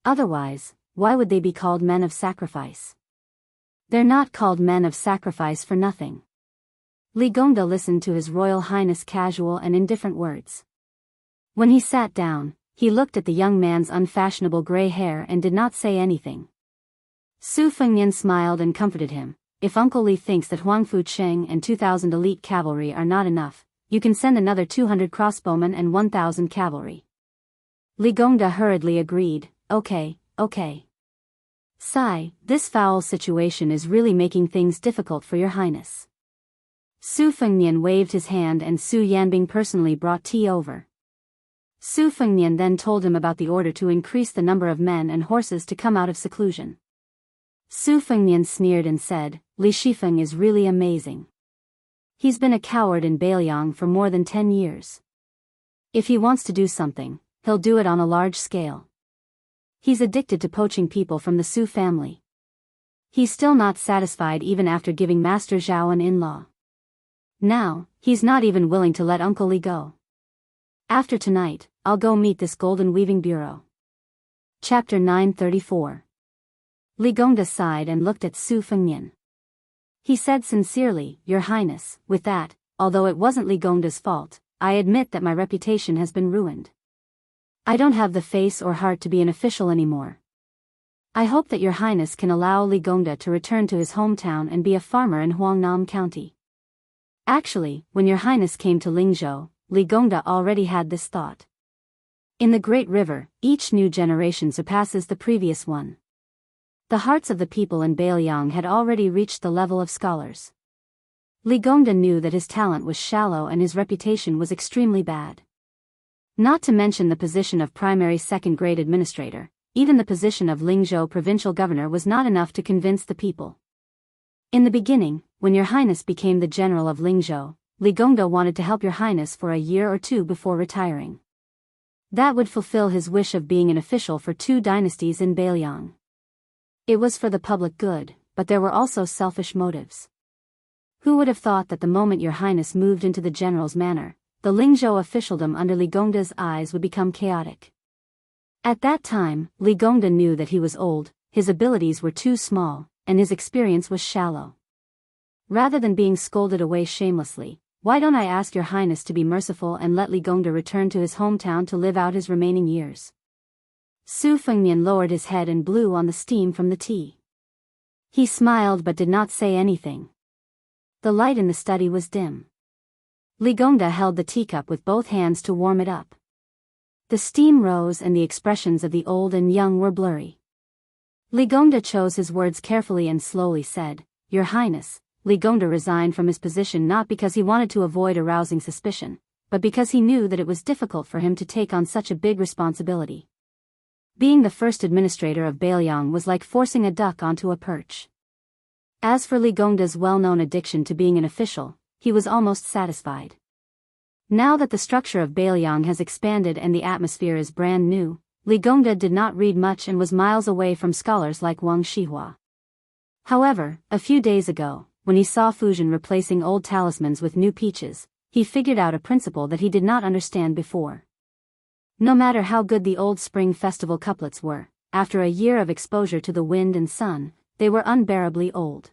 Otherwise, why would they be called men of sacrifice? They're not called men of sacrifice for nothing. Li Gongda listened to His Royal Highness casual and indifferent words. When he sat down, he looked at the young man's unfashionable gray hair and did not say anything. Su Fengnian smiled and comforted him. If Uncle Li thinks that Huangfu Cheng and 2,000 elite cavalry are not enough, you can send another 200 crossbowmen and 1,000 cavalry. Li Gongda hurriedly agreed, okay. Sigh, this foul situation is really making things difficult for your highness. Su Fengnian waved his hand and Su Yanbing personally brought tea over. Su Fengnian then told him about the order to increase the number of men and horses to come out of seclusion. Su Fengnian sneered and said, Li Shifeng is really amazing. He's been a coward in Biyao for more than 10 years. If he wants to do something, he'll do it on a large scale. He's addicted to poaching people from the Su family. He's still not satisfied even after giving Master Zhao an in-law. Now, he's not even willing to let Uncle Li go. After tonight, I'll go meet this Golden Weaving Bureau. Chapter 934. Li Gongda sighed and looked at Su Fengnian. He said sincerely, Your Highness, with that, although it wasn't Li Gongda's fault, I admit that my reputation has been ruined. I don't have the face or heart to be an official anymore. I hope that Your Highness can allow Li Gongda to return to his hometown and be a farmer in Huangnam County. Actually, when Your Highness came to Lingzhou, Li Gongda already had this thought. In the Great River, each new generation surpasses the previous one. The hearts of the people in Biyao had already reached the level of scholars. Li Gongda knew that his talent was shallow and his reputation was extremely bad. Not to mention the position of primary second-grade administrator, even the position of Lingzhou provincial governor was not enough to convince the people. In the beginning, when Your Highness became the general of Lingzhou, Li Gongda wanted to help Your Highness for a year or two before retiring. That would fulfill his wish of being an official for 2 dynasties in Biyao. It was for the public good, but there were also selfish motives. Who would have thought that the moment Your Highness moved into the general's manor, the Lingzhou officialdom under Li Gongda's eyes would become chaotic? At that time, Li Gongda knew that he was old, his abilities were too small, and his experience was shallow. Rather than being scolded away shamelessly, why don't I ask Your Highness to be merciful and let Li Gongda return to his hometown to live out his remaining years? Su Fengnian lowered his head and blew on the steam from the tea. He smiled but did not say anything. The light in the study was dim. Li Gongda held the teacup with both hands to warm it up. The steam rose and the expressions of the old and young were blurry. Li Gongda chose his words carefully and slowly said, Your Highness, Li Gongda resigned from his position not because he wanted to avoid arousing suspicion, but because he knew that it was difficult for him to take on such a big responsibility. Being the first administrator of Biyao was like forcing a duck onto a perch. As for Li Gongda's well-known addiction to being an official, he was almost satisfied. Now that the structure of Biyao has expanded and the atmosphere is brand new, Li Gongda did not read much and was miles away from scholars like Wang Shihua. However, a few days ago, when he saw Fujian replacing old talismans with new peaches, he figured out a principle that he did not understand before. No matter how good the old spring festival couplets were, after a year of exposure to the wind and sun, they were unbearably old.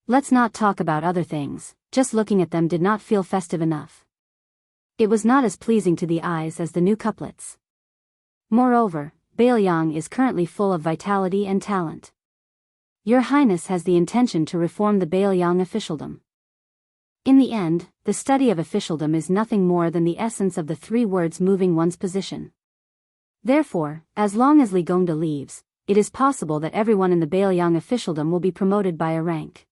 Let's not talk about other things, just looking at them did not feel festive enough. It was not as pleasing to the eyes as the new couplets. Moreover, Biyao is currently full of vitality and talent. Your Highness has the intention to reform the Biyao officialdom. In the end, the study of officialdom is nothing more than the essence of the 3 words moving one's position. Therefore, as long as Li Gongda leaves, it is possible that everyone in the Biyao officialdom will be promoted by a rank.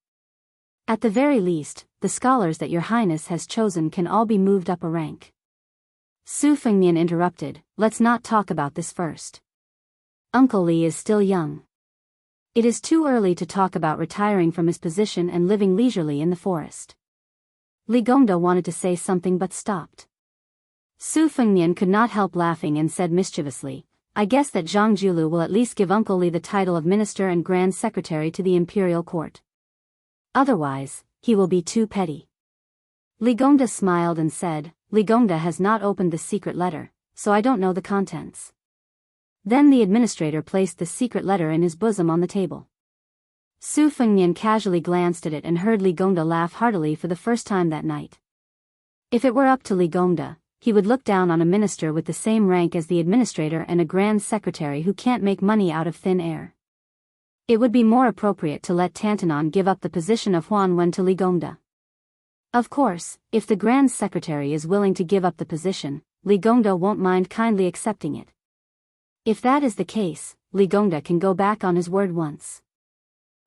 At the very least, the scholars that your highness has chosen can all be moved up a rank. Su Fengnian interrupted, let's not talk about this first. Uncle Li is still young. It is too early to talk about retiring from his position and living leisurely in the forest. Li Gongda wanted to say something but stopped. Su Fengnian could not help laughing and said mischievously, I guess that Zhang Julu will at least give Uncle Li the title of Minister and Grand Secretary to the Imperial Court. Otherwise, he will be too petty. Li Gongda smiled and said, Li Gongda has not opened the secret letter, so I don't know the contents. Then the administrator placed the secret letter in his bosom on the table. Su Fengnian casually glanced at it and heard Li Gongda laugh heartily for the first time that night. If it were up to Li Gongda, he would look down on a minister with the same rank as the administrator and a grand secretary who can't make money out of thin air. It would be more appropriate to let Tantanon give up the position of Huan Wen to Li Gongda. Of course, if the grand secretary is willing to give up the position, Li Gongda won't mind kindly accepting it. If that is the case, Li Gongda can go back on his word once.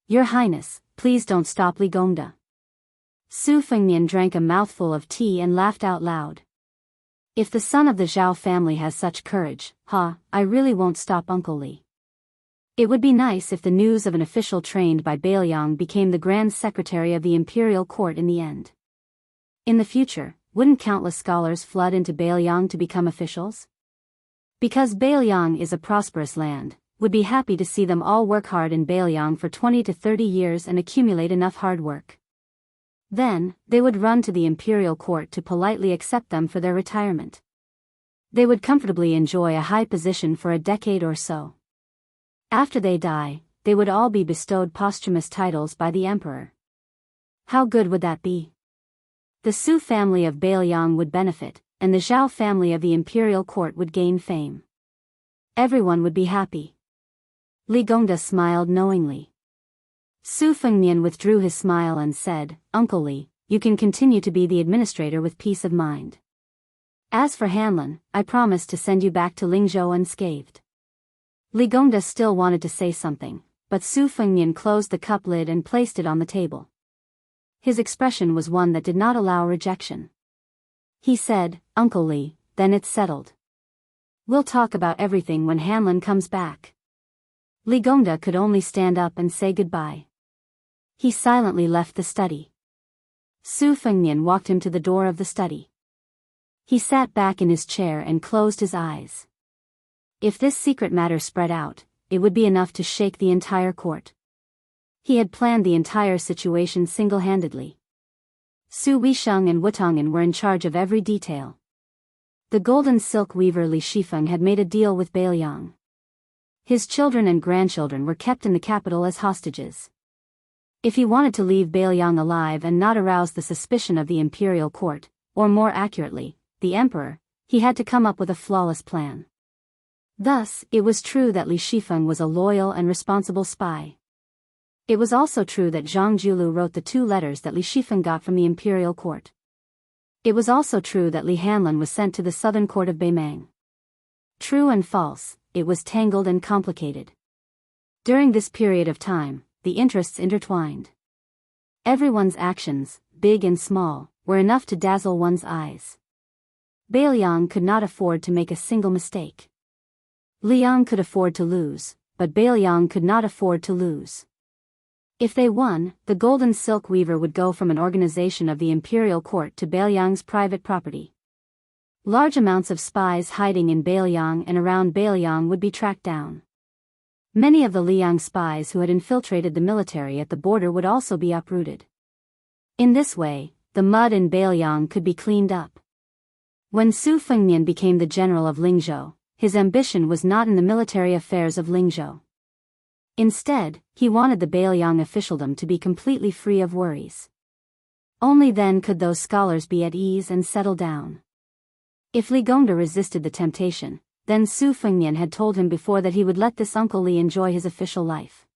Your Highness, please don't stop Li Gongda. Su Fengnian drank a mouthful of tea and laughed out loud. If the son of the Zhao family has such courage, I really won't stop Uncle Li. It would be nice if the news of an official trained by Biyao became the Grand Secretary of the Imperial Court in the end. In the future, wouldn't countless scholars flood into Biyao to become officials? Because Biyao is a prosperous land, would be happy to see them all work hard in Biyao for 20 to 30 years and accumulate enough hard work. Then, they would run to the imperial court to politely accept them for their retirement. They would comfortably enjoy a high position for a decade or so. After they die, they would all be bestowed posthumous titles by the emperor. How good would that be? The Su family of Biyao would benefit, and the Zhao family of the imperial court would gain fame. Everyone would be happy. Li Gongda smiled knowingly. Su Fengnian withdrew his smile and said, Uncle Li, you can continue to be the administrator with peace of mind. As for Hanlin, I promise to send you back to Lingzhou unscathed. Li Gongda still wanted to say something, but Su Fengnian closed the cup lid and placed it on the table. His expression was one that did not allow rejection. He said, Uncle Li, then it's settled. We'll talk about everything when Hanlin comes back. Li Gongda could only stand up and say goodbye. He silently left the study. Su Fengnian walked him to the door of the study. He sat back in his chair and closed his eyes. If this secret matter spread out, it would be enough to shake the entire court. He had planned the entire situation single-handedly. Su Weisheng and Wutong'an were in charge of every detail. The golden silk weaver Li Shifeng had made a deal with Biyao. His children and grandchildren were kept in the capital as hostages. If he wanted to leave Biyao alive and not arouse the suspicion of the imperial court, or more accurately, the emperor, he had to come up with a flawless plan. Thus, it was true that Li Shifeng was a loyal and responsible spy. It was also true that Zhang Julu wrote the 2 letters that Li Shifeng got from the imperial court. It was also true that Li Hanlin was sent to the southern court of Beimang. True and false, it was tangled and complicated. During this period of time, the interests intertwined. Everyone's actions, big and small, were enough to dazzle one's eyes. Biyao could not afford to make a single mistake. Liang could afford to lose, but Biyao could not afford to lose. If they won, the golden silk weaver would go from an organization of the imperial court to Biyao's private property. Large amounts of spies hiding in Biyao and around Biyao would be tracked down. Many of the Liang spies who had infiltrated the military at the border would also be uprooted. In this way, the mud in Biyao could be cleaned up. When Su Fengnian became the general of Lingzhou, his ambition was not in the military affairs of Lingzhou. Instead, he wanted the Biyao officialdom to be completely free of worries. Only then could those scholars be at ease and settle down. If Li Gongda resisted the temptation, then Su Fengnian had told him before that he would let this Uncle Li enjoy his official life.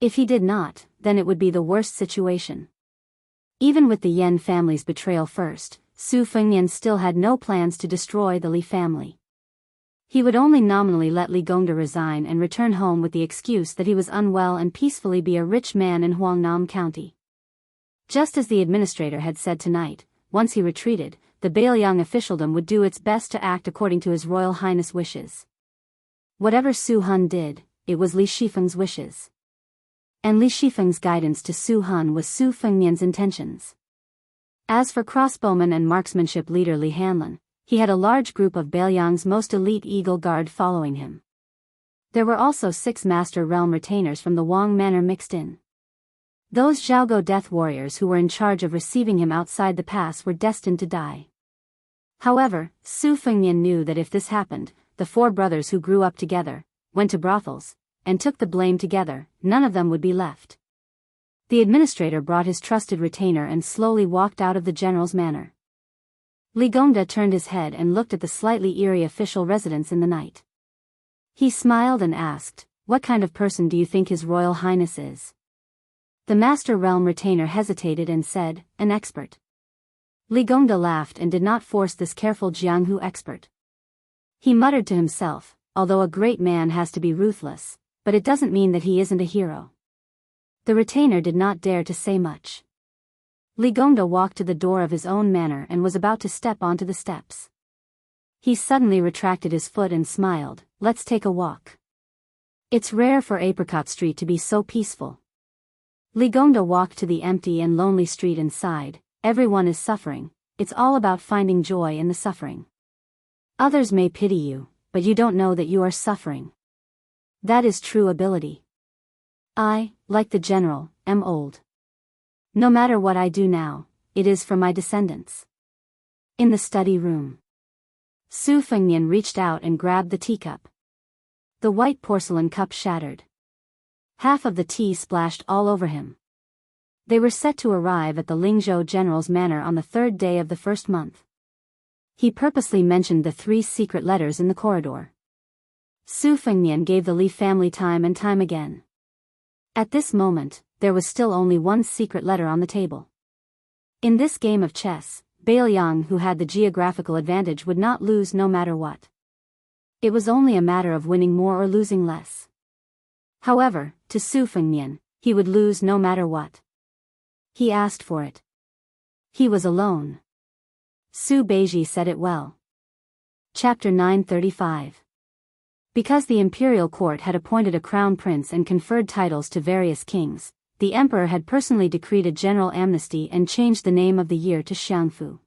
If he did not, then it would be the worst situation. Even with the Yan family's betrayal first, Su Fengnian still had no plans to destroy the Li family. He would only nominally let Li Gongda resign and return home with the excuse that he was unwell and peacefully be a rich man in Huangnam County. Just as the administrator had said tonight, once he retreated, the Biyao officialdom would do its best to act according to His Royal Highness' wishes. Whatever Su Hun did, it was Li Shifeng's wishes. And Li Shifeng's guidance to Su Hun was Su Fengnian's intentions. As for crossbowman and marksmanship leader Li Hanlin, he had a large group of Bailiang's most elite Eagle Guard following him. There were also 6 Master Realm retainers from the Wang Manor mixed in. Those Jianghu death warriors who were in charge of receiving him outside the pass were destined to die. However, Su Fengnian knew that if this happened, the 4 brothers who grew up together, went to brothels, and took the blame together, none of them would be left. The administrator brought his trusted retainer and slowly walked out of the general's manor. Li Gongda turned his head and looked at the slightly eerie official residence in the night. He smiled and asked, "What kind of person do you think His Royal Highness is?" The Master Realm retainer hesitated and said, "An expert." Li Gongda laughed and did not force this careful Jianghu expert. He muttered to himself, "Although a great man has to be ruthless, but it doesn't mean that he isn't a hero." The retainer did not dare to say much. Li Gongda walked to the door of his own manor and was about to step onto the steps. He suddenly retracted his foot and smiled, "Let's take a walk. It's rare for Apricot Street to be so peaceful." Li Gongda walked to the empty and lonely street and sighed, "Everyone is suffering, it's all about finding joy in the suffering. Others may pity you, but you don't know that you are suffering. That is true ability. I, like the general, am old. No matter what I do now, it is for my descendants." In the study room, Su Fengnian reached out and grabbed the teacup. The white porcelain cup shattered. Half of the tea splashed all over him. They were set to arrive at the Lingzhou general's manor on the 3rd day of the 1st month. He purposely mentioned the 3 secret letters in the corridor. Su Fengnian gave the Li family time and time again. At this moment, there was still only 1 secret letter on the table. In this game of chess, Bailiang, who had the geographical advantage, would not lose no matter what. It was only a matter of winning more or losing less. However, to Su Fengnian, he would lose no matter what. He asked for it. He was alone. Su Beiji said it well. Chapter 935. Because the imperial court had appointed a crown prince and conferred titles to various kings, the emperor had personally decreed a general amnesty and changed the name of the year to Xiangfu.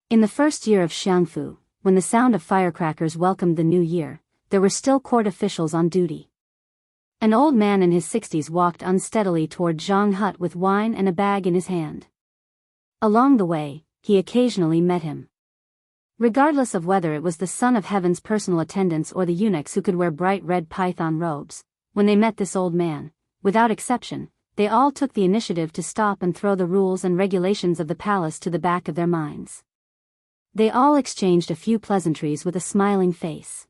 In the first year of Xiangfu, when the sound of firecrackers welcomed the new year, there were still court officials on duty. An old man in his 60s walked unsteadily toward Zhang Hut with wine and a bag in his hand. Along the way, he occasionally met him. Regardless of whether it was the son of heaven's personal attendants or the eunuchs who could wear bright red python robes, when they met this old man, without exception, they all took the initiative to stop and throw the rules and regulations of the palace to the back of their minds. They all exchanged a few pleasantries with a smiling face.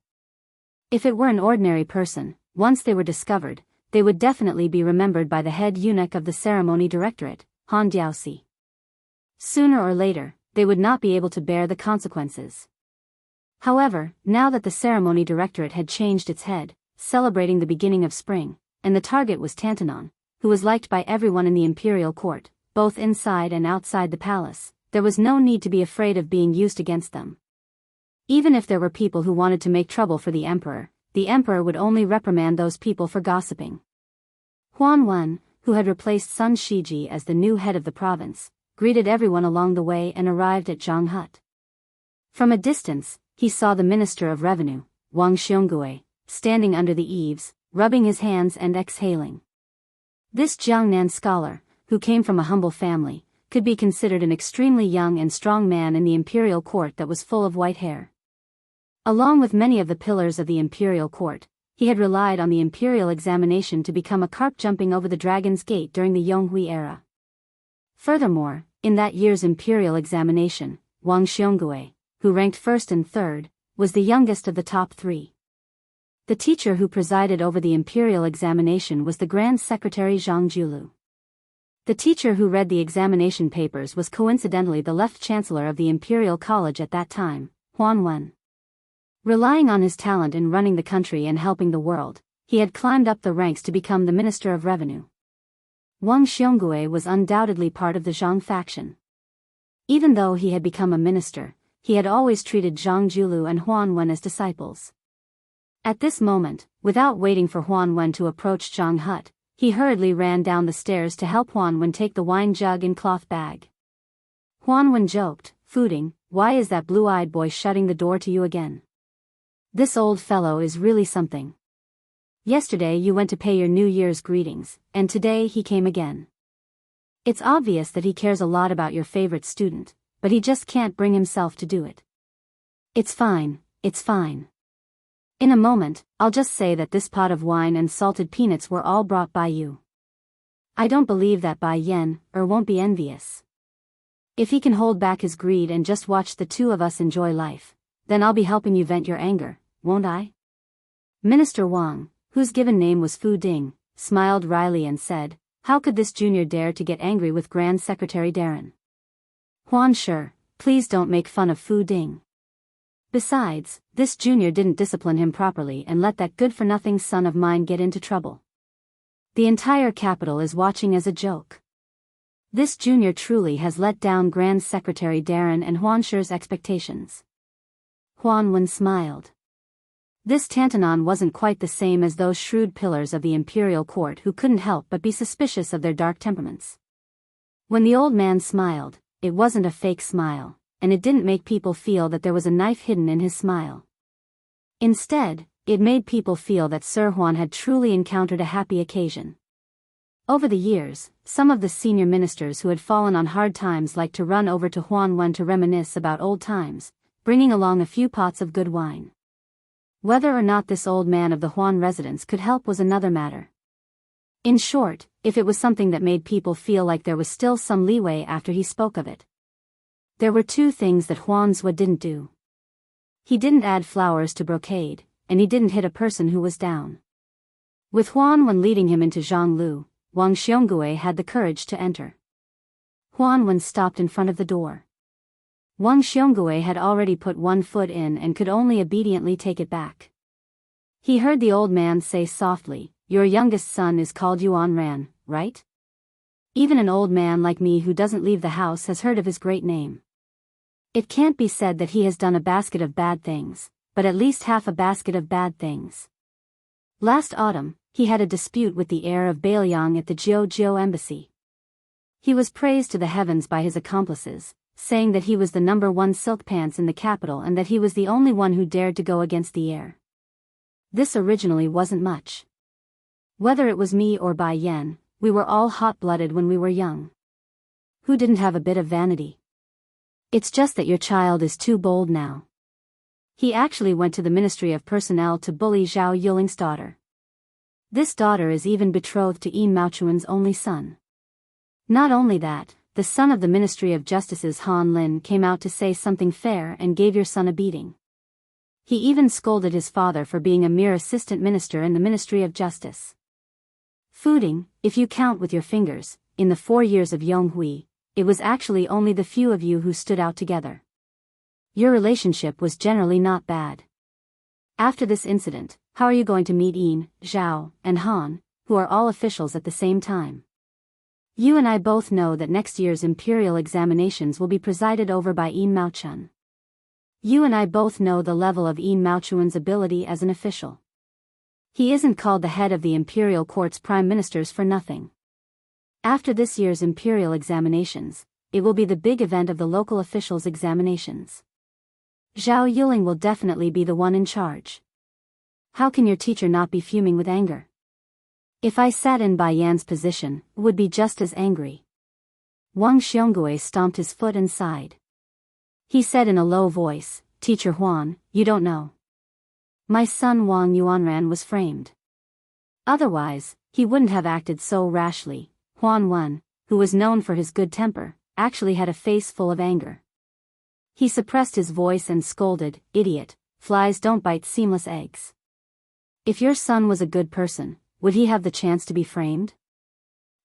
If it were an ordinary person, once they were discovered, they would definitely be remembered by the head eunuch of the ceremony directorate, Han Diaosi. Sooner or later, they would not be able to bear the consequences. However, now that the ceremony directorate had changed its head, celebrating the beginning of spring, and the target was Tantanon, who was liked by everyone in the imperial court, both inside and outside the palace, there was no need to be afraid of being used against them. Even if there were people who wanted to make trouble for the emperor would only reprimand those people for gossiping. Huan Wen, who had replaced Sun Shiji as the new head of the province, greeted everyone along the way and arrived at Zhang Hut. From a distance, he saw the Minister of Revenue, Wang Xiongui, standing under the eaves, rubbing his hands and exhaling. This Jiangnan scholar, who came from a humble family, could be considered an extremely young and strong man in the imperial court that was full of white hair. Along with many of the pillars of the imperial court, he had relied on the imperial examination to become a carp jumping over the Dragon's Gate during the Yonghui era. Furthermore, in that year's imperial examination, Wang Xiongui, who ranked first and third, was the youngest of the top 3. The teacher who presided over the imperial examination was the Grand Secretary Zhang Julu. The teacher who read the examination papers was coincidentally the Left Chancellor of the Imperial College at that time, Huan Wen. Relying on his talent in running the country and helping the world, he had climbed up the ranks to become the Minister of Revenue. Wang Xiongui was undoubtedly part of the Zhang faction. Even though he had become a minister, he had always treated Zhang Julu and Huan Wen as disciples. At this moment, without waiting for Huan Wen to approach Zhang hut, he hurriedly ran down the stairs to help Huan Wen take the wine jug and cloth bag. Huan Wen joked, "Fuding, why is that blue-eyed boy shutting the door to you again? This old fellow is really something. Yesterday you went to pay your New Year's greetings, and today he came again. It's obvious that he cares a lot about your favorite student, but he just can't bring himself to do it. It's fine, it's fine. In a moment, I'll just say that this pot of wine and salted peanuts were all brought by you. I don't believe that Bai Yan won't be envious. If he can hold back his greed and just watch the two of us enjoy life, then I'll be helping you vent your anger, won't I?" Minister Wang, whose given name was Fu Ding, smiled wryly and said, "How could this junior dare to get angry with Grand Secretary Darren? Huan Shi, please don't make fun of Fu Ding. Besides, this junior didn't discipline him properly and let that good-for-nothing son of mine get into trouble. The entire capital is watching as a joke. This junior truly has let down Grand Secretary Darren and Huan Shi's expectations." Huan Wen smiled. This Tantanon wasn't quite the same as those shrewd pillars of the imperial court who couldn't help but be suspicious of their dark temperaments. When the old man smiled, it wasn't a fake smile, and it didn't make people feel that there was a knife hidden in his smile. Instead, it made people feel that Sir Huan had truly encountered a happy occasion. Over the years, some of the senior ministers who had fallen on hard times liked to run over to Huan Wen to reminisce about old times, bringing along a few pots of good wine. Whether or not this old man of the Huan residence could help was another matter. In short, if it was something that made people feel like there was still some leeway after he spoke of it. There were two things that Huan Zhe didn't do. He didn't add flowers to brocade, and he didn't hit a person who was down. With Huan Wen leading him into Jianghu, Wang Xiongui had the courage to enter. Huan Wen stopped in front of the door. Wang Xiongui had already put one foot in and could only obediently take it back. He heard the old man say softly, "Your youngest son is called Yuan Ran, right? Even an old man like me who doesn't leave the house has heard of his great name. It can't be said that he has done a basket of bad things, but at least half a basket of bad things. Last autumn, he had a dispute with the heir of Bailiang at the Jiao embassy. He was praised to the heavens by his accomplices, saying that he was the #1 silk pants in the capital and that he was the only one who dared to go against the heir. This originally wasn't much. Whether it was me or Bai Yan, we were all hot-blooded when we were young. Who didn't have a bit of vanity? It's just that your child is too bold now." He actually went to the Ministry of Personnel to bully Zhao Yuling's daughter. This daughter is even betrothed to Yin Maochuan's only son. Not only that, the son of the Ministry of Justice's Han Lin came out to say something fair and gave your son a beating. He even scolded his father for being a mere assistant minister in the Ministry of Justice. Fuding, if you count with your fingers, in the 4 years of Yonghui, it was actually only the few of you who stood out together. Your relationship was generally not bad. After this incident, how are you going to meet Yin, Zhao, and Han, who are all officials at the same time? You and I both know that next year's imperial examinations will be presided over by Yin Maochun. You and I both know the level of Yin Maochuan's ability as an official. He isn't called the head of the imperial court's prime ministers for nothing. After this year's imperial examinations, it will be the big event of the local officials' examinations. Zhao Yuling will definitely be the one in charge. How can your teacher not be fuming with anger? If I sat in Bai Yan's position, would be just as angry." Wang Xiongui stomped his foot and sighed. He said in a low voice, "Teacher Huan, you don't know. My son Wang Yuanran was framed. Otherwise, he wouldn't have acted so rashly." Huan Wen, who was known for his good temper, actually had a face full of anger. He suppressed his voice and scolded, "Idiot, flies don't bite seamless eggs. If your son was a good person, would he have the chance to be framed?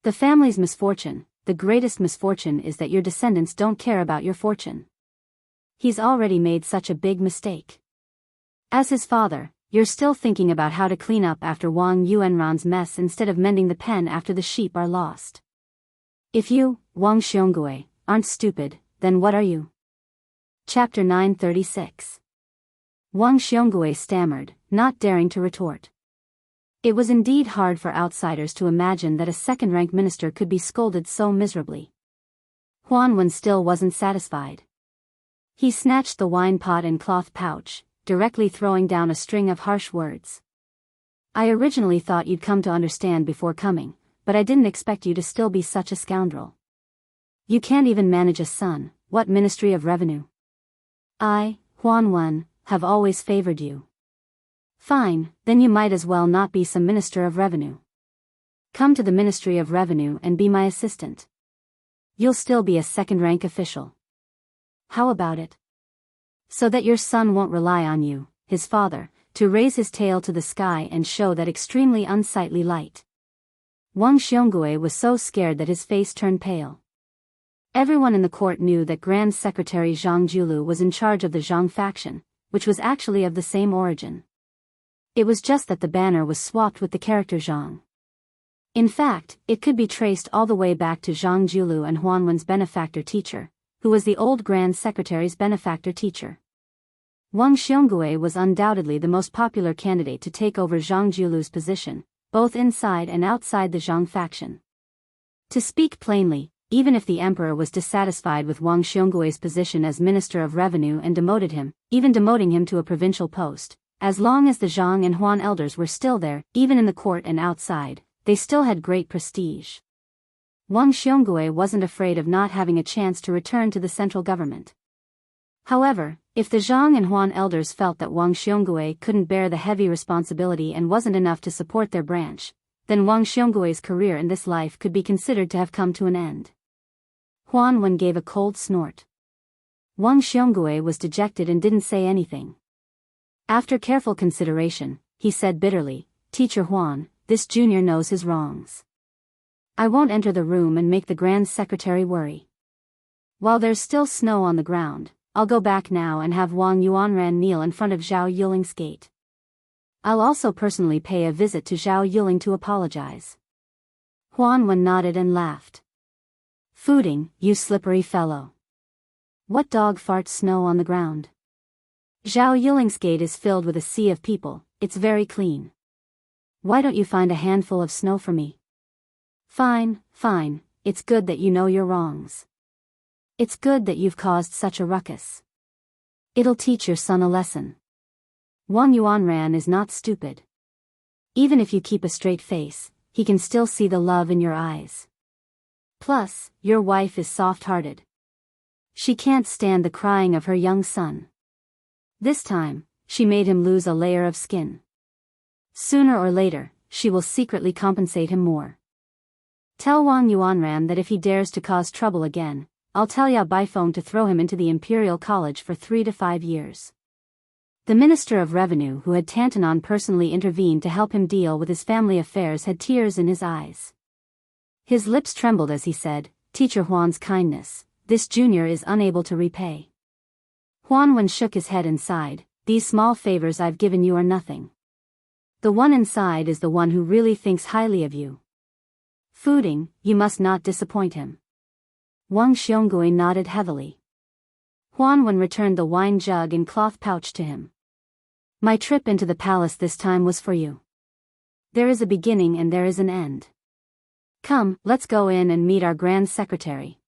The family's misfortune, the greatest misfortune is that your descendants don't care about your fortune. He's already made such a big mistake. As his father, you're still thinking about how to clean up after Wang Yuanran's mess instead of mending the pen after the sheep are lost." If you, Wang Xiongui, aren't stupid, then what are you? Chapter 936. Wang Xiongui stammered, not daring to retort. It was indeed hard for outsiders to imagine that a second-rank minister could be scolded so miserably. Huan Wen still wasn't satisfied. He snatched the wine pot and cloth pouch, directly throwing down a string of harsh words. I originally thought you'd come to understand before coming, but I didn't expect you to still be such a scoundrel. You can't even manage a son, what Ministry of Revenue? I, Huan Wen, have always favored you. Fine, then you might as well not be some Minister of Revenue. Come to the Ministry of Revenue and be my assistant. You'll still be a second-rank official. How about it? So that your son won't rely on you, his father, to raise his tail to the sky and show that extremely unsightly light. Wang Xiongui was so scared that his face turned pale. Everyone in the court knew that Grand Secretary Zhang Julu was in charge of the Zhang faction, which was actually of the same origin. It was just that the banner was swapped with the character Zhang. In fact, it could be traced all the way back to Zhang Julu and Huan Wen's benefactor teacher, who was the old Grand Secretary's benefactor teacher. Wang Xiongui was undoubtedly the most popular candidate to take over Zhang Julu's position, both inside and outside the Zhang faction. To speak plainly, even if the emperor was dissatisfied with Wang Xionggui's position as Minister of Revenue and demoted him, even demoting him to a provincial post, as long as the Zhang and Huan elders were still there, even in the court and outside, they still had great prestige. Wang Xiongui wasn't afraid of not having a chance to return to the central government. However, if the Zhang and Huan elders felt that Wang Xiongui couldn't bear the heavy responsibility and wasn't enough to support their branch, then Wang Xionggui's career in this life could be considered to have come to an end. Huan Wen gave a cold snort. Wang Xiongui was dejected and didn't say anything. After careful consideration, he said bitterly, "Teacher Huan, this junior knows his wrongs. I won't enter the room and make the Grand Secretary worry. While there's still snow on the ground, I'll go back now and have Wang Yuanran kneel in front of Zhao Yuling's gate. I'll also personally pay a visit to Zhao Yuling to apologize." Huan Wen nodded and laughed. "Fuding, you slippery fellow. What dog farts snow on the ground? Zhao Yuling's gate is filled with a sea of people, it's very clean. Why don't you find a handful of snow for me? Fine, fine, it's good that you know your wrongs. It's good that you've caused such a ruckus. It'll teach your son a lesson. Wang Yuanran is not stupid. Even if you keep a straight face, he can still see the love in your eyes. Plus, your wife is soft-hearted. She can't stand the crying of her young son. This time, she made him lose a layer of skin. Sooner or later, she will secretly compensate him more. Tell Wang Yuanran that if he dares to cause trouble again, I'll tell Yao Baifeng to throw him into the Imperial College for 3 to 5 years. The Minister of Revenue, who had Tantanon personally intervened to help him deal with his family affairs, had tears in his eyes. His lips trembled as he said, "Teacher Huan's kindness, this junior is unable to repay." Huan Wen shook his head and sighed, "These small favors I've given you are nothing. The one inside is the one who really thinks highly of you. Fuding, you must not disappoint him." Wang Xiongui nodded heavily. Huan Wen returned the wine jug and cloth pouch to him. "My trip into the palace this time was for you. There is a beginning and there is an end. Come, let's go in and meet our Grand Secretary."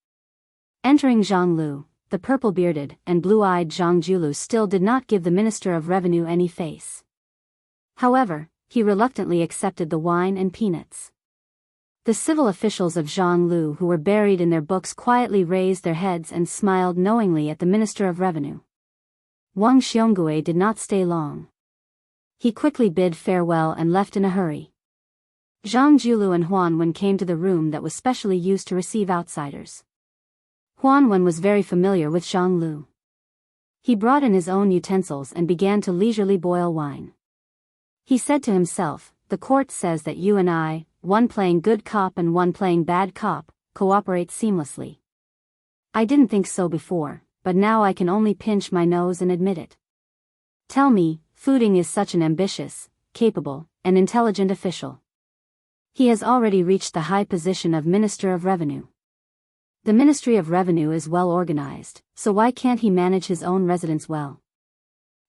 Entering Zhanglu, the purple-bearded and blue-eyed Zhang Julu still did not give the Minister of Revenue any face. However, he reluctantly accepted the wine and peanuts. The civil officials of Zhanglu who were buried in their books quietly raised their heads and smiled knowingly at the Minister of Revenue. Wang Xiongui did not stay long. He quickly bid farewell and left in a hurry. Zhang Julu and Huan Wen came to the room that was specially used to receive outsiders. Huan Wen was very familiar with Zhanglu. He brought in his own utensils and began to leisurely boil wine. He said to himself, "The court says that you and I, one playing good cop and one playing bad cop, cooperate seamlessly. I didn't think so before, but now I can only pinch my nose and admit it. Tell me, Fuding is such an ambitious, capable, and intelligent official. He has already reached the high position of Minister of Revenue. The Ministry of Revenue is well organized, so why can't he manage his own residence well?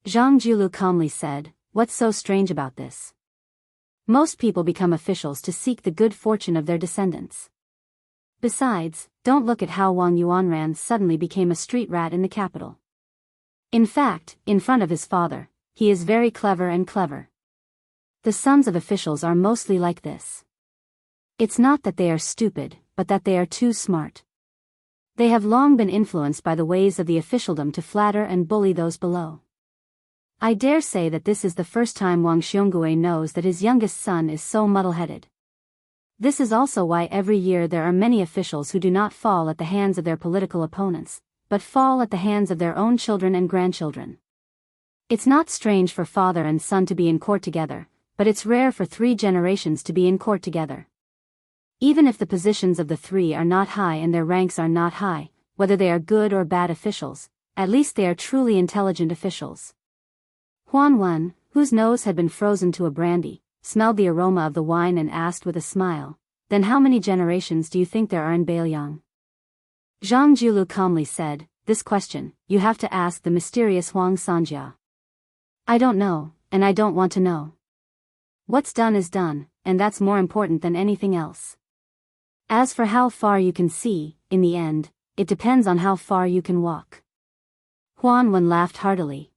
Zhang Julu calmly said, what's so strange about this? Most people become officials to seek the good fortune of their descendants. Besides, don't look at how Wang Yuanran suddenly became a street rat in the capital. In fact, in front of his father, he is very clever and clever. The sons of officials are mostly like this. It's not that they are stupid, but that they are too smart. They have long been influenced by the ways of the officialdom to flatter and bully those below. I dare say that this is the first time Wang Xiongui knows that his youngest son is so muddle-headed. This is also why every year there are many officials who do not fall at the hands of their political opponents, but fall at the hands of their own children and grandchildren. It's not strange for father and son to be in court together, but it's rare for 3 generations to be in court together. Even if the positions of the 3 are not high and their ranks are not high, whether they are good or bad officials, at least they are truly intelligent officials. Huan Wen, whose nose had been frozen to a brandy, smelled the aroma of the wine and asked with a smile, then how many generations do you think there are in Biyao? Zhang Julu calmly said, this question, you have to ask the mysterious Huang Sanjia. I don't know, and I don't want to know. What's done is done, and that's more important than anything else. As for how far you can see, in the end, it depends on how far you can walk. Huan Wen laughed heartily.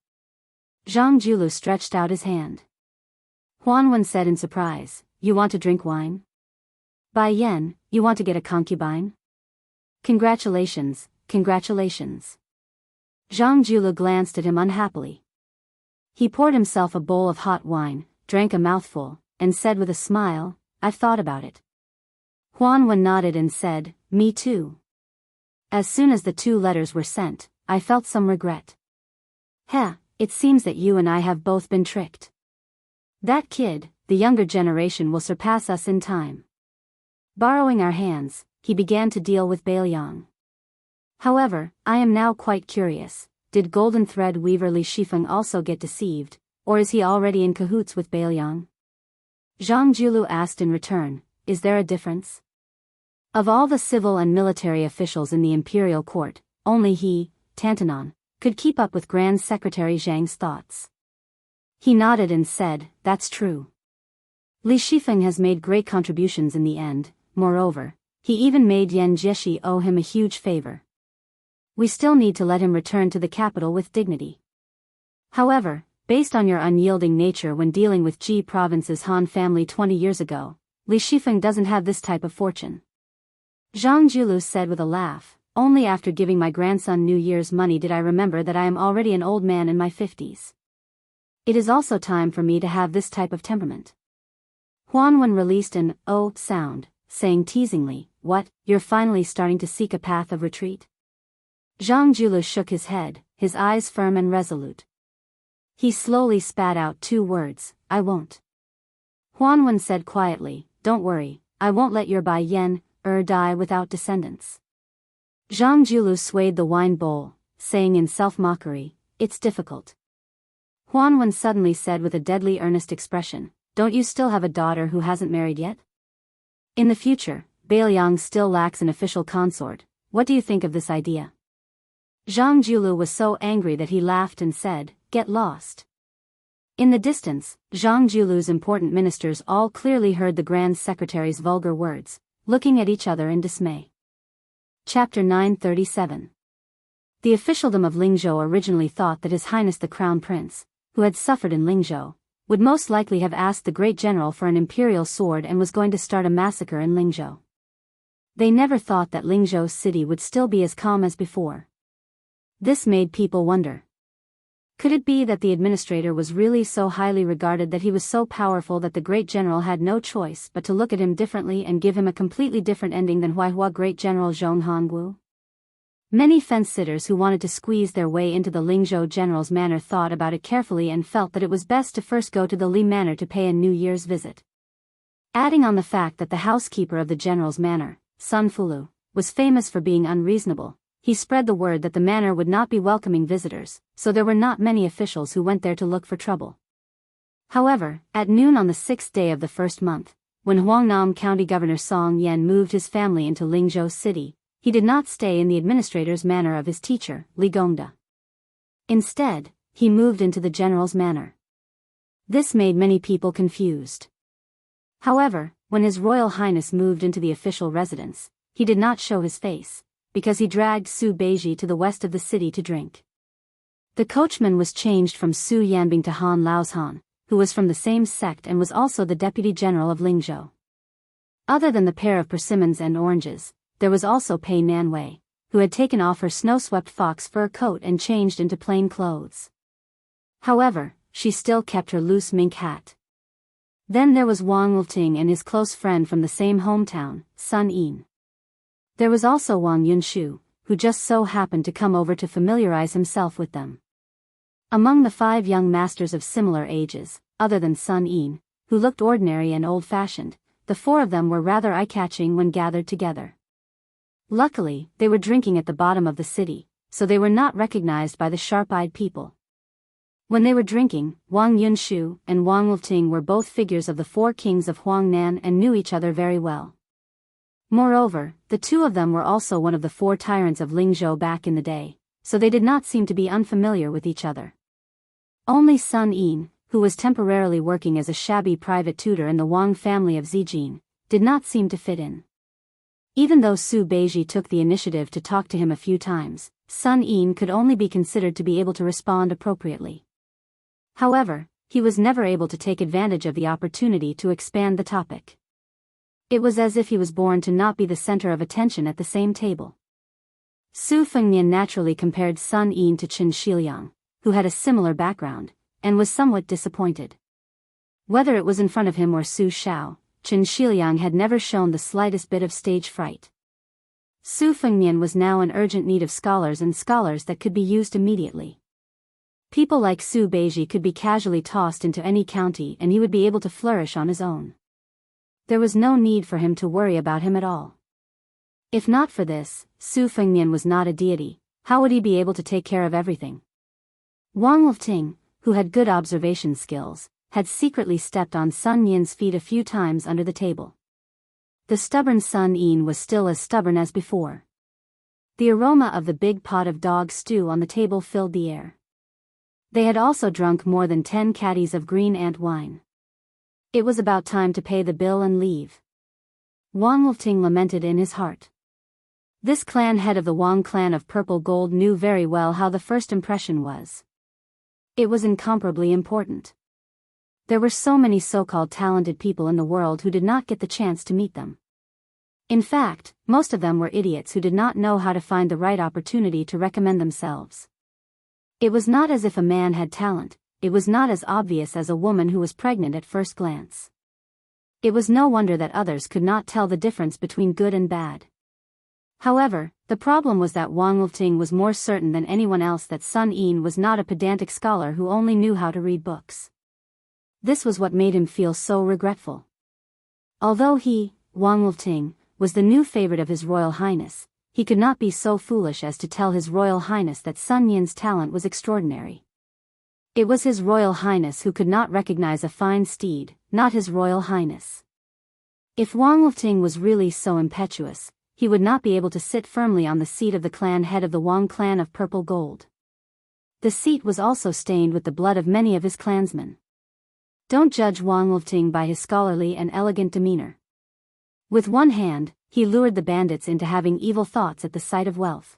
Zhang Julu stretched out his hand. Huan Wen said in surprise, you want to drink wine? Bai Yan, you want to get a concubine? Congratulations, congratulations. Zhang Julu glanced at him unhappily. He poured himself a bowl of hot wine, drank a mouthful, and said with a smile, I've thought about it. Huan Wen nodded and said, me too. As soon as the 2 letters were sent, I felt some regret. It seems that you and I have both been tricked. That kid, the younger generation, will surpass us in time. Borrowing our hands, he began to deal with Biyao. However, I am now quite curious, did Golden Thread weaver Li Shifeng also get deceived, or is he already in cahoots with Biyao? Zhang Julu asked in return, is there a difference? Of all the civil and military officials in the imperial court, only he, Tantanon, could keep up with Grand Secretary Zhang's thoughts. He nodded and said, that's true. Li Shifeng has made great contributions in the end, moreover, he even made Yan Jieshi owe him a huge favor. We still need to let him return to the capital with dignity. However, based on your unyielding nature when dealing with Ji Province's Han family 20 years ago, Li Shifeng doesn't have this type of fortune. Zhang Julu said with a laugh, only after giving my grandson New Year's money did I remember that I am already an old man in my 50s. It is also time for me to have this type of temperament. Huan Wen released an oh sound, saying teasingly, what, you're finally starting to seek a path of retreat? Zhang Julu shook his head, his eyes firm and resolute. He slowly spat out 2 words, I won't. Huan Wen said quietly, don't worry, I won't let your Bai Yan, die without descendants. Zhang Julu swayed the wine bowl, saying in self-mockery, it's difficult. Huan Wen suddenly said with a deadly earnest expression, don't you still have a daughter who hasn't married yet? In the future, Biyao still lacks an official consort, what do you think of this idea? Zhang Julu was so angry that he laughed and said, get lost. In the distance, Zhang Julu's important ministers all clearly heard the Grand Secretary's vulgar words, looking at each other in dismay. Chapter 937. The officialdom of Lingzhou originally thought that His Highness the Crown Prince, who had suffered in Lingzhou, would most likely have asked the great general for an imperial sword and was going to start a massacre in Lingzhou. They never thought that Lingzhou city would still be as calm as before. This made people wonder. Could it be that the administrator was really so highly regarded that he was so powerful that the great general had no choice but to look at him differently and give him a completely different ending than Huaihua great general Zhong Hongwu? Many fence-sitters who wanted to squeeze their way into the Lingzhou general's manor thought about it carefully and felt that it was best to first go to the Li manor to pay a New Year's visit. Adding on the fact that the housekeeper of the general's manor, Sun Fulu, was famous for being unreasonable, he spread the word that the manor would not be welcoming visitors, so there were not many officials who went there to look for trouble. However, at noon on the 6th day of the first month, when Huangnam County Governor Song Yan moved his family into Lingzhou City, he did not stay in the administrator's manor of his teacher, Li Gongda. Instead, he moved into the general's manor. This made many people confused. However, when His Royal Highness moved into the official residence, he did not show his face, because he dragged Su Beiji to the west of the city to drink. The coachman was changed from Su Yanbing to Han Laoshan, who was from the same sect and was also the deputy general of Lingzhou. Other than the pair of persimmons and oranges, there was also Pei Nanwei, who had taken off her snow-swept fox fur coat and changed into plain clothes. However, she still kept her loose mink hat. Then there was Wang Lting and his close friend from the same hometown, Sun Yin. There was also Wang Yunshu, who just so happened to come over to familiarize himself with them. Among the 5 young masters of similar ages, other than Sun Yin, who looked ordinary and old-fashioned, the 4 of them were rather eye-catching when gathered together. Luckily, they were drinking at the bottom of the city, so they were not recognized by the sharp-eyed people. When they were drinking, Wang Yunshu and Wang Lting were both figures of the 4 kings of Huangnan and knew each other very well. Moreover, the 2 of them were also one of the 4 tyrants of Lingzhou back in the day, so they did not seem to be unfamiliar with each other. Only Sun Yin, who was temporarily working as a shabby private tutor in the Wang family of Zijin, did not seem to fit in. Even though Su Beiji took the initiative to talk to him a few times, Sun Yin could only be considered to be able to respond appropriately. However, he was never able to take advantage of the opportunity to expand the topic. It was as if he was born to not be the center of attention at the same table. Su Fengnian naturally compared Sun Yin to Qin Shiliang, who had a similar background, and was somewhat disappointed. Whether it was in front of him or Su Shao, Qin Shiliang had never shown the slightest bit of stage fright. Su Fengnian was now in urgent need of scholars and scholars that could be used immediately. People like Su Beiji could be casually tossed into any county and he would be able to flourish on his own. There was no need for him to worry about him at all. If not for this, Su Fengnian was not a deity. How would he be able to take care of everything? Wang Lting, who had good observation skills, had secretly stepped on Sun Yin's feet a few times under the table. The stubborn Sun Yin was still as stubborn as before. The aroma of the big pot of dog stew on the table filled the air. They had also drunk more than 10 caddies of green ant wine. It was about time to pay the bill and leave. Wang Lting lamented in his heart. This clan head of the Wang clan of purple gold knew very well how the first impression was. It was incomparably important. There were so many so-called talented people in the world who did not get the chance to meet them. In fact, most of them were idiots who did not know how to find the right opportunity to recommend themselves. It was not as if a man had talent, it was not as obvious as a woman who was pregnant at first glance. It was no wonder that others could not tell the difference between good and bad. However, the problem was that Wang Lting was more certain than anyone else that Sun Yin was not a pedantic scholar who only knew how to read books. This was what made him feel so regretful. Although he, Wang Lting, was the new favorite of His Royal Highness, he could not be so foolish as to tell His Royal Highness that Sun Yin's talent was extraordinary. It was His Royal Highness who could not recognize a fine steed, not His Royal Highness. If Wang Lting was really so impetuous, he would not be able to sit firmly on the seat of the clan head of the Wang clan of purple gold. The seat was also stained with the blood of many of his clansmen. Don't judge Wang Lting by his scholarly and elegant demeanor. With one hand, he lured the bandits into having evil thoughts at the sight of wealth.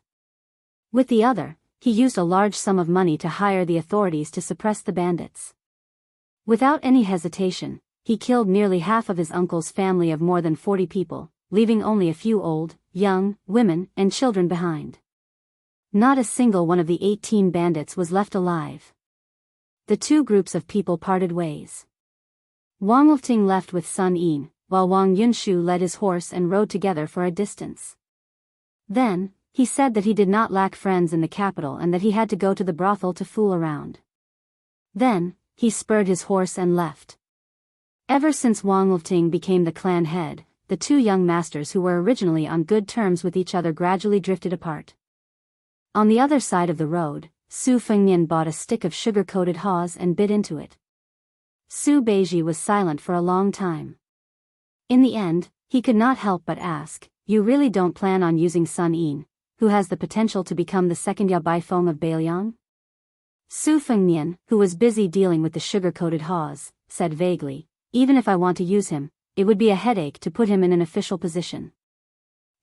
With the other, he used a large sum of money to hire the authorities to suppress the bandits. Without any hesitation, he killed nearly half of his uncle's family of more than 40 people, leaving only a few old, young, women, and children behind. Not a single one of the 18 bandits was left alive. The 2 groups of people parted ways. Wang Lting left with Sun Yin, while Wang Yunshu led his horse and rode together for a distance. Then, he said that he did not lack friends in the capital and that he had to go to the brothel to fool around. Then, he spurred his horse and left. Ever since Wang Lting became the clan head, the 2 young masters who were originally on good terms with each other gradually drifted apart. On the other side of the road, Su Fengnian bought a stick of sugar-coated haws and bit into it. Su Beiji was silent for a long time. In the end, he could not help but ask, You really don't plan on using Sun Yin, who has the potential to become the second Yao Baifeng of Biyao? Su Fengnian, who was busy dealing with the sugar-coated haws, said vaguely, even if I want to use him, it would be a headache to put him in an official position.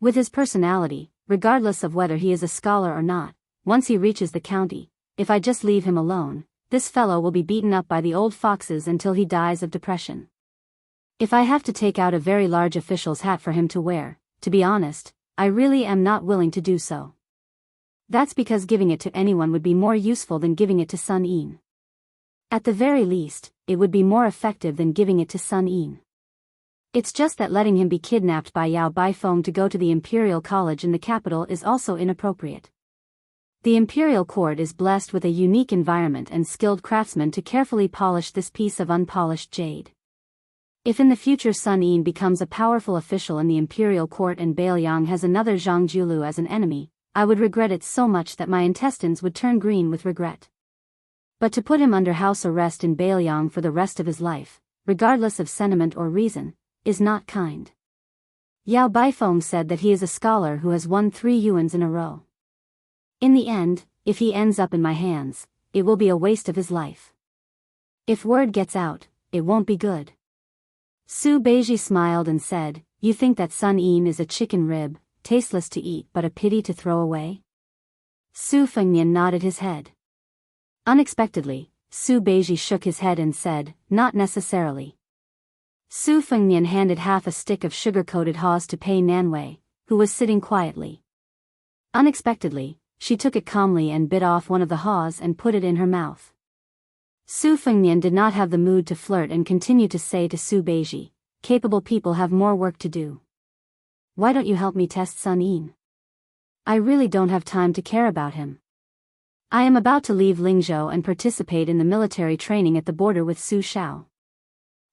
With his personality, regardless of whether he is a scholar or not, once he reaches the county, if I just leave him alone, this fellow will be beaten up by the old foxes until he dies of depression. If I have to take out a very large official's hat for him to wear, to be honest, I really am not willing to do so. That's because giving it to anyone would be more useful than giving it to Sun Yin. At the very least, it would be more effective than giving it to Sun Yin. It's just that letting him be kidnapped by Yao Baifeng to go to the Imperial College in the capital is also inappropriate. The Imperial Court is blessed with a unique environment and skilled craftsmen to carefully polish this piece of unpolished jade. If in the future Sun Yin becomes a powerful official in the Imperial Court and Biyao has another Zhang Julu as an enemy, I would regret it so much that my intestines would turn green with regret. But to put him under house arrest in Biyao for the rest of his life, regardless of sentiment or reason, is not kind. Yao Baifeng said that he is a scholar who has won 3 yuans in a row. In the end, if he ends up in my hands, it will be a waste of his life. If word gets out, it won't be good. Su Beiji smiled and said, You think that Sun Yin is a chicken rib, tasteless to eat but a pity to throw away? Su Fengnian nodded his head. Unexpectedly, Su Beiji shook his head and said, Not necessarily. Su Fengnian handed half a stick of sugar-coated haws to Pei Nanwei, who was sitting quietly. Unexpectedly, she took it calmly and bit off one of the haws and put it in her mouth. Su Fengnian did not have the mood to flirt and continued to say to Su Beiji, Capable people have more work to do. Why don't you help me test Sun Yin? I really don't have time to care about him. I am about to leave Lingzhou and participate in the military training at the border with Su Shao.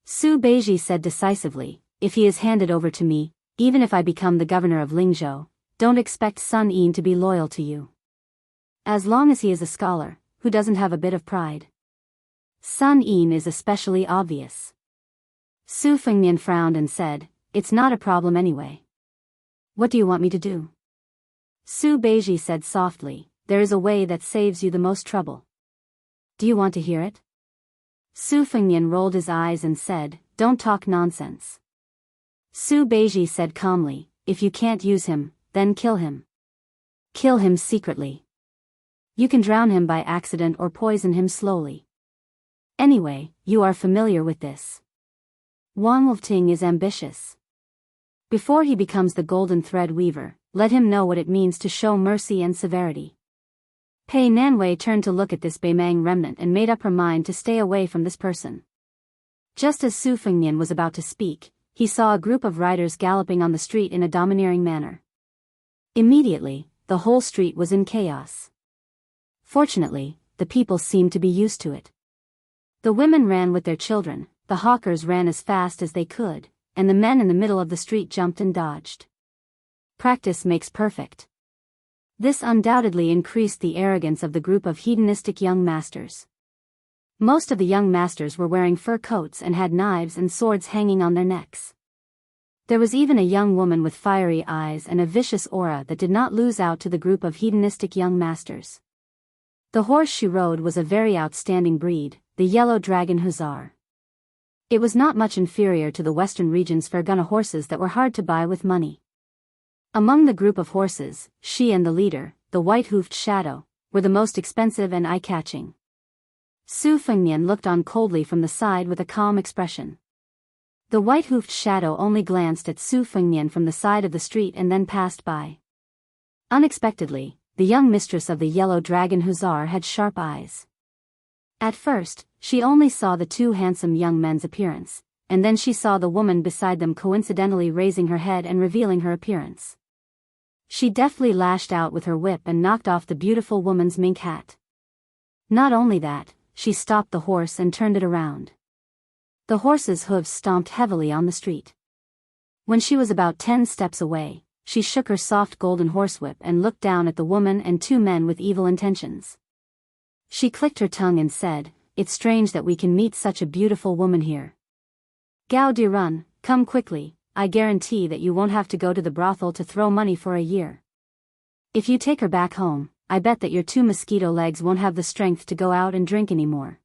Su Beiji said decisively, If he is handed over to me, even if I become the governor of Lingzhou, don't expect Sun Yin to be loyal to you. As long as he is a scholar, who doesn't have a bit of pride? Sun Yin is especially obvious. Su Fengnian frowned and said, It's not a problem anyway. What do you want me to do? Su Beiji said softly, There is a way that saves you the most trouble. Do you want to hear it? Su Fengnian rolled his eyes and said, Don't talk nonsense. Su Beiji said calmly, If you can't use him, then kill him. Kill him secretly. You can drown him by accident or poison him slowly. Anyway, you are familiar with this. Wang Wolfting is ambitious. Before he becomes the golden thread weaver, let him know what it means to show mercy and severity. Pei Nanwei turned to look at this Beimang remnant and made up her mind to stay away from this person. Just as Su Fengnian was about to speak, he saw a group of riders galloping on the street in a domineering manner. Immediately, the whole street was in chaos. Fortunately, the people seemed to be used to it. The women ran with their children, the hawkers ran as fast as they could, and the men in the middle of the street jumped and dodged. Practice makes perfect. This undoubtedly increased the arrogance of the group of hedonistic young masters. Most of the young masters were wearing fur coats and had knives and swords hanging on their necks. There was even a young woman with fiery eyes and a vicious aura that did not lose out to the group of hedonistic young masters. The horse she rode was a very outstanding breed, the Yellow Dragon Hussar. It was not much inferior to the Western region's Fergana horses that were hard to buy with money. Among the group of horses, she and the leader, the white-hoofed Shadow, were the most expensive and eye-catching. Su Fengnian looked on coldly from the side with a calm expression. The white-hoofed Shadow only glanced at Su Fengnian from the side of the street and then passed by. Unexpectedly, the young mistress of the Yellow Dragon Hussar had sharp eyes. At first, she only saw the 2 handsome young men's appearance, and then she saw the woman beside them coincidentally raising her head and revealing her appearance. She deftly lashed out with her whip and knocked off the beautiful woman's mink hat. Not only that, she stopped the horse and turned it around. The horse's hooves stomped heavily on the street. When she was about 10 steps away, she shook her soft golden horsewhip and looked down at the woman and 2 men with evil intentions. She clicked her tongue and said, It's strange that we can meet such a beautiful woman here. Gao Dirun, come quickly, I guarantee that you won't have to go to the brothel to throw money for a year. If you take her back home, I bet that your two mosquito legs won't have the strength to go out and drink anymore.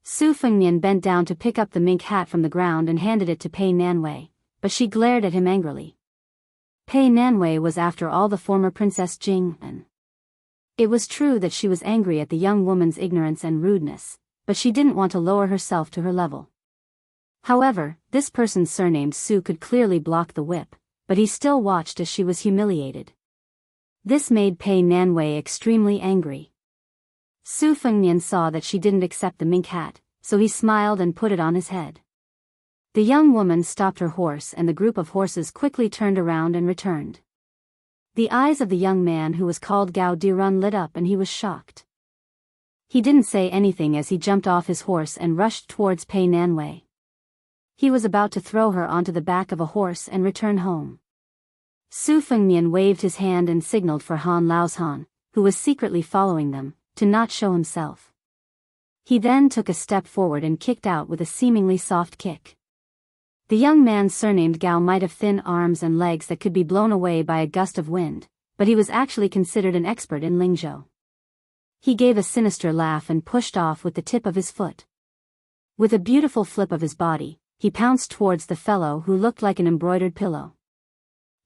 Su Fengnian bent down to pick up the mink hat from the ground and handed it to Pei Nanwei, but she glared at him angrily. Pei Nanwei was after all the former Princess Jing. It was true that she was angry at the young woman's ignorance and rudeness, but she didn't want to lower herself to her level. However, this person surnamed Su could clearly block the whip, but he still watched as she was humiliated. This made Pei Nanwei extremely angry. Su Fengnian saw that she didn't accept the mink hat, so he smiled and put it on his head. The young woman stopped her horse and the group of horses quickly turned around and returned. The eyes of the young man who was called Gao Dirun lit up and he was shocked. He didn't say anything as he jumped off his horse and rushed towards Pei Nanwei. He was about to throw her onto the back of a horse and return home. Su Fengnian waved his hand and signaled for Han Laoshan, who was secretly following them, to not show himself. He then took a step forward and kicked out with a seemingly soft kick. The young man surnamed Gao might have thin arms and legs that could be blown away by a gust of wind, but he was actually considered an expert in Lingzhou. He gave a sinister laugh and pushed off with the tip of his foot. With a beautiful flip of his body, he pounced towards the fellow who looked like an embroidered pillow.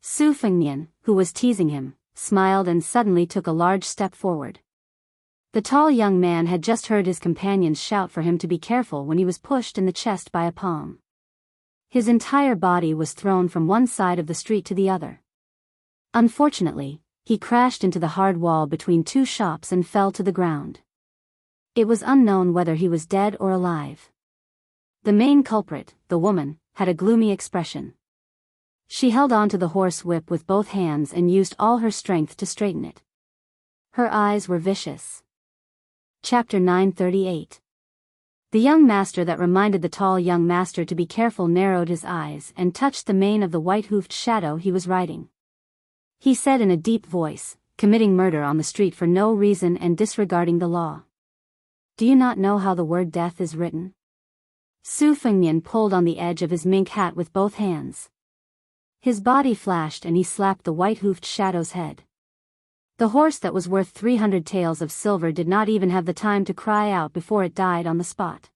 Su Fengnian, who was teasing him, smiled and suddenly took a large step forward. The tall young man had just heard his companions shout for him to be careful when he was pushed in the chest by a palm. His entire body was thrown from one side of the street to the other. Unfortunately, he crashed into the hard wall between two shops and fell to the ground. It was unknown whether he was dead or alive. The main culprit, the woman, had a gloomy expression. She held on to the horse whip with both hands and used all her strength to straighten it. Her eyes were vicious. Chapter 938. The young master that reminded the tall young master to be careful narrowed his eyes and touched the mane of the white-hoofed shadow he was riding. He said in a deep voice, committing murder on the street for no reason and disregarding the law. Do you not know how the word death is written? Su Fengnian pulled on the edge of his mink hat with both hands. His body flashed and he slapped the white-hoofed shadow's head. The horse that was worth 300 taels of silver did not even have the time to cry out before it died on the spot.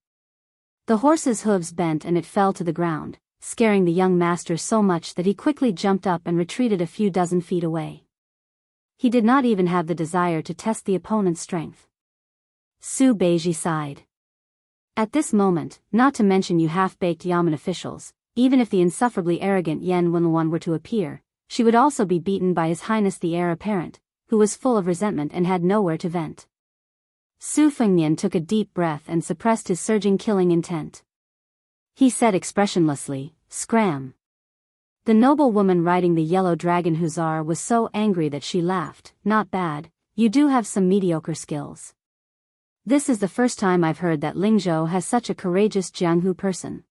The horse's hooves bent and it fell to the ground, scaring the young master so much that he quickly jumped up and retreated a few dozen feet away. He did not even have the desire to test the opponent's strength. Su Beiji sighed. At this moment, not to mention you half-baked Yamen officials, even if the insufferably arrogant Yen Wenluan were to appear, she would also be beaten by His Highness the Heir Apparent, who was full of resentment and had nowhere to vent. Su Fengnian took a deep breath and suppressed his surging killing intent. He said expressionlessly, "Scram." The noble woman riding the yellow dragon hussar was so angry that she laughed. Not bad, you do have some mediocre skills. This is the first time I've heard that Lingzhou has such a courageous Jianghu person.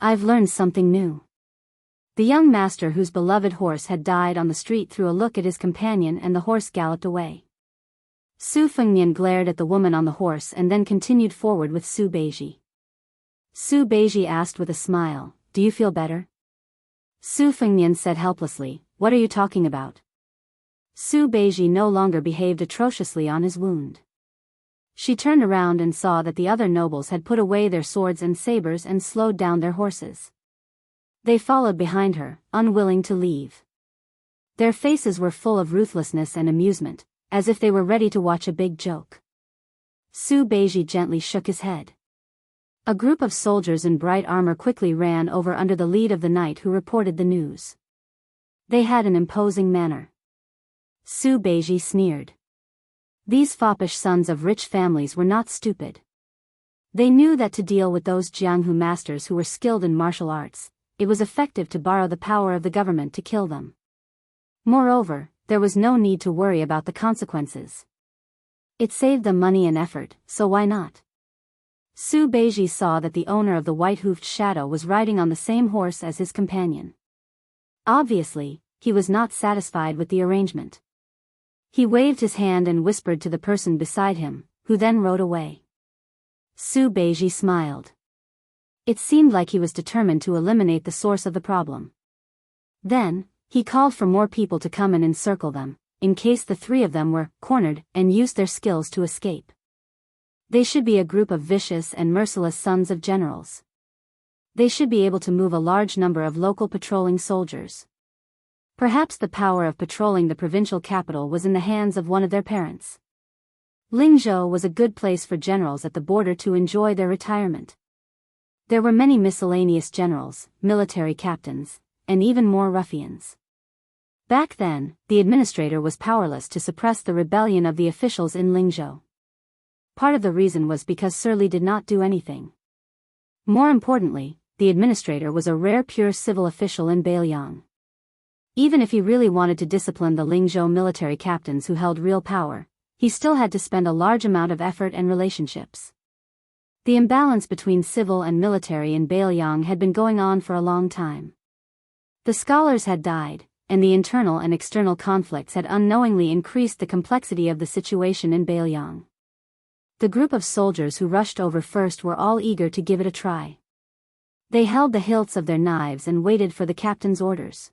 I've learned something new. The young master whose beloved horse had died on the street threw a look at his companion and the horse galloped away. Su Fengnian glared at the woman on the horse and then continued forward with Su Beiji. Su Beiji asked with a smile, "Do you feel better?" Su Fengnian said helplessly, "What are you talking about?" Su Beiji no longer behaved atrociously on his wound. She turned around and saw that the other nobles had put away their swords and sabers and slowed down their horses. They followed behind her, unwilling to leave. Their faces were full of ruthlessness and amusement, as if they were ready to watch a big joke. Su Beiji gently shook his head. A group of soldiers in bright armor quickly ran over under the lead of the knight who reported the news. They had an imposing manner. Su Beiji sneered. These foppish sons of rich families were not stupid. They knew that to deal with those Jianghu masters who were skilled in martial arts, it was effective to borrow the power of the government to kill them. Moreover, there was no need to worry about the consequences. It saved them money and effort, so why not? Su Beiji saw that the owner of the white-hoofed shadow was riding on the same horse as his companion. Obviously, he was not satisfied with the arrangement. He waved his hand and whispered to the person beside him, who then rode away. Su Beiji smiled. It seemed like he was determined to eliminate the source of the problem. Then, he called for more people to come and encircle them, in case the three of them were cornered and used their skills to escape. They should be a group of vicious and merciless sons of generals. They should be able to move a large number of local patrolling soldiers. Perhaps the power of patrolling the provincial capital was in the hands of one of their parents. Lingzhou was a good place for generals at the border to enjoy their retirement. There were many miscellaneous generals, military captains, and even more ruffians. Back then, the administrator was powerless to suppress the rebellion of the officials in Lingzhou. Part of the reason was because Sir Li did not do anything. More importantly, the administrator was a rare pure civil official in Biyao. Even if he really wanted to discipline the Lingzhou military captains who held real power, he still had to spend a large amount of effort and relationships. The imbalance between civil and military in Biyao had been going on for a long time. The scholars had died, and the internal and external conflicts had unknowingly increased the complexity of the situation in Biyao. The group of soldiers who rushed over first were all eager to give it a try. They held the hilts of their knives and waited for the captain's orders.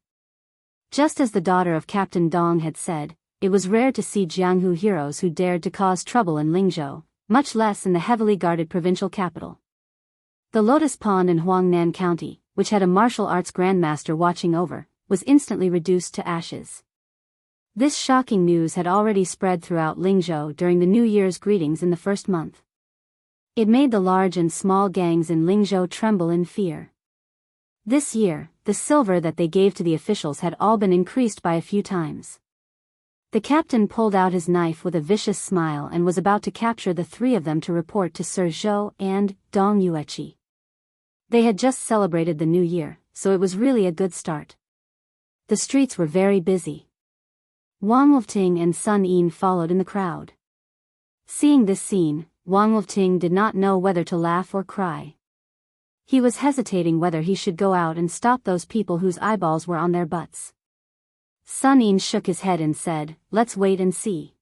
Just as the daughter of Captain Dong had said, it was rare to see Jianghu heroes who dared to cause trouble in Lingzhou, much less in the heavily guarded provincial capital. The Lotus Pond in Huangnan County, which had a martial arts grandmaster watching over, was instantly reduced to ashes. This shocking news had already spread throughout Lingzhou during the New Year's greetings in the first month. It made the large and small gangs in Lingzhou tremble in fear. This year, the silver that they gave to the officials had all been increased by a few times. The captain pulled out his knife with a vicious smile and was about to capture the three of them to report to Sir Zhou and Dong Yueqi. They had just celebrated the New Year, so it was really a good start. The streets were very busy. Wang Wolfting and Sun Yin followed in the crowd. Seeing this scene, Wang Wolfting did not know whether to laugh or cry. He was hesitating whether he should go out and stop those people whose eyeballs were on their butts. Sun Yin shook his head and said, "Let's wait and see."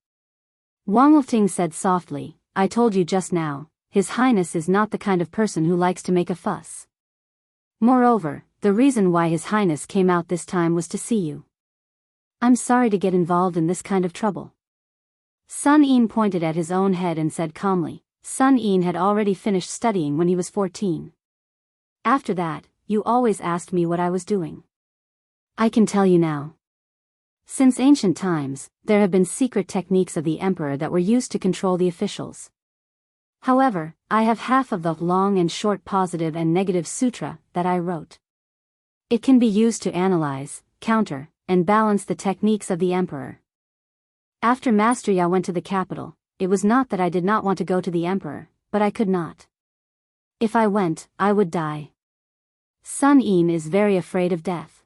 Wang Wolfting said softly, "I told you just now, His Highness is not the kind of person who likes to make a fuss. Moreover, the reason why His Highness came out this time was to see you. I'm sorry to get involved in this kind of trouble." Sun Yin pointed at his own head and said calmly, Sun Yin had already finished studying when he was 14. After that, you always asked me what I was doing. I can tell you now. Since ancient times, there have been secret techniques of the emperor that were used to control the officials. However, I have half of the long and short positive and negative sutra that I wrote. It can be used to analyze, counter, and balance the techniques of the emperor. After Master Ya went to the capital, it was not that I did not want to go to the emperor, but I could not. If I went, I would die. Sun Yin is very afraid of death.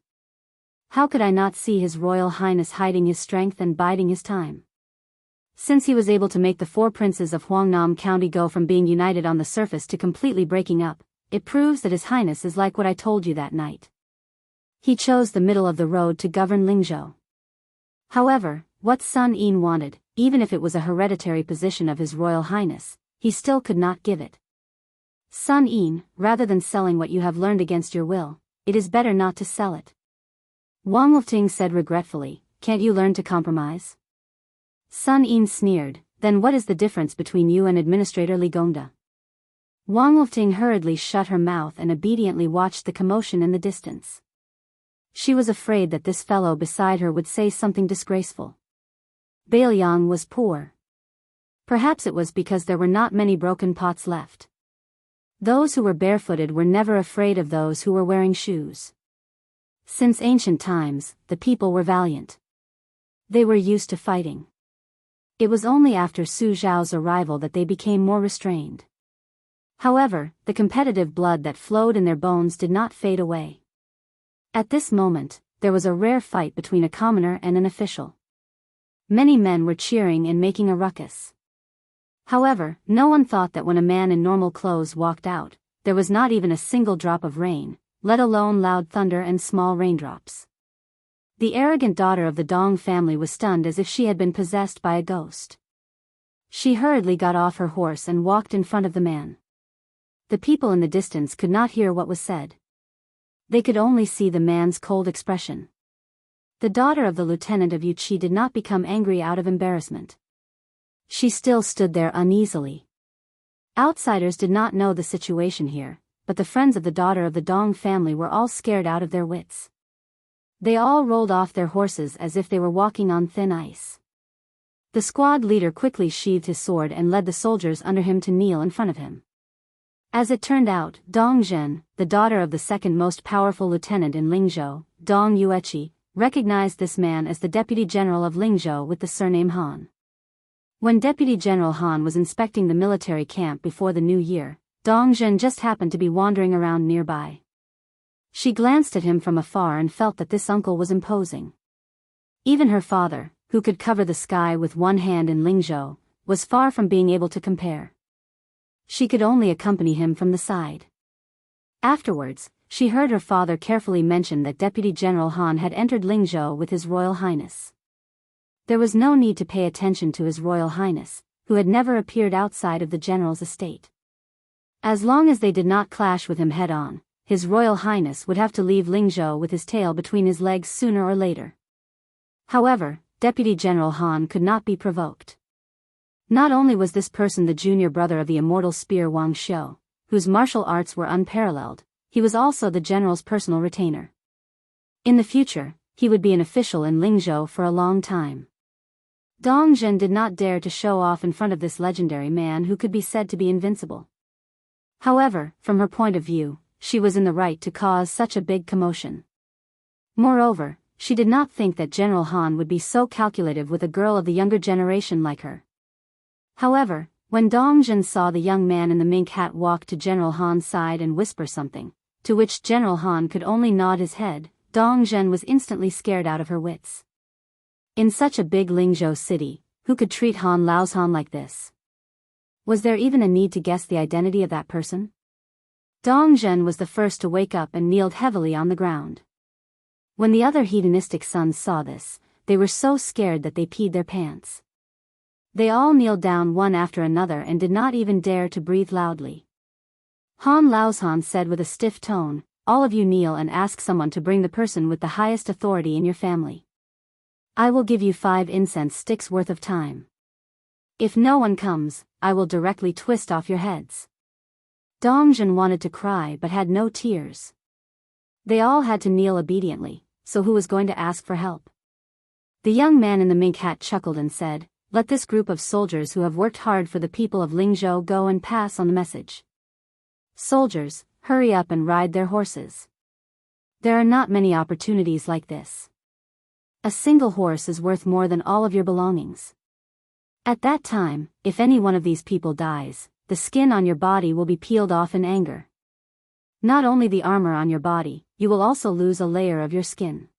How could I not see His Royal Highness hiding his strength and biding his time? Since he was able to make the four princes of Huangnam County go from being united on the surface to completely breaking up, it proves that His Highness is like what I told you that night. He chose the middle of the road to govern Lingzhou. However, what Sun Yin wanted, even if it was a hereditary position of His Royal Highness, he still could not give it. Sun Yin, rather than selling what you have learned against your will, it is better not to sell it. Wang Wolfting said regretfully, "Can't you learn to compromise?" Sun Yin sneered, "Then what is the difference between you and Administrator Li Gongda?" Wang Wolfting hurriedly shut her mouth and obediently watched the commotion in the distance. She was afraid that this fellow beside her would say something disgraceful. Biyao was poor. Perhaps it was because there were not many broken pots left. Those who were barefooted were never afraid of those who were wearing shoes. Since ancient times, the people were valiant. They were used to fighting. It was only after Su Zhao's arrival that they became more restrained. However, the competitive blood that flowed in their bones did not fade away. At this moment, there was a rare fight between a commoner and an official. Many men were cheering and making a ruckus. However, no one thought that when a man in normal clothes walked out, there was not even a single drop of rain, let alone loud thunder and small raindrops. The arrogant daughter of the Dong family was stunned as if she had been possessed by a ghost. She hurriedly got off her horse and walked in front of the man. The people in the distance could not hear what was said. They could only see the man's cold expression. The daughter of the lieutenant of Wuxia did not become angry out of embarrassment. She still stood there uneasily. Outsiders did not know the situation here, but the friends of the daughter of the Dong family were all scared out of their wits. They all rolled off their horses as if they were walking on thin ice. The squad leader quickly sheathed his sword and led the soldiers under him to kneel in front of him. As it turned out, Dong Zhen, the daughter of the second most powerful lieutenant in Lingzhou, Dong Yueqi, recognized this man as the deputy general of Lingzhou with the surname Han. When Deputy General Han was inspecting the military camp before the new year, Dong Zhen just happened to be wandering around nearby. She glanced at him from afar and felt that this uncle was imposing. Even her father, who could cover the sky with one hand in Lingzhou, was far from being able to compare. She could only accompany him from the side. Afterwards, she heard her father carefully mention that Deputy General Han had entered Lingzhou with His Royal Highness. There was no need to pay attention to His Royal Highness, who had never appeared outside of the general's estate. As long as they did not clash with him head-on, His Royal Highness would have to leave Lingzhou with his tail between his legs sooner or later. However, Deputy General Han could not be provoked. Not only was this person the junior brother of the immortal spear Wang Xiu, whose martial arts were unparalleled, he was also the general's personal retainer. In the future, he would be an official in Lingzhou for a long time. Dong Zhen did not dare to show off in front of this legendary man who could be said to be invincible. However, from her point of view, she was in the right to cause such a big commotion. Moreover, she did not think that General Han would be so calculative with a girl of the younger generation like her. However, when Dong Zhen saw the young man in the mink hat walk to General Han's side and whisper something, to which General Han could only nod his head, Dong Zhen was instantly scared out of her wits. In such a big Lingzhou city, who could treat Han Laozhan like this? Was there even a need to guess the identity of that person? Dong Zhen was the first to wake up and kneeled heavily on the ground. When the other hedonistic sons saw this, they were so scared that they peed their pants. They all kneeled down one after another and did not even dare to breathe loudly. Han Laozhan said with a stiff tone, "All of you kneel and ask someone to bring the person with the highest authority in your family. I will give you 5 incense sticks worth of time. If no one comes, I will directly twist off your heads." Dong Zhen wanted to cry but had no tears. They all had to kneel obediently, so who was going to ask for help? The young man in the mink hat chuckled and said, "Let this group of soldiers who have worked hard for the people of Lingzhou go and pass on the message. Soldiers, hurry up and ride their horses. There are not many opportunities like this. A single horse is worth more than all of your belongings. At that time, if any one of these people dies, the skin on your body will be peeled off in anger. Not only the armor on your body, you will also lose a layer of your skin."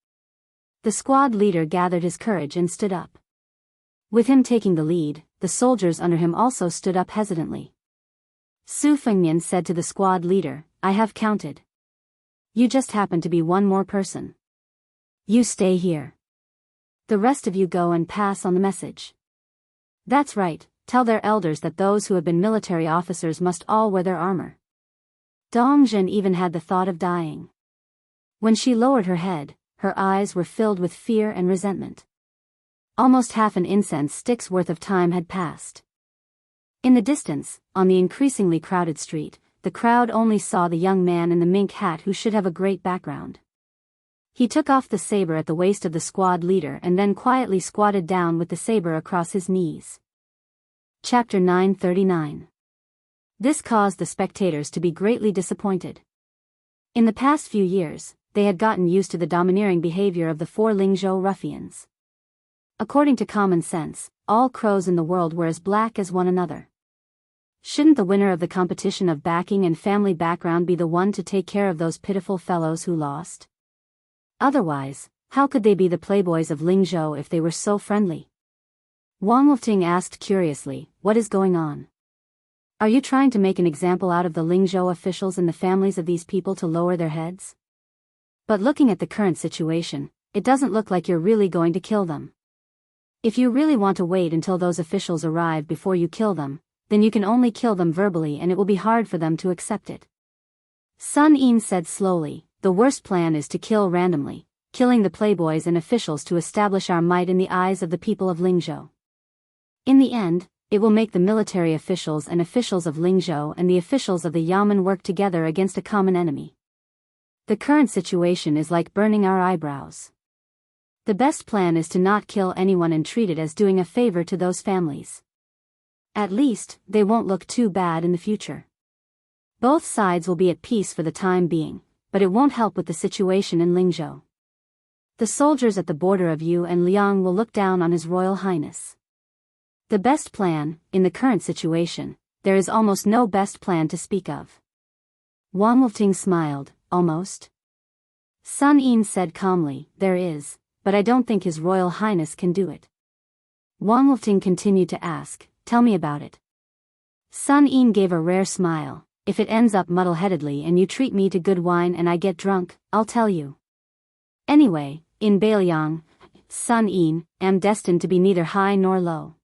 The squad leader gathered his courage and stood up. With him taking the lead, the soldiers under him also stood up hesitantly. Su Fengmian said to the squad leader, "I have counted. You just happen to be one more person. You stay here. The rest of you go and pass on the message. That's right, tell their elders that those who have been military officers must all wear their armor." Dong Zhen even had the thought of dying. When she lowered her head, her eyes were filled with fear and resentment. Almost half an incense stick's worth of time had passed. In the distance, on the increasingly crowded street, the crowd only saw the young man in the mink hat who should have a great background. He took off the saber at the waist of the squad leader and then quietly squatted down with the saber across his knees. Chapter 939. This caused the spectators to be greatly disappointed. In the past few years, they had gotten used to the domineering behavior of the 4 Lingzhou ruffians. According to common sense, all crows in the world were as black as one another. Shouldn't the winner of the competition of backing and family background be the one to take care of those pitiful fellows who lost? Otherwise, how could they be the playboys of Lingzhou if they were so friendly? Wang Wolfting asked curiously, "What is going on? Are you trying to make an example out of the Lingzhou officials and the families of these people to lower their heads? But looking at the current situation, it doesn't look like you're really going to kill them. If you really want to wait until those officials arrive before you kill them, then you can only kill them verbally and it will be hard for them to accept it. Sun Yin said slowly, the worst plan is to kill randomly, killing the playboys and officials to establish our might in the eyes of the people of Lingzhou. In the end, it will make the military officials and officials of Lingzhou and the officials of the Yamen work together against a common enemy. The current situation is like burning our eyebrows. The best plan is to not kill anyone and treat it as doing a favor to those families. At least, they won't look too bad in the future. Both sides will be at peace for the time being, but it won't help with the situation in Lingzhou. The soldiers at the border of Yu and Liang will look down on His Royal Highness. The best plan, in the current situation, there is almost no best plan to speak of. Wang Wolfting smiled, almost. Sun Yin said calmly, there is, but I don't think His Royal Highness can do it. Wang Wolfting continued to ask, tell me about it. Sun Yin gave a rare smile, if it ends up muddle-headedly and you treat me to good wine and I get drunk, I'll tell you. Anyway, in Biyao, Sun Yin, am destined to be neither high nor low.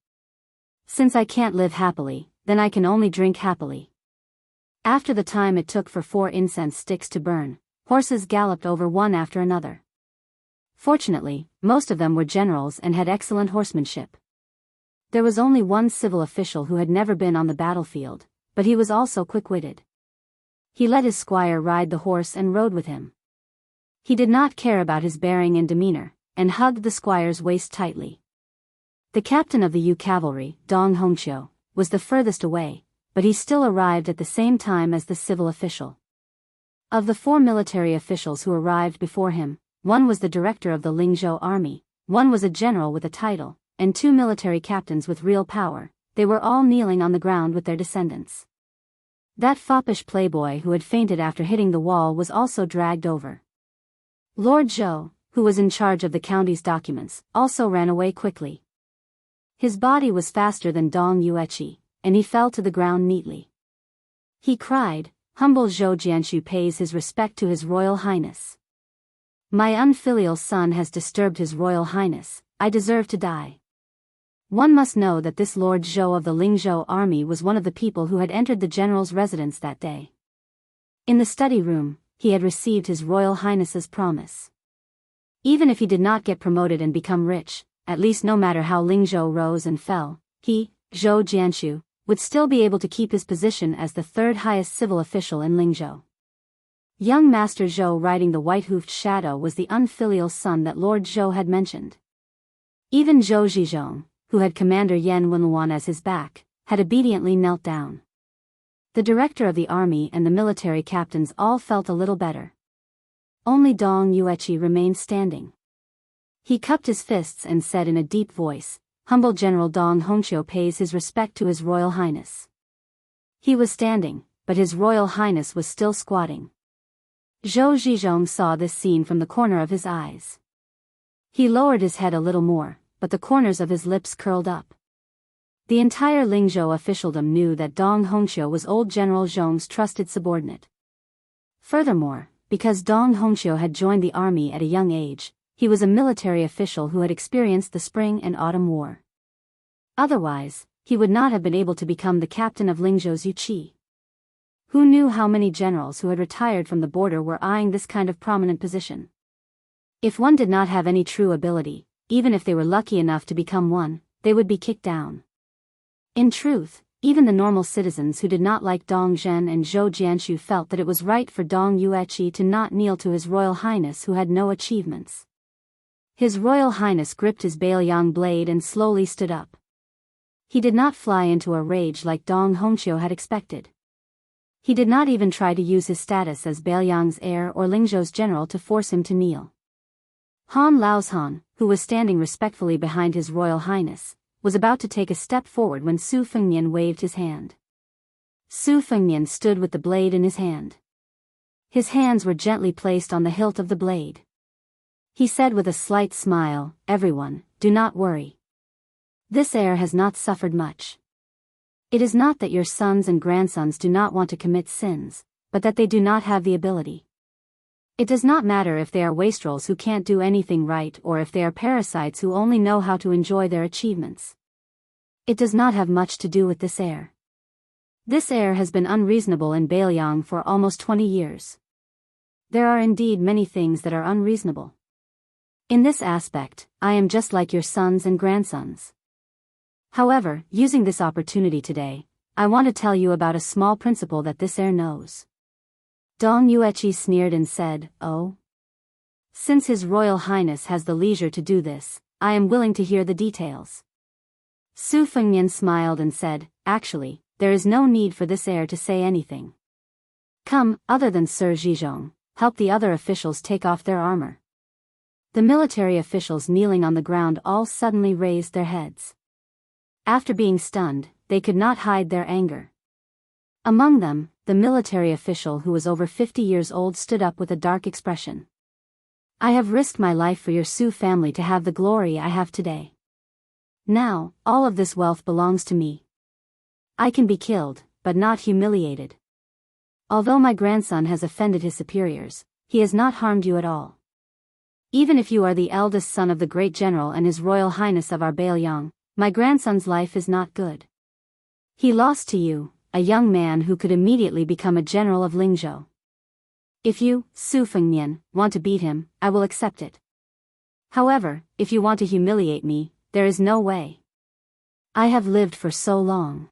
Since I can't live happily, then I can only drink happily. After the time it took for 4 incense sticks to burn, horses galloped over one after another. Fortunately, most of them were generals and had excellent horsemanship. There was only one civil official who had never been on the battlefield, but he was also quick-witted. He let his squire ride the horse and rode with him. He did not care about his bearing and demeanor, and hugged the squire's waist tightly. The captain of the Yu cavalry, Dong Hongqiu, was the furthest away, but he still arrived at the same time as the civil official. Of the 4 military officials who arrived before him, one was the director of the Lingzhou army, one was a general with a title, and 2 military captains with real power. They were all kneeling on the ground with their descendants. That foppish playboy who had fainted after hitting the wall was also dragged over. Lord Zhou, who was in charge of the county's documents, also ran away quickly. His body was faster than Dong Yueqi, and he fell to the ground neatly. He cried, humble Zhou Jianshu pays his respect to His Royal Highness. My unfilial son has disturbed His Royal Highness, I deserve to die. One must know that this Lord Zhou of the Lingzhou army was one of the people who had entered the general's residence that day. In the study room, he had received His Royal Highness's promise. Even if he did not get promoted and become rich, at least no matter how Lingzhou rose and fell, he, Zhou Jianshu, would still be able to keep his position as the 3rd highest civil official in Lingzhou. Young Master Zhou riding the white-hoofed shadow was the unfilial son that Lord Zhou had mentioned. Even Zhou Zhizhong, who had Commander Yan Wenluan as his back, had obediently knelt down. The director of the army and the military captains all felt a little better. Only Dong Yueqi remained standing. He cupped his fists and said in a deep voice, humble General Dong Hongqiu pays his respect to His Royal Highness. He was standing, but His Royal Highness was still squatting. Zhou Zhizhong saw this scene from the corner of his eyes. He lowered his head a little more, but the corners of his lips curled up. The entire Lingzhou officialdom knew that Dong Hongqiu was old General Zhong's trusted subordinate. Furthermore, because Dong Hongqiu had joined the army at a young age, he was a military official who had experienced the Spring and Autumn War. Otherwise, he would not have been able to become the captain of Lingzhou's Yuqi. Who knew how many generals who had retired from the border were eyeing this kind of prominent position? If one did not have any true ability, even if they were lucky enough to become one, they would be kicked down. In truth, even the normal citizens who did not like Dong Zhen and Zhou Jianshu felt that it was right for Dong Yueqi to not kneel to His Royal Highness who had no achievements. His Royal Highness gripped his Baoyang blade and slowly stood up. He did not fly into a rage like Dong Hongqiu had expected. He did not even try to use his status as Baoyang's heir or Lingzhou's general to force him to kneel. Han Laozhan, who was standing respectfully behind His Royal Highness, was about to take a step forward when Su Fengnian waved his hand. Su Fengnian stood with the blade in his hand. His hands were gently placed on the hilt of the blade. He said with a slight smile, everyone, do not worry. This heir has not suffered much. It is not that your sons and grandsons do not want to commit sins, but that they do not have the ability. It does not matter if they are wastrels who can't do anything right or if they are parasites who only know how to enjoy their achievements. It does not have much to do with this heir. This heir has been unreasonable in Biyao for almost 20 years. There are indeed many things that are unreasonable. In this aspect, I am just like your sons and grandsons. However, using this opportunity today, I want to tell you about a small principle that this heir knows. Dong Yueqi sneered and said, "Oh? Since His Royal Highness has the leisure to do this, I am willing to hear the details." Su Fengnian smiled and said, "Actually, there is no need for this heir to say anything. Come, other than Sir Zhizhong, help the other officials take off their armor." The military officials kneeling on the ground all suddenly raised their heads. After being stunned, they could not hide their anger. Among them, the military official who was over 50 years old stood up with a dark expression. "I have risked my life for your Su family to have the glory I have today. Now, all of this wealth belongs to me. I can be killed, but not humiliated. Although my grandson has offended his superiors, he has not harmed you at all. Even if you are the eldest son of the great general and His Royal Highness of our Biyao, my grandson's life is not good. He lost to you, a young man who could immediately become a general of Lingzhou. If you, Su Fengnian, want to beat him, I will accept it. However, if you want to humiliate me, there is no way. I have lived for so long.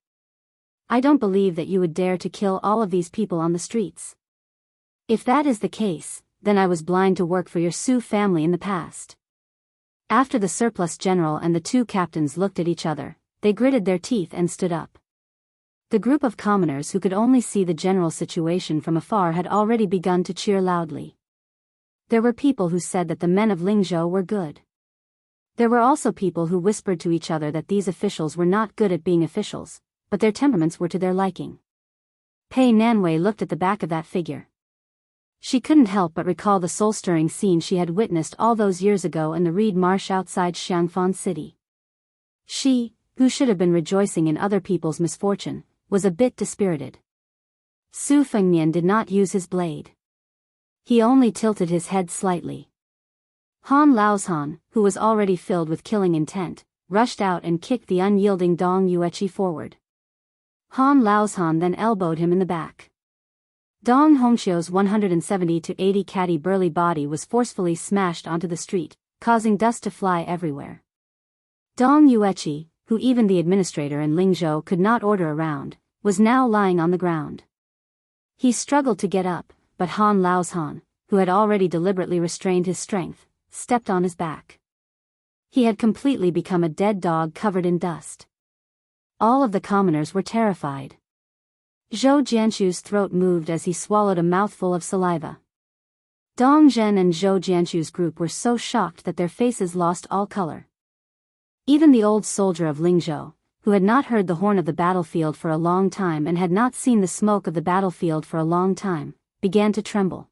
I don't believe that you would dare to kill all of these people on the streets. If that is the case, then I was blind to work for your Su family in the past." After the surplus general and the two captains looked at each other, they gritted their teeth and stood up. The group of commoners who could only see the general situation from afar had already begun to cheer loudly. There were people who said that the men of Lingzhou were good. There were also people who whispered to each other that these officials were not good at being officials, but their temperaments were to their liking. Pei Nanwei looked at the back of that figure. She couldn't help but recall the soul-stirring scene she had witnessed all those years ago in the reed marsh outside Xiangfan City. She, who should have been rejoicing in other people's misfortune, was a bit dispirited. Su Fengnian did not use his blade. He only tilted his head slightly. Han Laozhan, who was already filled with killing intent, rushed out and kicked the unyielding Dong Yueqi forward. Han Laozhan then elbowed him in the back. Dong Hongxiu's 170 to 80 catty burly body was forcefully smashed onto the street, causing dust to fly everywhere. Dong Yueqi, who even the administrator in Lingzhou could not order around, was now lying on the ground. He struggled to get up, but Han Laozhan, who had already deliberately restrained his strength, stepped on his back. He had completely become a dead dog covered in dust. All of the commoners were terrified. Zhou Jianshu's throat moved as he swallowed a mouthful of saliva. Dong Zhen and Zhou Jianshu's group were so shocked that their faces lost all color. Even the old soldier of Lingzhou, who had not heard the horn of the battlefield for a long time and had not seen the smoke of the battlefield for a long time, began to tremble.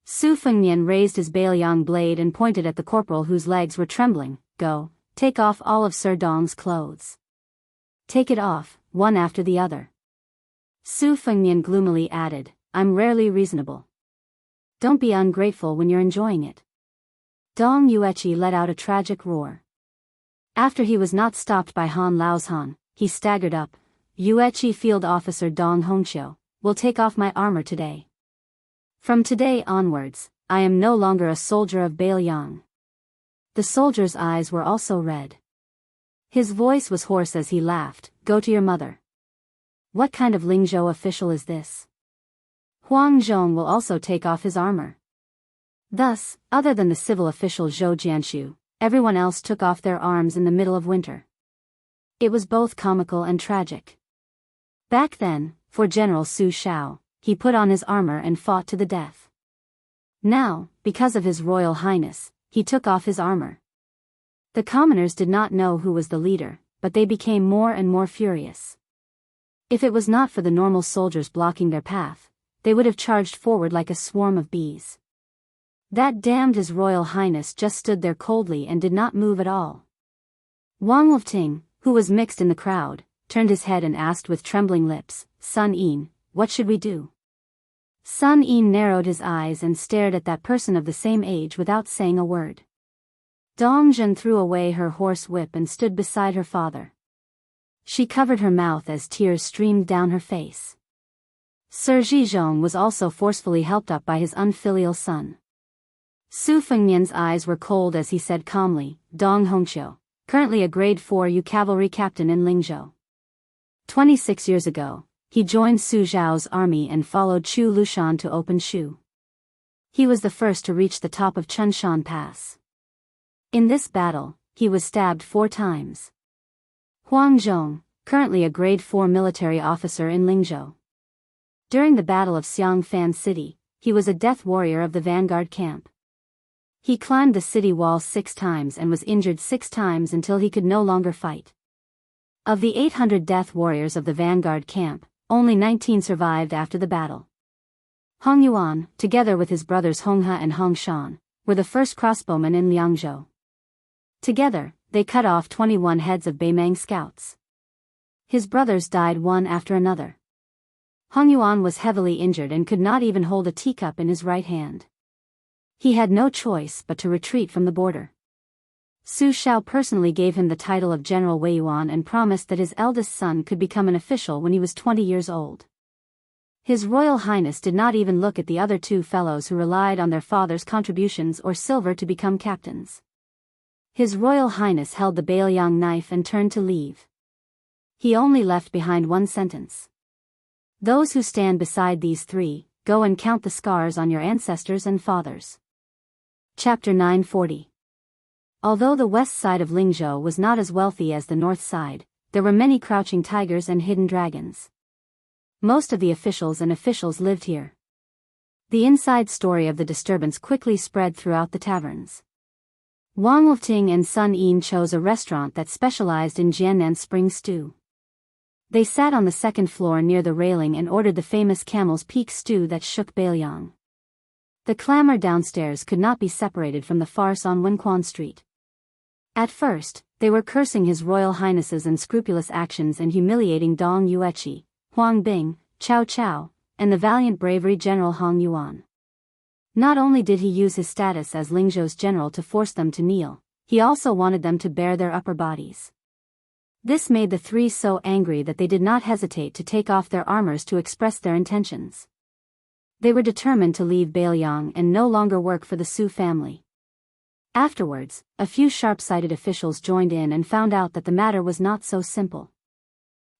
Su Fengnian raised his Biyao blade and pointed at the corporal whose legs were trembling. "Go, take off all of Sir Dong's clothes. Take it off, one after the other." Su Fengnian gloomily added, "I'm rarely reasonable. Don't be ungrateful when you're enjoying it." Dong Yueqi let out a tragic roar. After he was not stopped by Han Laozhan, he staggered up. "Yueqi Field Officer Dong Hongxiu, will take off my armor today. From today onwards, I am no longer a soldier of Biyao." The soldier's eyes were also red. His voice was hoarse as he laughed. "Go to your mother. What kind of Lingzhou official is this? Huang Zhong will also take off his armor." Thus, other than the civil official Zhou Jianshu, everyone else took off their arms in the middle of winter. It was both comical and tragic. Back then, for General Su Shao, he put on his armor and fought to the death. Now, because of His Royal Highness, he took off his armor. The commoners did not know who was the leader, but they became more and more furious. If it was not for the normal soldiers blocking their path, they would have charged forward like a swarm of bees. That damned His Royal Highness just stood there coldly and did not move at all. Wang Wolfting, who was mixed in the crowd, turned his head and asked with trembling lips, "Sun Yin, what should we do?" Sun Yin narrowed his eyes and stared at that person of the same age without saying a word. Dong Zhen threw away her horse whip and stood beside her father. She covered her mouth as tears streamed down her face. Sir Zhizhong was also forcefully helped up by his unfilial son. Su Fengnian's eyes were cold as he said calmly, Dong Hongqiu, currently a grade 4 U cavalry captain in Lingzhou. 26 years ago, he joined Su Zhao's army and followed Chu Lushan to open Shu. He was the first to reach the top of Chunshan Pass. In this battle, he was stabbed 4 times. Huang Zhong, currently a grade 4 military officer in Lingzhou. During the Battle of Xiangfan City, he was a death warrior of the vanguard camp. He climbed the city wall 6 times and was injured 6 times until he could no longer fight. Of the 800 death warriors of the vanguard camp, only 19 survived after the battle. Hong Yuan, together with his brothers Honghe and Hongshan, were the first crossbowmen in Liangzhou. Together, they cut off 21 heads of Beimang scouts. His brothers died one after another. Hong Yuan was heavily injured and could not even hold a teacup in his right hand. He had no choice but to retreat from the border. Su Shao personally gave him the title of General Weiyuan and promised that his eldest son could become an official when he was 20 years old. His Royal Highness did not even look at the other 2 fellows who relied on their father's contributions or silver to become captains. His Royal Highness held the Baoyang knife and turned to leave. He only left behind one sentence. Those who stand beside these 3, go and count the scars on your ancestors and fathers. Chapter 940. Although the west side of Lingzhou was not as wealthy as the north side, there were many crouching tigers and hidden dragons. Most of the officials lived here. The inside story of the disturbance quickly spread throughout the taverns. Wang Wolfting and Sun Yin chose a restaurant that specialized in Jiannan spring stew. They sat on the 2nd floor near the railing and ordered the famous Camel's Peak stew that shook Baoyang. The clamor downstairs could not be separated from the farce on Wenquan Street. At first, they were cursing His Royal Highness's unscrupulous actions and humiliating Dong Yueqi, Huang Bing, Cao Cao, and the valiant bravery General Hong Yuan. Not only did he use his status as Lingzhou's general to force them to kneel, he also wanted them to bare their upper bodies. This made the 3 so angry that they did not hesitate to take off their armors to express their intentions. They were determined to leave Baoyang and no longer work for the Su family. Afterwards, a few sharp-sighted officials joined in and found out that the matter was not so simple.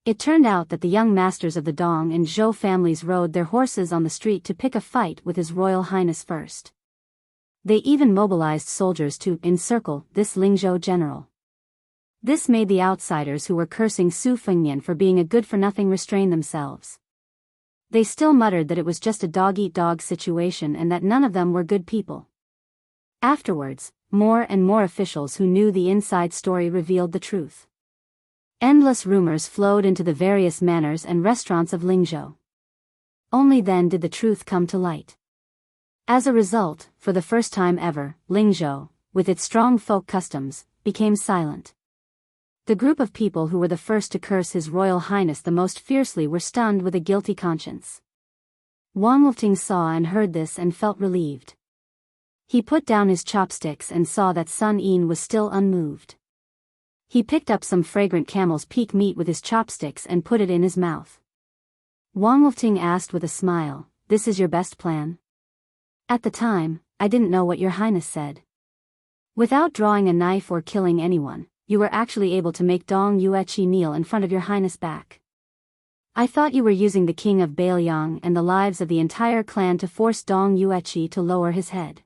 It turned out that the young masters of the Dong and Zhou families rode their horses on the street to pick a fight with His Royal Highness first. They even mobilized soldiers to encircle this Lingzhou general. This made the outsiders who were cursing Su Fengnian for being a good-for-nothing restrain themselves. They still muttered that it was just a dog-eat-dog situation and that none of them were good people. Afterwards, more and more officials who knew the inside story revealed the truth. Endless rumors flowed into the various manors and restaurants of Lingzhou. Only then did the truth come to light. As a result, for the first time ever, Lingzhou, with its strong folk customs, became silent. The group of people who were the first to curse His Royal Highness the most fiercely were stunned with a guilty conscience. Wang Wolfting saw and heard this and felt relieved. He put down his chopsticks and saw that Sun Yin was still unmoved. He picked up some fragrant Camel's Peak meat with his chopsticks and put it in his mouth. Wang Wolfting asked with a smile, "This is your best plan?" "At the time, I didn't know what your highness said." "Without drawing a knife or killing anyone, you were actually able to make Dong Yueqi kneel in front of your highness back. I thought you were using the king of Baoyang and the lives of the entire clan to force Dong Yueqi to lower his head."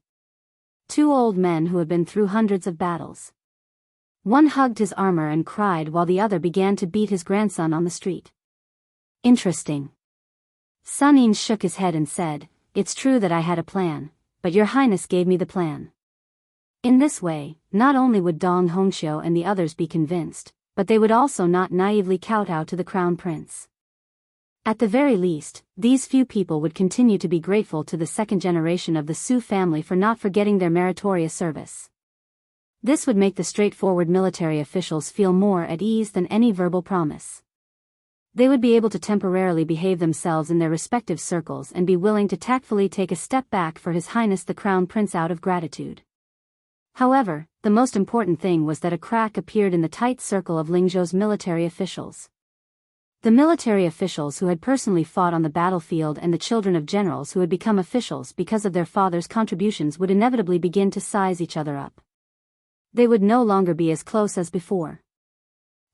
2 old men who had been through hundreds of battles. One hugged his armor and cried while the other began to beat his grandson on the street. "Interesting." Sun Yin shook his head and said, "It's true that I had a plan, but your highness gave me the plan." In this way, not only would Dong Hongqiu and the others be convinced, but they would also not naively kowtow to the crown prince. At the very least, these few people would continue to be grateful to the 2nd generation of the Su family for not forgetting their meritorious service. This would make the straightforward military officials feel more at ease than any verbal promise. They would be able to temporarily behave themselves in their respective circles and be willing to tactfully take a step back for His Highness the Crown Prince out of gratitude. However, the most important thing was that a crack appeared in the tight circle of Lingzhou's military officials. The military officials who had personally fought on the battlefield and the children of generals who had become officials because of their father's contributions would inevitably begin to size each other up. They would no longer be as close as before.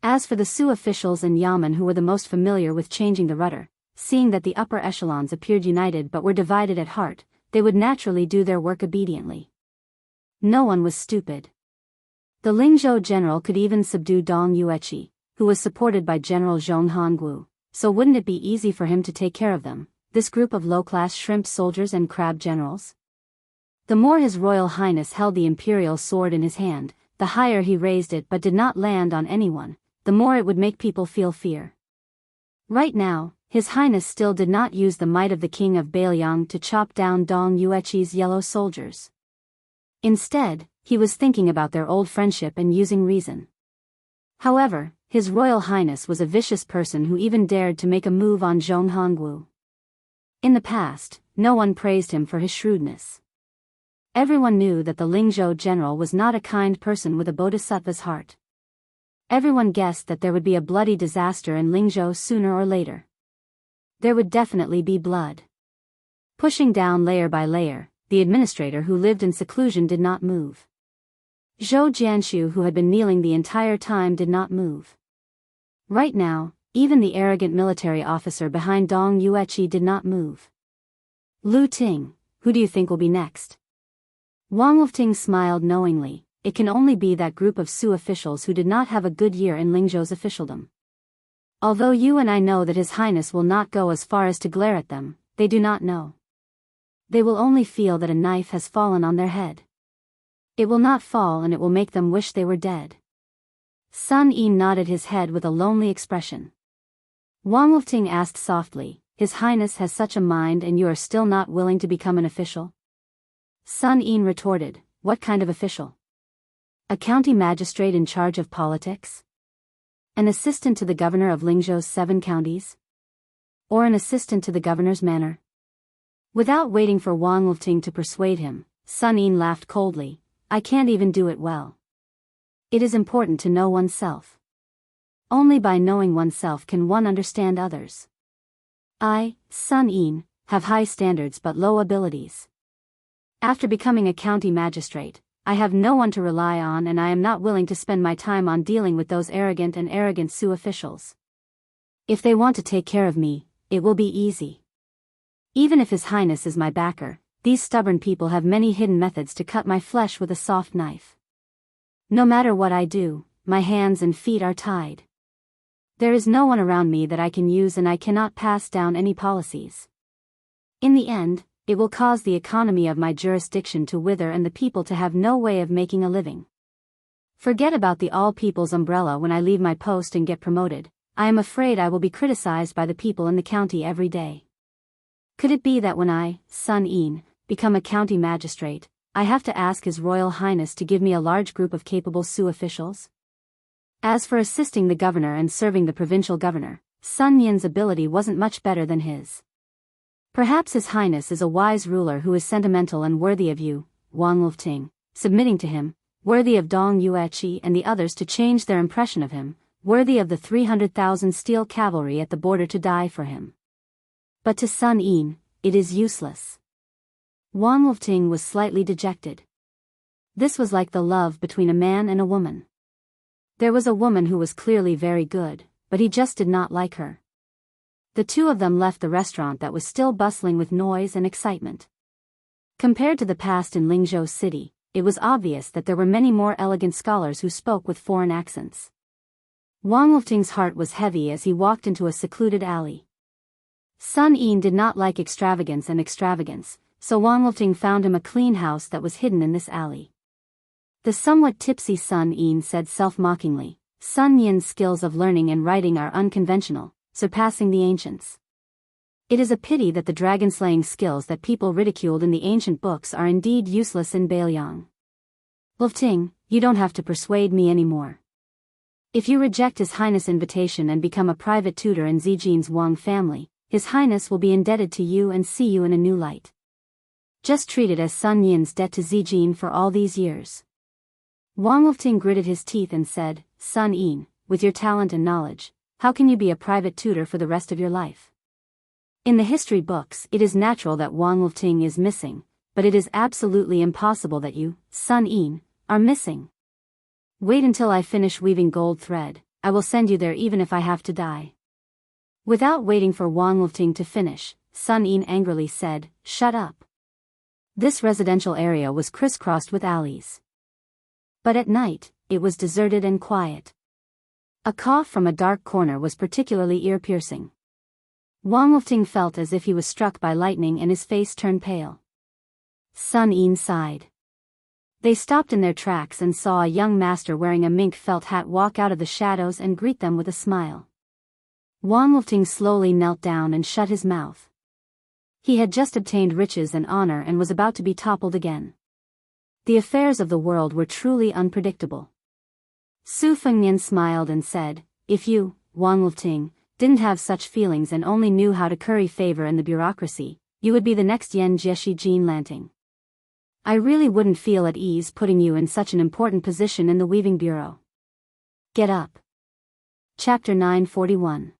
As for the Su officials and Yamen who were the most familiar with changing the rudder, seeing that the upper echelons appeared united but were divided at heart, they would naturally do their work obediently. No one was stupid. The Lingzhou general could even subdue Dong Yueqi, who was supported by General Zhong Hongwu, so wouldn't it be easy for him to take care of them, this group of low-class shrimp soldiers and crab generals? The more His Royal Highness held the imperial sword in his hand, the higher he raised it but did not land on anyone, the more it would make people feel fear. Right now, His Highness still did not use the might of the King of Biyao to chop down Dong Yueqi's yellow soldiers. Instead, he was thinking about their old friendship and using reason. However, His Royal Highness was a vicious person who even dared to make a move on Zhong Hongwu. In the past, no one praised him for his shrewdness. Everyone knew that the Lingzhou general was not a kind person with a bodhisattva's heart. Everyone guessed that there would be a bloody disaster in Lingzhou sooner or later. There would definitely be blood. Pushing down layer by layer, the administrator who lived in seclusion did not move. Zhou Jianshu, who had been kneeling the entire time, did not move. Right now, even the arrogant military officer behind Dong Yueqi did not move. Lu Ting, who do you think will be next? Wang Lufting smiled knowingly. It can only be that group of Su officials who did not have a good year in Lingzhou's officialdom. Although you and I know that His Highness will not go as far as to glare at them, they do not know. They will only feel that a knife has fallen on their head. It will not fall and it will make them wish they were dead. Sun Yin nodded his head with a lonely expression. Wang Lufting asked softly, His Highness has such a mind and you are still not willing to become an official? Sun Yin retorted, what kind of official? A county magistrate in charge of politics? An assistant to the governor of Lingzhou's 7 counties? Or an assistant to the governor's manor? Without waiting for Wang Lufting to persuade him, Sun Yin laughed coldly, I can't even do it well. It is important to know oneself. Only by knowing oneself can one understand others. I, Sun Yin, have high standards but low abilities. After becoming a county magistrate, I have no one to rely on and I am not willing to spend my time on dealing with those arrogant Su officials. If they want to take care of me, it will be easy. Even if His Highness is my backer, these stubborn people have many hidden methods to cut my flesh with a soft knife. No matter what I do, my hands and feet are tied. There is no one around me that I can use and I cannot pass down any policies. In the end, it will cause the economy of my jurisdiction to wither and the people to have no way of making a living. Forget about the all people's umbrella when I leave my post and get promoted. I am afraid I will be criticized by the people in the county every day. Could it be that when I, Sun Yin, become a county magistrate, I have to ask His Royal Highness to give me a large group of capable Su officials? As for assisting the governor and serving the provincial governor, Sun Yin's ability wasn't much better than his. Perhaps His Highness is a wise ruler who is sentimental and worthy of you, Wang Lufting, submitting to him, worthy of Dong Yueqi and the others to change their impression of him, worthy of the 300,000 steel cavalry at the border to die for him. But to Sun Yin, it is useless. Wang Lufting was slightly dejected. This was like the love between a man and a woman. There was a woman who was clearly very good, but he just did not like her. The two of them left the restaurant that was still bustling with noise and excitement. Compared to the past in Lingzhou City, it was obvious that there were many more elegant scholars who spoke with foreign accents. Wang Lufting's heart was heavy as he walked into a secluded alley. Sun Yin did not like extravagance, so Wang Lufting found him a clean house that was hidden in this alley. The somewhat tipsy Sun Yin said self-mockingly, Sun Yin's skills of learning and writing are unconventional, surpassing the ancients. It is a pity that the dragon-slaying skills that people ridiculed in the ancient books are indeed useless in Biyao. Lufting, you don't have to persuade me anymore. If you reject His Highness' invitation and become a private tutor in Zijin's Wang family, His Highness will be indebted to you and see you in a new light. Just treat it as Sun Yin's debt to Zijin for all these years. Wang Wolfting gritted his teeth and said, Sun Yin, with your talent and knowledge, how can you be a private tutor for the rest of your life? In the history books, it is natural that Wang Wolfting is missing, but it is absolutely impossible that you, Sun Yin, are missing. Wait until I finish weaving gold thread, I will send you there even if I have to die. Without waiting for Wang Wolfting to finish, Sun Yin angrily said, Shut up. This residential area was crisscrossed with alleys. But at night, it was deserted and quiet. A cough from a dark corner was particularly ear-piercing. Wang Wolfting felt as if he was struck by lightning and his face turned pale. Sun Yin sighed. They stopped in their tracks and saw a young master wearing a mink felt hat walk out of the shadows and greet them with a smile. Wang Wolfting slowly knelt down and shut his mouth. He had just obtained riches and honor and was about to be toppled again. The affairs of the world were truly unpredictable. Su Fengnian smiled and said, If you, Wang Wolfting, didn't have such feelings and only knew how to curry favor in the bureaucracy, you would be the next Yan Jieshi Jin Lanting. I really wouldn't feel at ease putting you in such an important position in the weaving bureau. Get up. Chapter 941.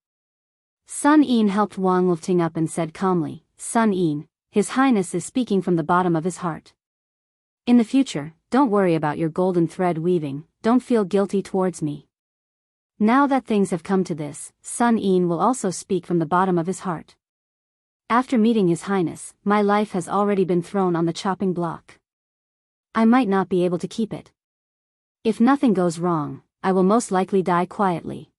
Sun Yin helped Wang Wolfting up and said calmly, Sun Yin, His Highness is speaking from the bottom of his heart. In the future, don't worry about your golden thread weaving, don't feel guilty towards me. Now that things have come to this, Sun Yin will also speak from the bottom of his heart. After meeting His Highness, my life has already been thrown on the chopping block. I might not be able to keep it. If nothing goes wrong, I will most likely die quietly.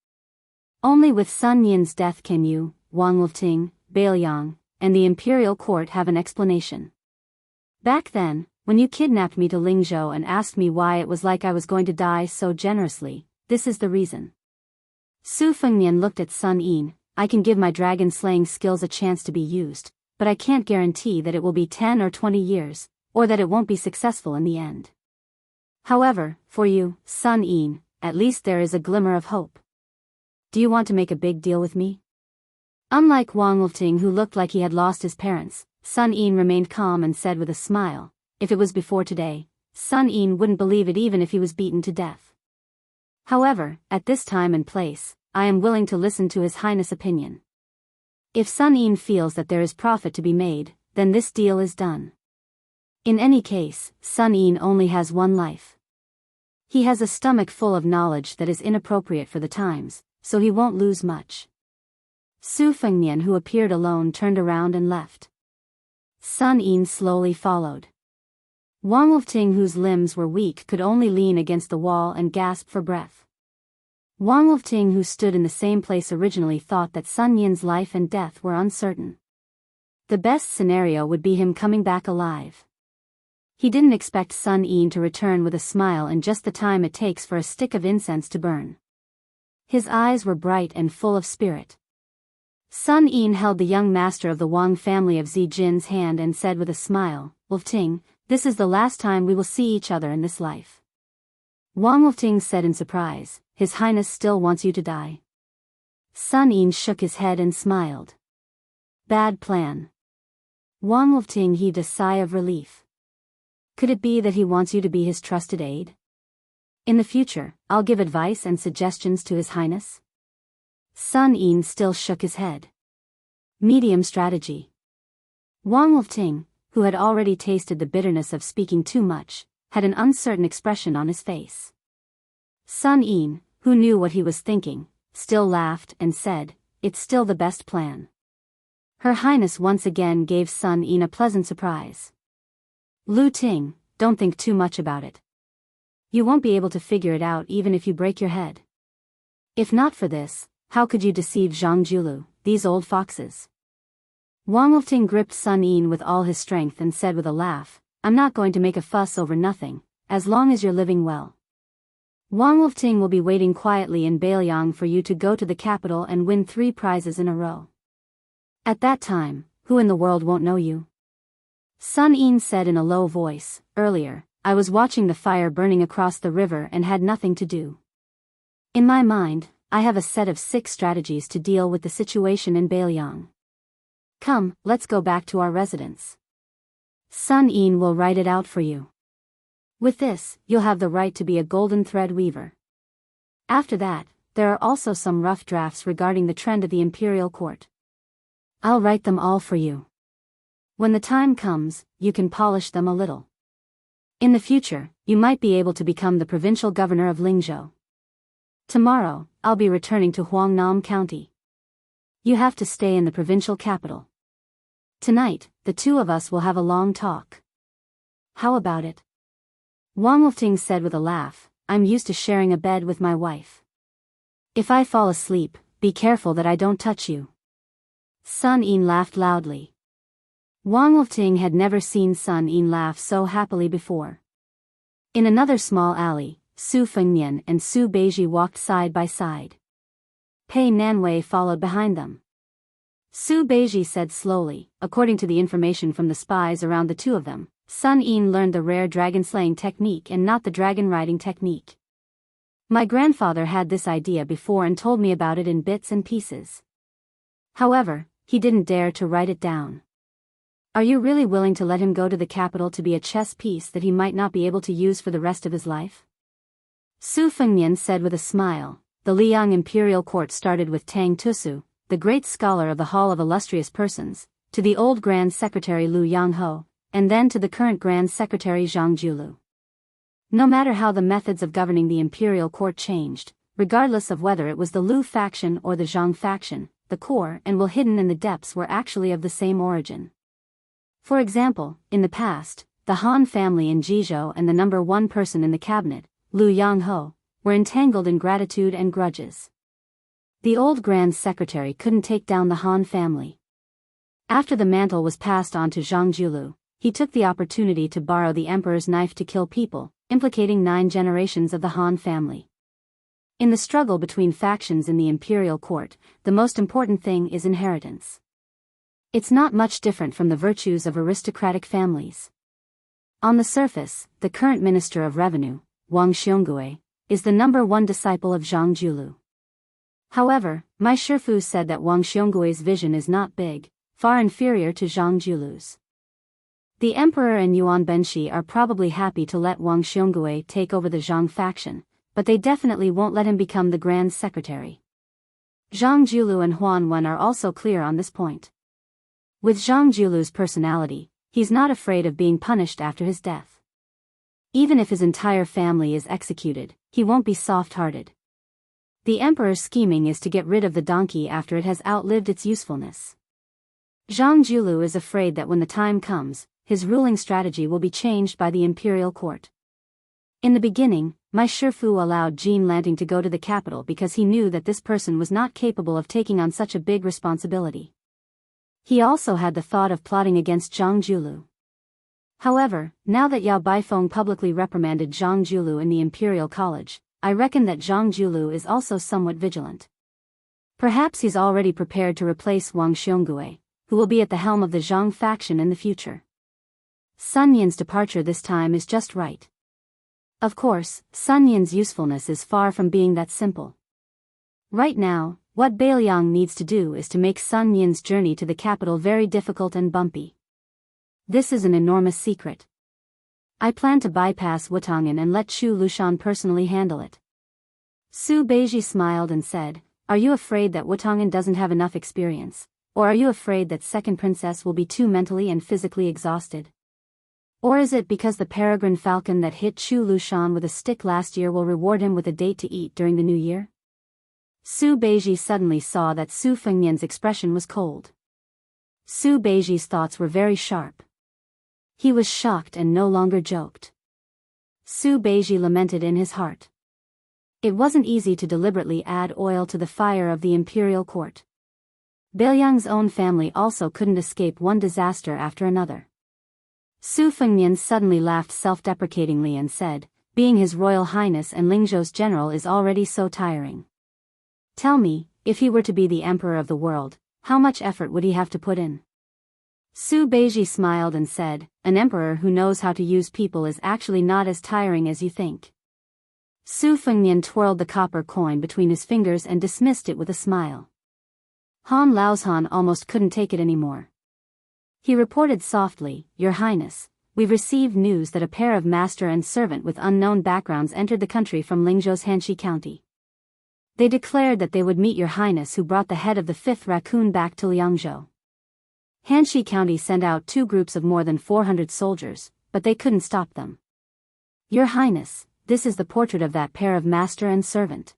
Only with Sun Yin's death can you, Wang Wolfting, Biyao, and the imperial court have an explanation. Back then, when you kidnapped me to Lingzhou and asked me why it was like I was going to die so generously, this is the reason. Su Fengnian looked at Sun Yin. I can give my dragon-slaying skills a chance to be used, but I can't guarantee that it will be 10 or 20 years, or that it won't be successful in the end. However, for you, Sun Yin, at least there is a glimmer of hope. Do you want to make a big deal with me? Unlike Wang Wolfting, who looked like he had lost his parents, Sun Yin remained calm and said with a smile, If it was before today, Sun Yin wouldn't believe it even if he was beaten to death. However, at this time and place, I am willing to listen to His Highness' opinion. If Sun Yin feels that there is profit to be made, then this deal is done. In any case, Sun Yin only has one life. He has a stomach full of knowledge that is inappropriate for the times, so he won't lose much. Su Fengnian, who appeared alone, turned around and left. Sun Yin slowly followed. Wang Wolfting, whose limbs were weak, could only lean against the wall and gasp for breath. Wang Wolfting, who stood in the same place originally, thought that Sun Yin's life and death were uncertain. The best scenario would be him coming back alive. He didn't expect Sun Yin to return with a smile in just the time it takes for a stick of incense to burn. His eyes were bright and full of spirit. Sun Yin held the young master of the Wang family of Zijin's hand and said with a smile, Wolfting, this is the last time we will see each other in this life. Wang Wolfting said in surprise, His Highness still wants you to die. Sun Yin shook his head and smiled. Bad plan. Wang Wolfting heaved a sigh of relief. Could it be that he wants you to be his trusted aide? In the future, I'll give advice and suggestions to His Highness. Sun Yin still shook his head. Medium strategy. Wang Wolfting, who had already tasted the bitterness of speaking too much, had an uncertain expression on his face. Sun Yin, who knew what he was thinking, still laughed and said, It's still the best plan. Her Highness once again gave Sun Yin a pleasant surprise. Lu Ting, don't think too much about it. You won't be able to figure it out even if you break your head. If not for this, how could you deceive Zhang Julu, these old foxes? Wang Wolfting gripped Sun Yin with all his strength and said with a laugh, I'm not going to make a fuss over nothing, as long as you're living well. Wang Wolfting will be waiting quietly in Biyao for you to go to the capital and win 3 prizes in a row. At that time, who in the world won't know you? Sun Yin said in a low voice, Earlier, I was watching the fire burning across the river and had nothing to do. In my mind, I have a set of 6 strategies to deal with the situation in Biyao. Come, let's go back to our residence. Sun Yin will write it out for you. With this, you'll have the right to be a golden thread weaver. After that, there are also some rough drafts regarding the trend of the imperial court. I'll write them all for you. When the time comes, you can polish them a little. In the future, you might be able to become the provincial governor of Lingzhou. Tomorrow, I'll be returning to Huangnam County. You have to stay in the provincial capital. Tonight, the two of us will have a long talk. How about it? Wang Wolfting said with a laugh, I'm used to sharing a bed with my wife. If I fall asleep, be careful that I don't touch you. Sun Yin laughed loudly. Wang Wolfting had never seen Sun Yin laugh so happily before. In another small alley, Su Fengnian and Su Beiji walked side by side. Pei Nanwei followed behind them. Su Beiji said slowly, according to the information from the spies around the two of them, Sun Yin learned the rare dragon-slaying technique and not the dragon-riding technique. My grandfather had this idea before and told me about it in bits and pieces. However, he didn't dare to write it down. Are you really willing to let him go to the capital to be a chess piece that he might not be able to use for the rest of his life? Su Fengnian said with a smile. The Liang imperial court started with Tang Tusu, the great scholar of the Hall of Illustrious Persons, to the old Grand Secretary Lu Yangho, and then to the current Grand Secretary Zhang Julu. No matter how the methods of governing the imperial court changed, regardless of whether it was the Lu faction or the Zhang faction, the core and will hidden in the depths were actually of the same origin. For example, in the past, the Han family in Jizhou and the number one person in the cabinet, Lu Yangho, were entangled in gratitude and grudges. The old Grand Secretary couldn't take down the Han family. After the mantle was passed on to Zhang Julu, he took the opportunity to borrow the emperor's knife to kill people, implicating 9 generations of the Han family. In the struggle between factions in the imperial court, the most important thing is inheritance. It's not much different from the virtues of aristocratic families. On the surface, the current Minister of Revenue, Wang Xiongui, is the number one disciple of Zhang Julu. However, my Shifu said that Wang Xionggui's vision is not big, far inferior to Zhang Julu's. The Emperor and Yuan Benshi are probably happy to let Wang Xiongui take over the Zhang faction, but they definitely won't let him become the Grand Secretary. Zhang Julu and Huan Wen are also clear on this point. With Zhang Julu's personality, he's not afraid of being punished after his death. Even if his entire family is executed, he won't be soft-hearted. The Emperor's scheming is to get rid of the donkey after it has outlived its usefulness. Zhang Julu is afraid that when the time comes, his ruling strategy will be changed by the imperial court. In the beginning, my Shifu allowed Jean Lanting to go to the capital because he knew that this person was not capable of taking on such a big responsibility. He also had the thought of plotting against Zhang Julu. However, now that Yao Baifeng publicly reprimanded Zhang Julu in the Imperial College, I reckon that Zhang Julu is also somewhat vigilant. Perhaps he's already prepared to replace Wang Xiongui, who will be at the helm of the Zhang faction in the future. Sun Yin's departure this time is just right. Of course, Sun Yin's usefulness is far from being that simple. Right now, what Beiliang needs to do is to make Sun Yin's journey to the capital very difficult and bumpy. This is an enormous secret. I plan to bypass Wutangan and let Chu Lushan personally handle it. Su Beiji smiled and said, Are you afraid that Wutangan doesn't have enough experience? Or are you afraid that Second Princess will be too mentally and physically exhausted? Or is it because the peregrine falcon that hit Chu Lushan with a stick last year will reward him with a date to eat during the new year? Su Beiji suddenly saw that Su Fengnian's expression was cold. Su Beiji's thoughts were very sharp. He was shocked and no longer joked. Su Beiji lamented in his heart. It wasn't easy to deliberately add oil to the fire of the imperial court. Beiliang's own family also couldn't escape one disaster after another. Su Fengnian suddenly laughed self-deprecatingly and said, Being His Royal Highness and Lingzhou's general is already so tiring. Tell me, if he were to be the emperor of the world, how much effort would he have to put in? Su Beiji smiled and said, An emperor who knows how to use people is actually not as tiring as you think. Su Fengnian twirled the copper coin between his fingers and dismissed it with a smile. Han Laozhan almost couldn't take it anymore. He reported softly, Your Highness, we've received news that a pair of master and servant with unknown backgrounds entered the country from Lingzhou's Hanxi County. They declared that they would meet your highness who brought the head of the 5th raccoon back to Liangzhou. Hanxi County sent out 2 groups of more than 400 soldiers, but they couldn't stop them. Your highness, this is the portrait of that pair of master and servant.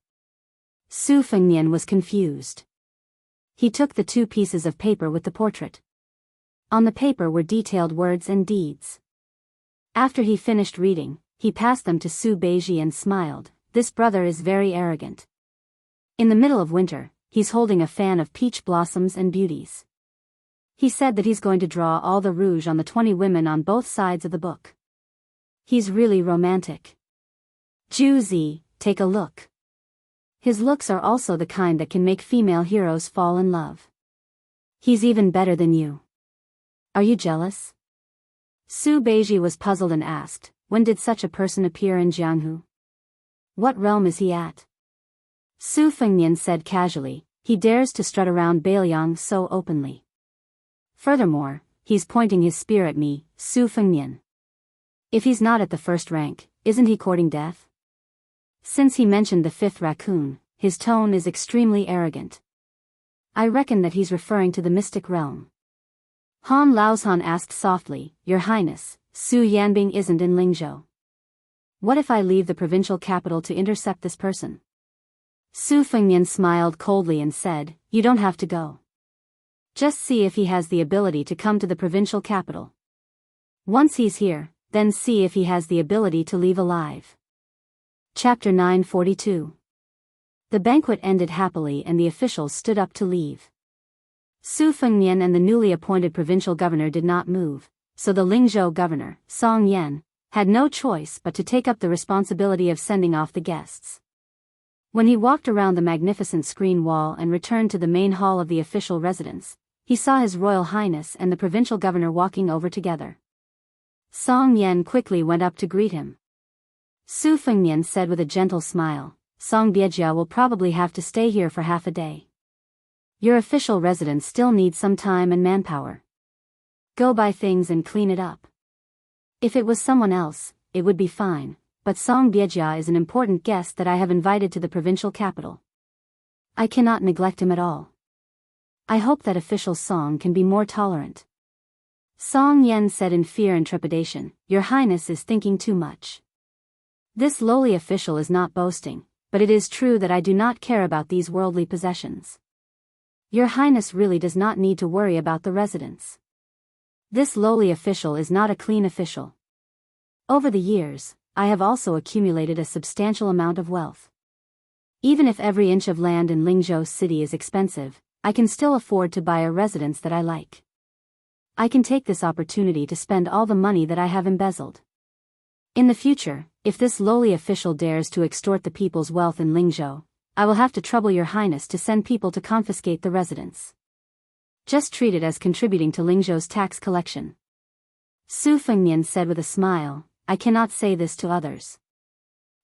Su Fengnian was confused. He took the 2 pieces of paper with the portrait. On the paper were detailed words and deeds. After he finished reading, he passed them to Su Beiji and smiled. This brother is very arrogant. In the middle of winter, he's holding a fan of peach blossoms and beauties. He said that he's going to draw all the rouge on the 20 women on both sides of the book. He's really romantic. Ju Zi, take a look. His looks are also the kind that can make female heroes fall in love. He's even better than you. Are you jealous? Su Beiji was puzzled and asked, when did such a person appear in Jianghu? What realm is he at? Su Fengnian said casually, he dares to strut around Beiliang so openly. Furthermore, he's pointing his spear at me, Su Fengnian. If he's not at the 1st rank, isn't he courting death? Since he mentioned the 5th raccoon, his tone is extremely arrogant. I reckon that he's referring to the mystic realm. Han Laozhan asked softly, Your Highness, Su Yanbing isn't in Lingzhou. What if I leave the provincial capital to intercept this person? Su Fengnian smiled coldly and said, You don't have to go. Just see if he has the ability to come to the provincial capital. Once he's here, then see if he has the ability to leave alive. Chapter 942. The banquet ended happily and the officials stood up to leave. Su Fengnian and the newly appointed provincial governor did not move, so the Lingzhou governor, Song Yan, had no choice but to take up the responsibility of sending off the guests. When he walked around the magnificent screen wall and returned to the main hall of the official residence, he saw His Royal Highness and the provincial governor walking over together. Song Yan quickly went up to greet him. Su Fengnian said with a gentle smile, Song Biyao will probably have to stay here for half a day. Your official residence still needs some time and manpower. Go buy things and clean it up. If it was someone else, it would be fine, but Song Biyao is an important guest that I have invited to the provincial capital. I cannot neglect him at all. I hope that official Song can be more tolerant. Song Yan said in fear and trepidation, Your Highness is thinking too much. This lowly official is not boasting, but it is true that I do not care about these worldly possessions. Your Highness really does not need to worry about the residence. This lowly official is not a clean official. Over the years, I have also accumulated a substantial amount of wealth. Even if every inch of land in Lingzhou City is expensive, I can still afford to buy a residence that I like. I can take this opportunity to spend all the money that I have embezzled. In the future, if this lowly official dares to extort the people's wealth in Lingzhou, I will have to trouble Your Highness to send people to confiscate the residence. Just treat it as contributing to Lingzhou's tax collection. Su Fengnian said with a smile, I cannot say this to others.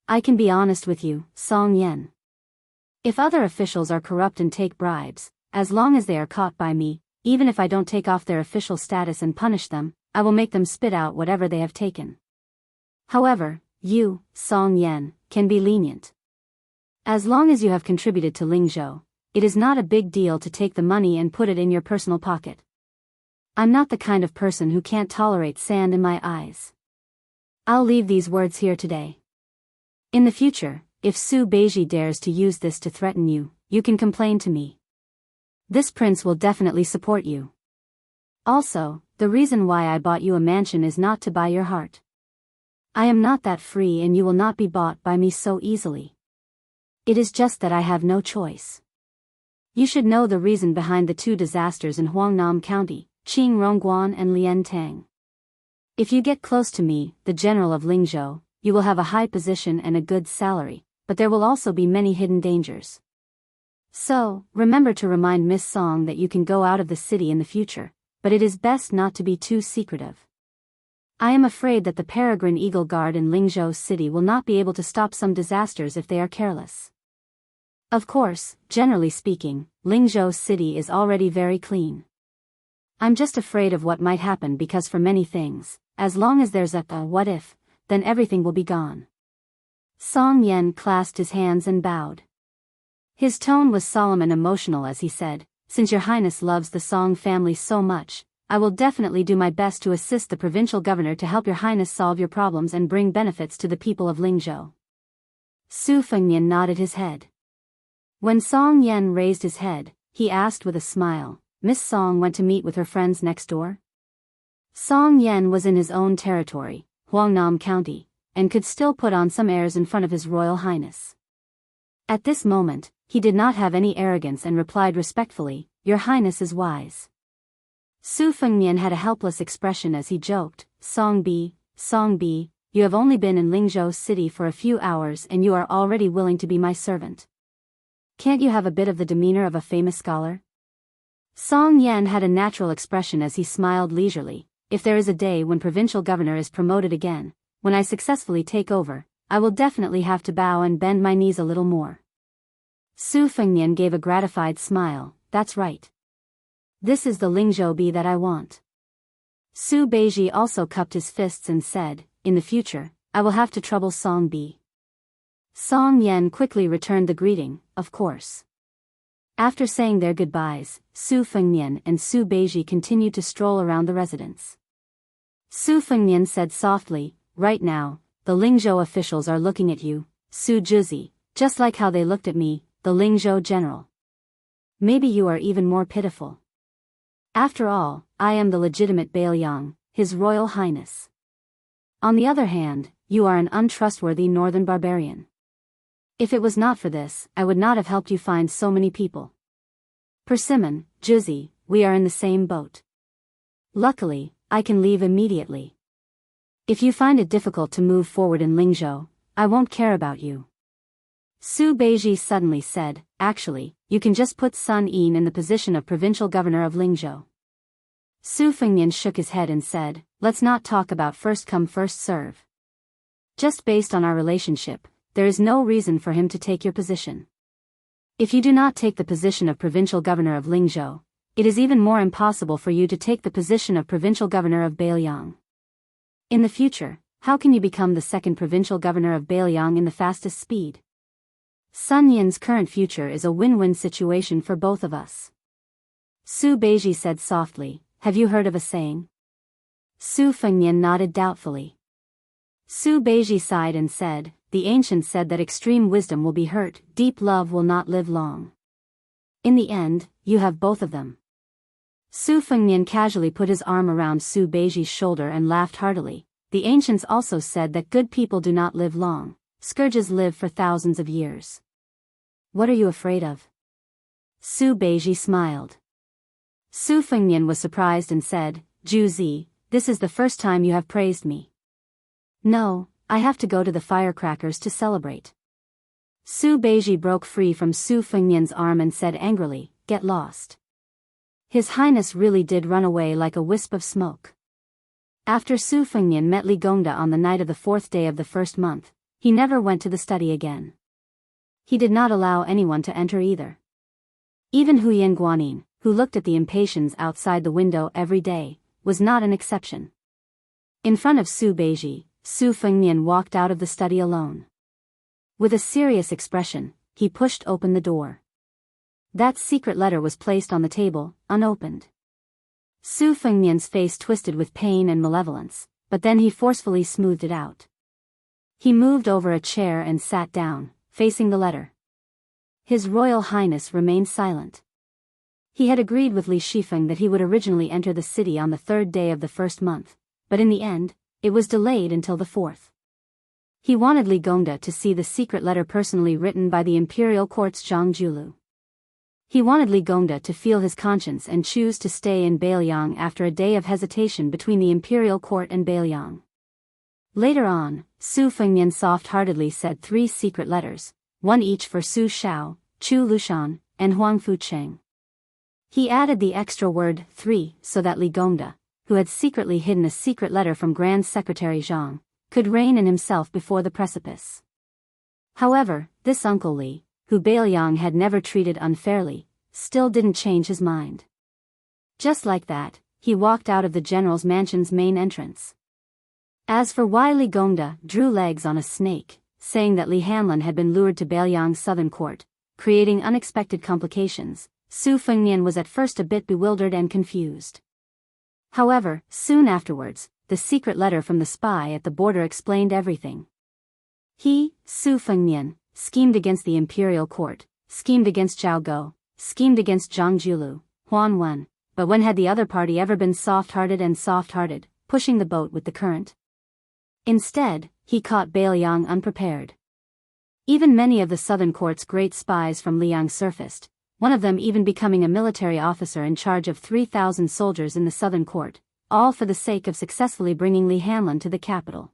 I can be honest with you, Song Yan. If other officials are corrupt and take bribes, as long as they are caught by me, even if I don't take off their official status and punish them, I will make them spit out whatever they have taken. However, you, Song Yan, can be lenient. As long as you have contributed to Lingzhou, it is not a big deal to take the money and put it in your personal pocket. I'm not the kind of person who can't tolerate sand in my eyes. I'll leave these words here today. In the future, if Su Beiji dares to use this to threaten you, you can complain to me. This prince will definitely support you. Also, the reason why I bought you a mansion is not to buy your heart. I am not that free and you will not be bought by me so easily. It is just that I have no choice. You should know the reason behind the 2 disasters in Huangnam County, Qing Rongguan and Lian Tang. If you get close to me, the general of Lingzhou, you will have a high position and a good salary, but there will also be many hidden dangers. So, remember to remind Miss Song that you can go out of the city in the future, but it is best not to be too secretive. I am afraid that the Peregrine Eagle Guard in Lingzhou City will not be able to stop some disasters if they are careless. Of course, generally speaking, Lingzhou City is already very clean. I'm just afraid of what might happen because for many things, as long as there's a what if, then everything will be gone. Song Yen clasped his hands and bowed. His tone was solemn and emotional as he said, "Since your highness loves the Song family so much, I will definitely do my best to assist the provincial governor to help your highness solve your problems and bring benefits to the people of Lingzhou." Su Fengnian nodded his head. When Song Yen raised his head, he asked with a smile, "Miss Song went to meet with her friends next door?" Song Yen was in his own territory, Huangnam County, and could still put on some airs in front of his royal highness. At this moment, he did not have any arrogance and replied respectfully, "Your highness is wise." Su Fengnian had a helpless expression as he joked, Song Bi, you have only been in Lingzhou city for a few hours and you are already willing to be my servant. Can't you have a bit of the demeanor of a famous scholar?" Song Yen had a natural expression as he smiled leisurely, "If there is a day when provincial governor is promoted again, when I successfully take over, I will definitely have to bow and bend my knees a little more." Su Fengnian gave a gratified smile, "That's right. This is the Lingzhou Bi that I want." Su Beiji also cupped his fists and said, "In the future, I will have to trouble Song Bi." Song Yen quickly returned the greeting, "Of course." After saying their goodbyes, Su Fengnian and Su Beiji continued to stroll around the residence. Su Fengnian said softly, "Right now, the Lingzhou officials are looking at you, Su Juzi, just like how they looked at me, the Lingzhou general. Maybe you are even more pitiful. After all, I am the legitimate Biyao, His Royal Highness. On the other hand, you are an untrustworthy northern barbarian. If it was not for this, I would not have helped you find so many people. Persimmon, Juzi, we are in the same boat. Luckily, I can leave immediately. If you find it difficult to move forward in Lingzhou, I won't care about you." Su Beiji suddenly said, "Actually, you can just put Sun Yin in the position of provincial governor of Lingzhou." Su Fengnian shook his head and said, "Let's not talk about first come first serve. Just based on our relationship, there is no reason for him to take your position. If you do not take the position of provincial governor of Lingzhou, it is even more impossible for you to take the position of provincial governor of Biyao. In the future, how can you become the second provincial governor of Biyao in the fastest speed? Sun Yin's current future is a win-win situation for both of us." Su Beiji said softly, "Have you heard of a saying?" Su Fengnian nodded doubtfully. Su Beiji sighed and said, "The ancients said that extreme wisdom will be hurt, deep love will not live long. In the end, you have both of them." Su Fengnian casually put his arm around Su Beiji's shoulder and laughed heartily. "The ancients also said that good people do not live long, scourges live for thousands of years. What are you afraid of?" Su Beiji smiled. Su Fengnian was surprised and said, "Juzi, this is the first time you have praised me." "No, I have to go to the firecrackers to celebrate." Su Beiji broke free from Su Fengnian's arm and said angrily, "Get lost." His Highness really did run away like a wisp of smoke. After Su Fengnian met Li Gongda on the night of the 4th day of the 1st month, he never went to the study again. He did not allow anyone to enter either. Even Huyan Guanyin, who looked at the impatiens outside the window every day, was not an exception. In front of Su Beiji, Su Fengnian walked out of the study alone. With a serious expression, he pushed open the door. That secret letter was placed on the table, unopened. Su Fengnian's face twisted with pain and malevolence, but then he forcefully smoothed it out. He moved over a chair and sat down, facing the letter. His Royal Highness remained silent. He had agreed with Li Shifeng that he would originally enter the city on the 3rd day of the 1st month, but in the end, it was delayed until the 4th. He wanted Li Gongda to see the secret letter personally written by the imperial court's Jianghu. He wanted Li Gongda to feel his conscience and choose to stay in Biyao after a day of hesitation between the imperial court and Biyao. Later on, Su Fengnian soft-heartedly said 3 secret letters, one each for Su Shao, Chu Lushan, and Huang Fucheng. He added the extra word 3 so that Li Gongda, who had secretly hidden a secret letter from Grand Secretary Zhang, could rein in himself before the precipice. However, this Uncle Li, who Biyao had never treated unfairly, still didn't change his mind. Just like that, he walked out of the general's mansion's main entrance. As for why Li Gongda drew legs on a snake, saying that Li Hanlin had been lured to Beiyang's southern court, creating unexpected complications, Su Fengnian was at first a bit bewildered and confused. However, soon afterwards, the secret letter from the spy at the border explained everything. He, Su Fengnian, schemed against the imperial court, schemed against Jianghu, schemed against Zhang Julu, Huan Wen, but when had the other party ever been soft-hearted, pushing the boat with the current? Instead, he caught Beiyang unprepared. Even many of the southern court's great spies from Liang surfaced, one of them even becoming a military officer in charge of 3,000 soldiers in the southern court, all for the sake of successfully bringing Li Hanlin to the capital.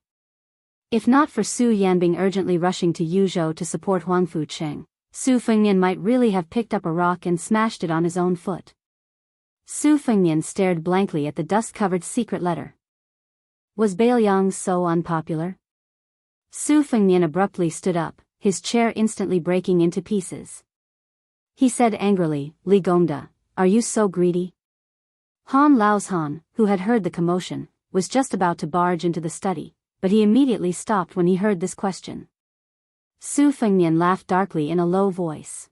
If not for Su Yanbing urgently rushing to Yuzhou to support Huang Fucheng, Su Fengnian might really have picked up a rock and smashed it on his own foot. Su Fengnian stared blankly at the dust-covered secret letter. Was Beiyang so unpopular? Su Fengnian abruptly stood up, his chair instantly breaking into pieces. He said angrily, Li Gongda, are you so greedy? Han Laoshan, who had heard the commotion, was just about to barge into the study, but he immediately stopped when he heard this question. Su Fengnian laughed darkly in a low voice.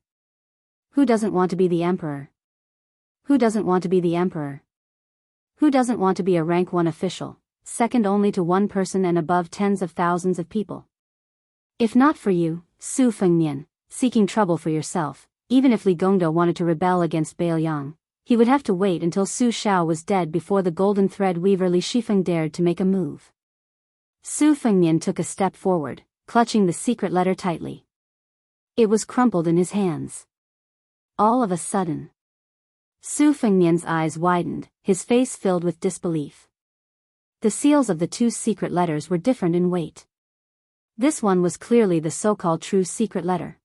Who doesn't want to be the emperor? Who doesn't want to be the emperor? Who doesn't want to be a rank 1 official, second only to one person and above tens of thousands of people? If not for you, Su Fengnian, seeking trouble for yourself, even if Li Gongda wanted to rebel against Beiyang, he would have to wait until Su Shao was dead before the golden thread weaver Li Shifeng dared to make a move. Su Fengnian took a step forward, clutching the secret letter tightly. It was crumpled in his hands. All of a sudden, Su Fengnian's eyes widened, his face filled with disbelief. The seals of the 2 secret letters were different in weight. This one was clearly the so-called true secret letter.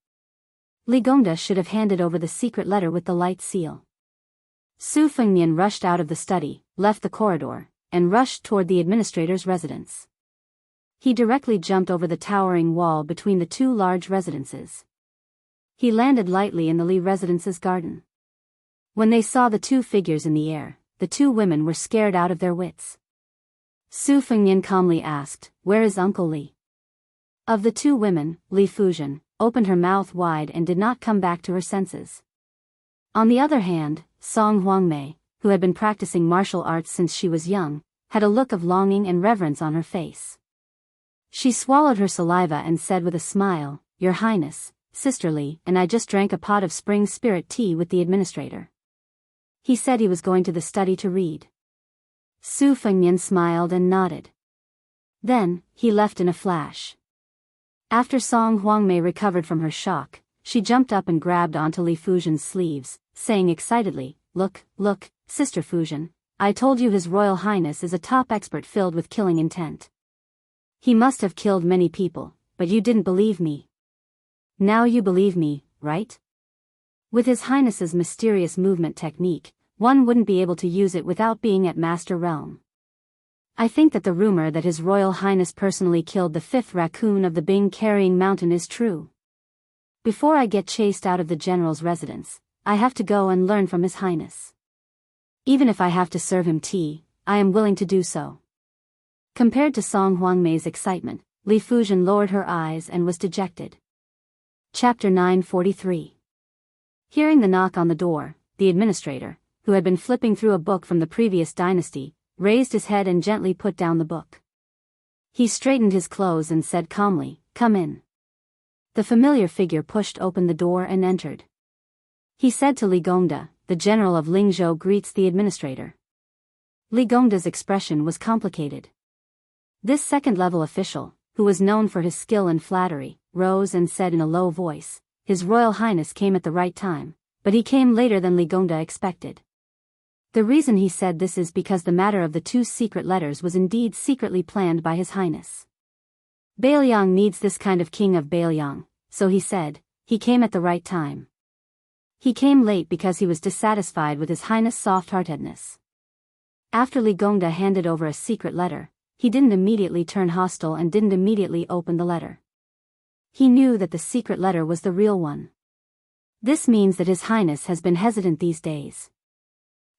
Li Gongda should have handed over the secret letter with the light seal. Su Fengnian rushed out of the study, left the corridor, and rushed toward the administrator's residence. He directly jumped over the towering wall between the 2 large residences. He landed lightly in the Li residence's garden. When they saw the 2 figures in the air, the 2 women were scared out of their wits. Su Fengnian calmly asked, where is Uncle Li? Of the 2 women, Li Fujian opened her mouth wide and did not come back to her senses. On the other hand, Song Huangmei, who had been practicing martial arts since she was young, had a look of longing and reverence on her face. She swallowed her saliva and said with a smile, Your Highness, Sister Li and I just drank a pot of spring spirit tea with the administrator. He said he was going to the study to read. Su Fengnian smiled and nodded. Then, he left in a flash. After Song Huangmei recovered from her shock, she jumped up and grabbed onto Li Fujian's sleeves, saying excitedly, Look, Sister Fujian, I told you His Royal Highness is a top expert filled with killing intent. He must have killed many people, but you didn't believe me. Now you believe me, right? With His Highness's mysterious movement technique, one wouldn't be able to use it without being at Master Realm. I think that the rumor that His Royal Highness personally killed the 5th raccoon of the Bing-carrying mountain is true. Before I get chased out of the general's residence, I have to go and learn from His Highness. Even if I have to serve him tea, I am willing to do so. Compared to Song Huangmei's excitement, Li Fujian lowered her eyes and was dejected. Chapter 943. Hearing the knock on the door, the administrator, who had been flipping through a book from the previous dynasty, raised his head and gently put down the book. He straightened his clothes and said calmly, Come in. The familiar figure pushed open the door and entered. He said to Li Gongda, The general of Lingzhou greets the administrator. Li Gongda's expression was complicated. This second-level official, who was known for his skill and flattery, rose and said in a low voice, His Royal Highness came at the right time, but he came later than Li Gongda expected. The reason he said this is because the matter of the 2 secret letters was indeed secretly planned by His Highness. Beiyang needs this kind of king of Beiyang, so he said, he came at the right time. He came late because he was dissatisfied with His Highness' soft-heartedness. After Li Gongda handed over a secret letter, he didn't immediately turn hostile and didn't immediately open the letter. He knew that the secret letter was the real one. This means that His Highness has been hesitant these days.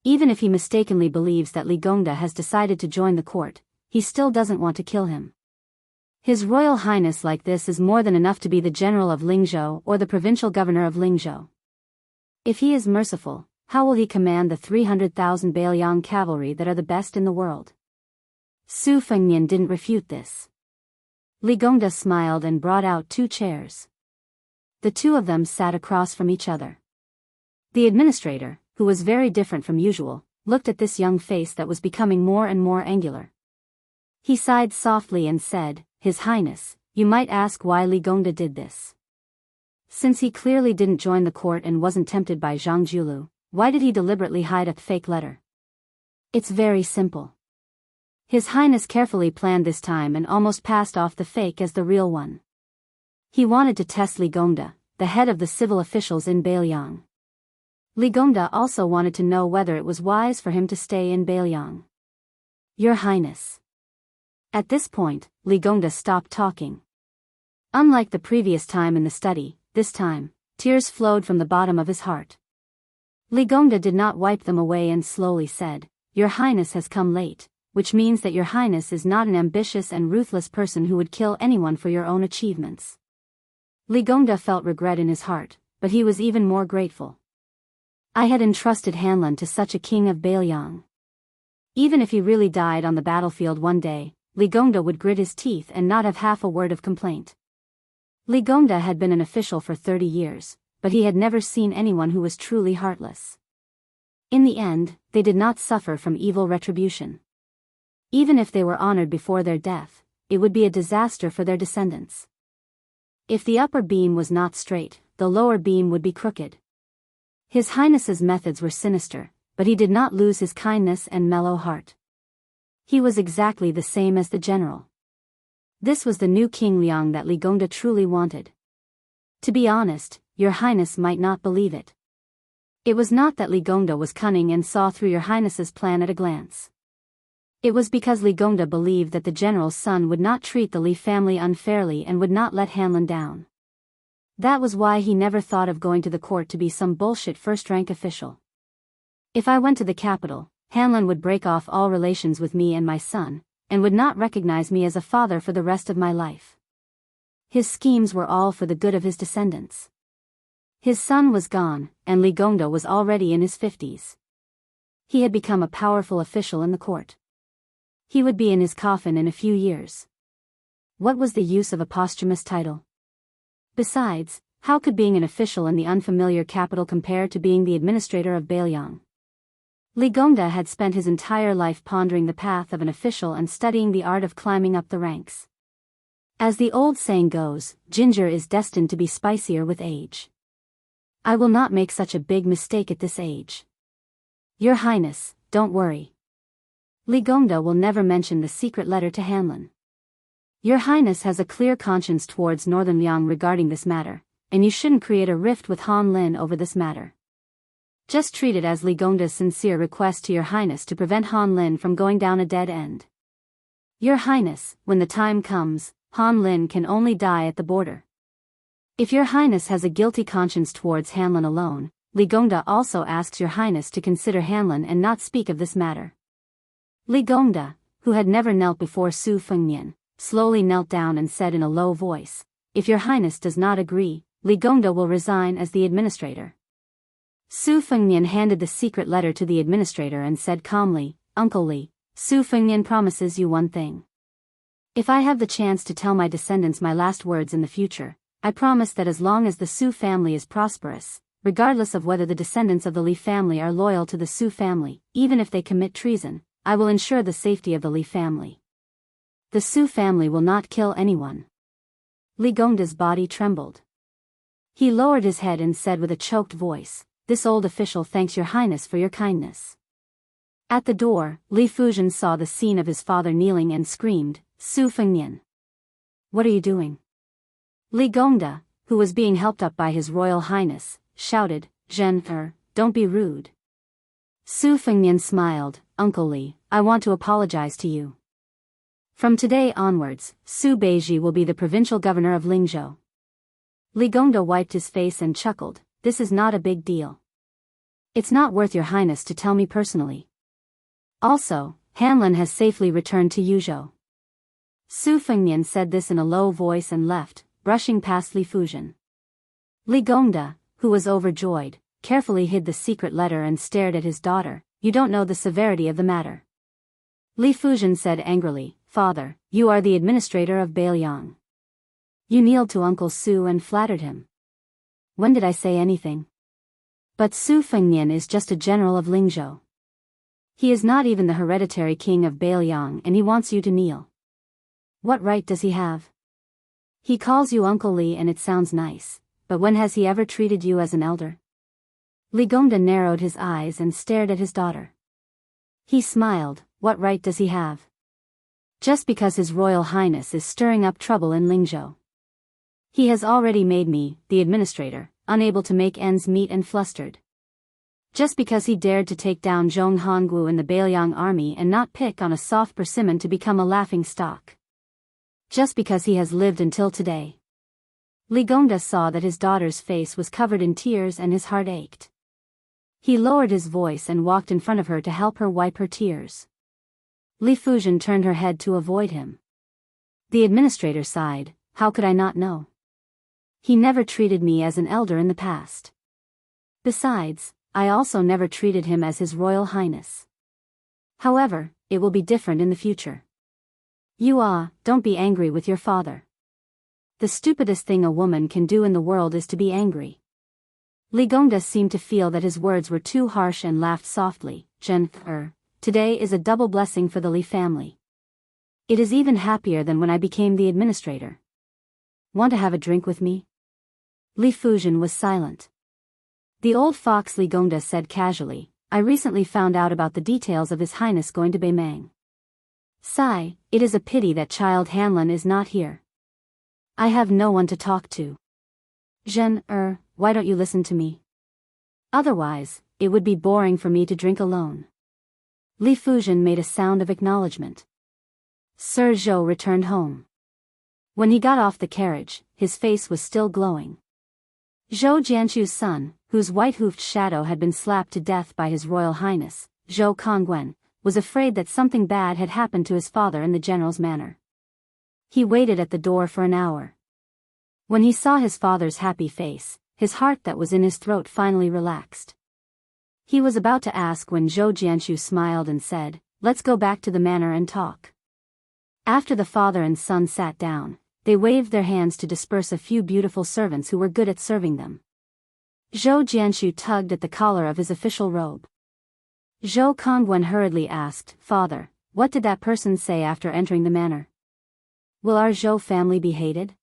Even if he mistakenly believes that Li Gongda has decided to join the court, he still doesn't want to kill him. His Royal Highness like this is more than enough to be the general of Lingzhou or the provincial governor of Lingzhou. If he is merciful, how will he command the 300,000 Biyao cavalry that are the best in the world? Su Fengnian didn't refute this. Li Gongda smiled and brought out 2 chairs. The 2 of them sat across from each other. The administrator, who was very different from usual, looked at this young face that was becoming more and more angular. He sighed softly and said, "His Highness, you might ask why Li Gongda did this. Since he clearly didn't join the court and wasn't tempted by Zhang Julu, why did he deliberately hide a fake letter? It's very simple. His Highness carefully planned this time and almost passed off the fake as the real one. He wanted to test Li Gongda, the head of the civil officials in Biyao. Li Gongda also wanted to know whether it was wise for him to stay in Biyao. Your Highness." At this point, Li Gongda stopped talking. Unlike the previous time in the study, this time, tears flowed from the bottom of his heart. Li Gongda did not wipe them away and slowly said, "Your Highness has come late, which means that your Highness is not an ambitious and ruthless person who would kill anyone for your own achievements." Li Gongda felt regret in his heart, but he was even more grateful. I had entrusted Hanlon to such a king of Biyao. Even if he really died on the battlefield one day, Li Gongda would grit his teeth and not have half a word of complaint. Li Gongda had been an official for 30 years, but he had never seen anyone who was truly heartless. In the end, they did not suffer from evil retribution. Even if they were honored before their death, it would be a disaster for their descendants. If the upper beam was not straight, the lower beam would be crooked. His Highness's methods were sinister, but he did not lose his kindness and mellow heart. He was exactly the same as the general. This was the new King Liang that Li Gongda truly wanted. To be honest, your Highness might not believe it. It was not that Li Gongda was cunning and saw through your Highness's plan at a glance. It was because Li Gongda believed that the general's son would not treat the Li family unfairly and would not let Hanlon down. That was why he never thought of going to the court to be some bullshit first-rank official. If I went to the capital, Hanlon would break off all relations with me and my son, and would not recognize me as a father for the rest of my life. His schemes were all for the good of his descendants. His son was gone, and Li Gongda was already in his 50s. He had become a powerful official in the court. He would be in his coffin in a few years. What was the use of a posthumous title? Besides, how could being an official in the unfamiliar capital compare to being the administrator of Biyao? Li Gongda had spent his entire life pondering the path of an official and studying the art of climbing up the ranks. As the old saying goes, ginger is destined to be spicier with age. I will not make such a big mistake at this age. Your Highness, don't worry. Li Gongda will never mention the secret letter to Hanlon. Your Highness has a clear conscience towards Northern Liang regarding this matter, and you shouldn't create a rift with Han Lin over this matter. Just treat it as Li Gongda's sincere request to your Highness to prevent Han Lin from going down a dead end. Your Highness, when the time comes, Han Lin can only die at the border. If your Highness has a guilty conscience towards Hanlon alone, Li Gongda also asks your Highness to consider Hanlon and not speak of this matter. Li Gongda, who had never knelt before Su Fengnian, slowly knelt down and said in a low voice, "If your Highness does not agree, Li Gongda will resign as the administrator." Su Fengnian handed the secret letter to the administrator and said calmly, "Uncle Li, Su Fengnian promises you one thing. If I have the chance to tell my descendants my last words in the future, I promise that as long as the Su family is prosperous, regardless of whether the descendants of the Li family are loyal to the Su family, even if they commit treason, I will ensure the safety of the Li family. The Su family will not kill anyone." Li Gongda's body trembled. He lowered his head and said with a choked voice, "This old official thanks your Highness for your kindness." At the door, Li Fuzhen saw the scene of his father kneeling and screamed, "Su Fengnian! What are you doing?" Li Gongda, who was being helped up by his Royal Highness, shouted, "Zhen, don't be rude." Su Fengnian smiled, "Uncle Li, I want to apologize to you. From today onwards, Su Beiji will be the provincial governor of Lingzhou." Li Gongda wiped his face and chuckled, "This is not a big deal. It's not worth your Highness to tell me personally. Also, Hanlon has safely returned to Yuzhou. Su Fengnian said this in a low voice and left, brushing past Li Fuzhen. Li Gongda, who was overjoyed, carefully hid the secret letter and stared at his daughter. You don't know the severity of the matter. Li Fuzhen said angrily, Father, you are the administrator of Biyao. You kneeled to Uncle Su and flattered him. When did I say anything? But Su Fengnian is just a general of Lingzhou. He is not even the hereditary king of Biyao and he wants you to kneel. What right does he have? He calls you Uncle Li and it sounds nice, but when has he ever treated you as an elder? Li Gongda narrowed his eyes and stared at his daughter. He smiled. What right does he have? Just because His Royal Highness is stirring up trouble in Lingzhou. He has already made me, the administrator, unable to make ends meet and flustered. Just because he dared to take down Zhong Hongwu and the Biyao army and not pick on a soft persimmon to become a laughing stock. Just because he has lived until today. Li Gongda saw that his daughter's face was covered in tears and his heart ached. He lowered his voice and walked in front of her to help her wipe her tears. Li Fuzhen turned her head to avoid him. The administrator sighed, how could I not know? He never treated me as an elder in the past. Besides, I also never treated him as His Royal Highness. However, it will be different in the future. Don't be angry with your father. The stupidest thing a woman can do in the world is to be angry. Li Gongda seemed to feel that his words were too harsh and laughed softly. Today is a double blessing for the Li family. It is even happier than when I became the administrator. Want to have a drink with me? Li Fuzhen was silent. The old fox Li Gongda said casually, I recently found out about the details of His Highness going to Beimang. Sigh, it is a pity that child Hanlon is not here. I have no one to talk to. Why don't you listen to me? Otherwise, it would be boring for me to drink alone. Li Fuzhen made a sound of acknowledgement. Sir Zhou returned home. When he got off the carriage, his face was still glowing. Zhou Jianchu's son, whose white-hoofed shadow had been slapped to death by His Royal Highness, Zhou Kongwen, was afraid that something bad had happened to his father in the general's manor. He waited at the door for an hour. When he saw his father's happy face, his heart that was in his throat finally relaxed. He was about to ask when Zhou Jianchu smiled and said, let's go back to the manor and talk. After the father and son sat down, they waved their hands to disperse a few beautiful servants who were good at serving them. Zhou Jianchu tugged at the collar of his official robe. Zhou Kongwen hurriedly asked, Father, what did that person say after entering the manor? Will our Zhou family be hated?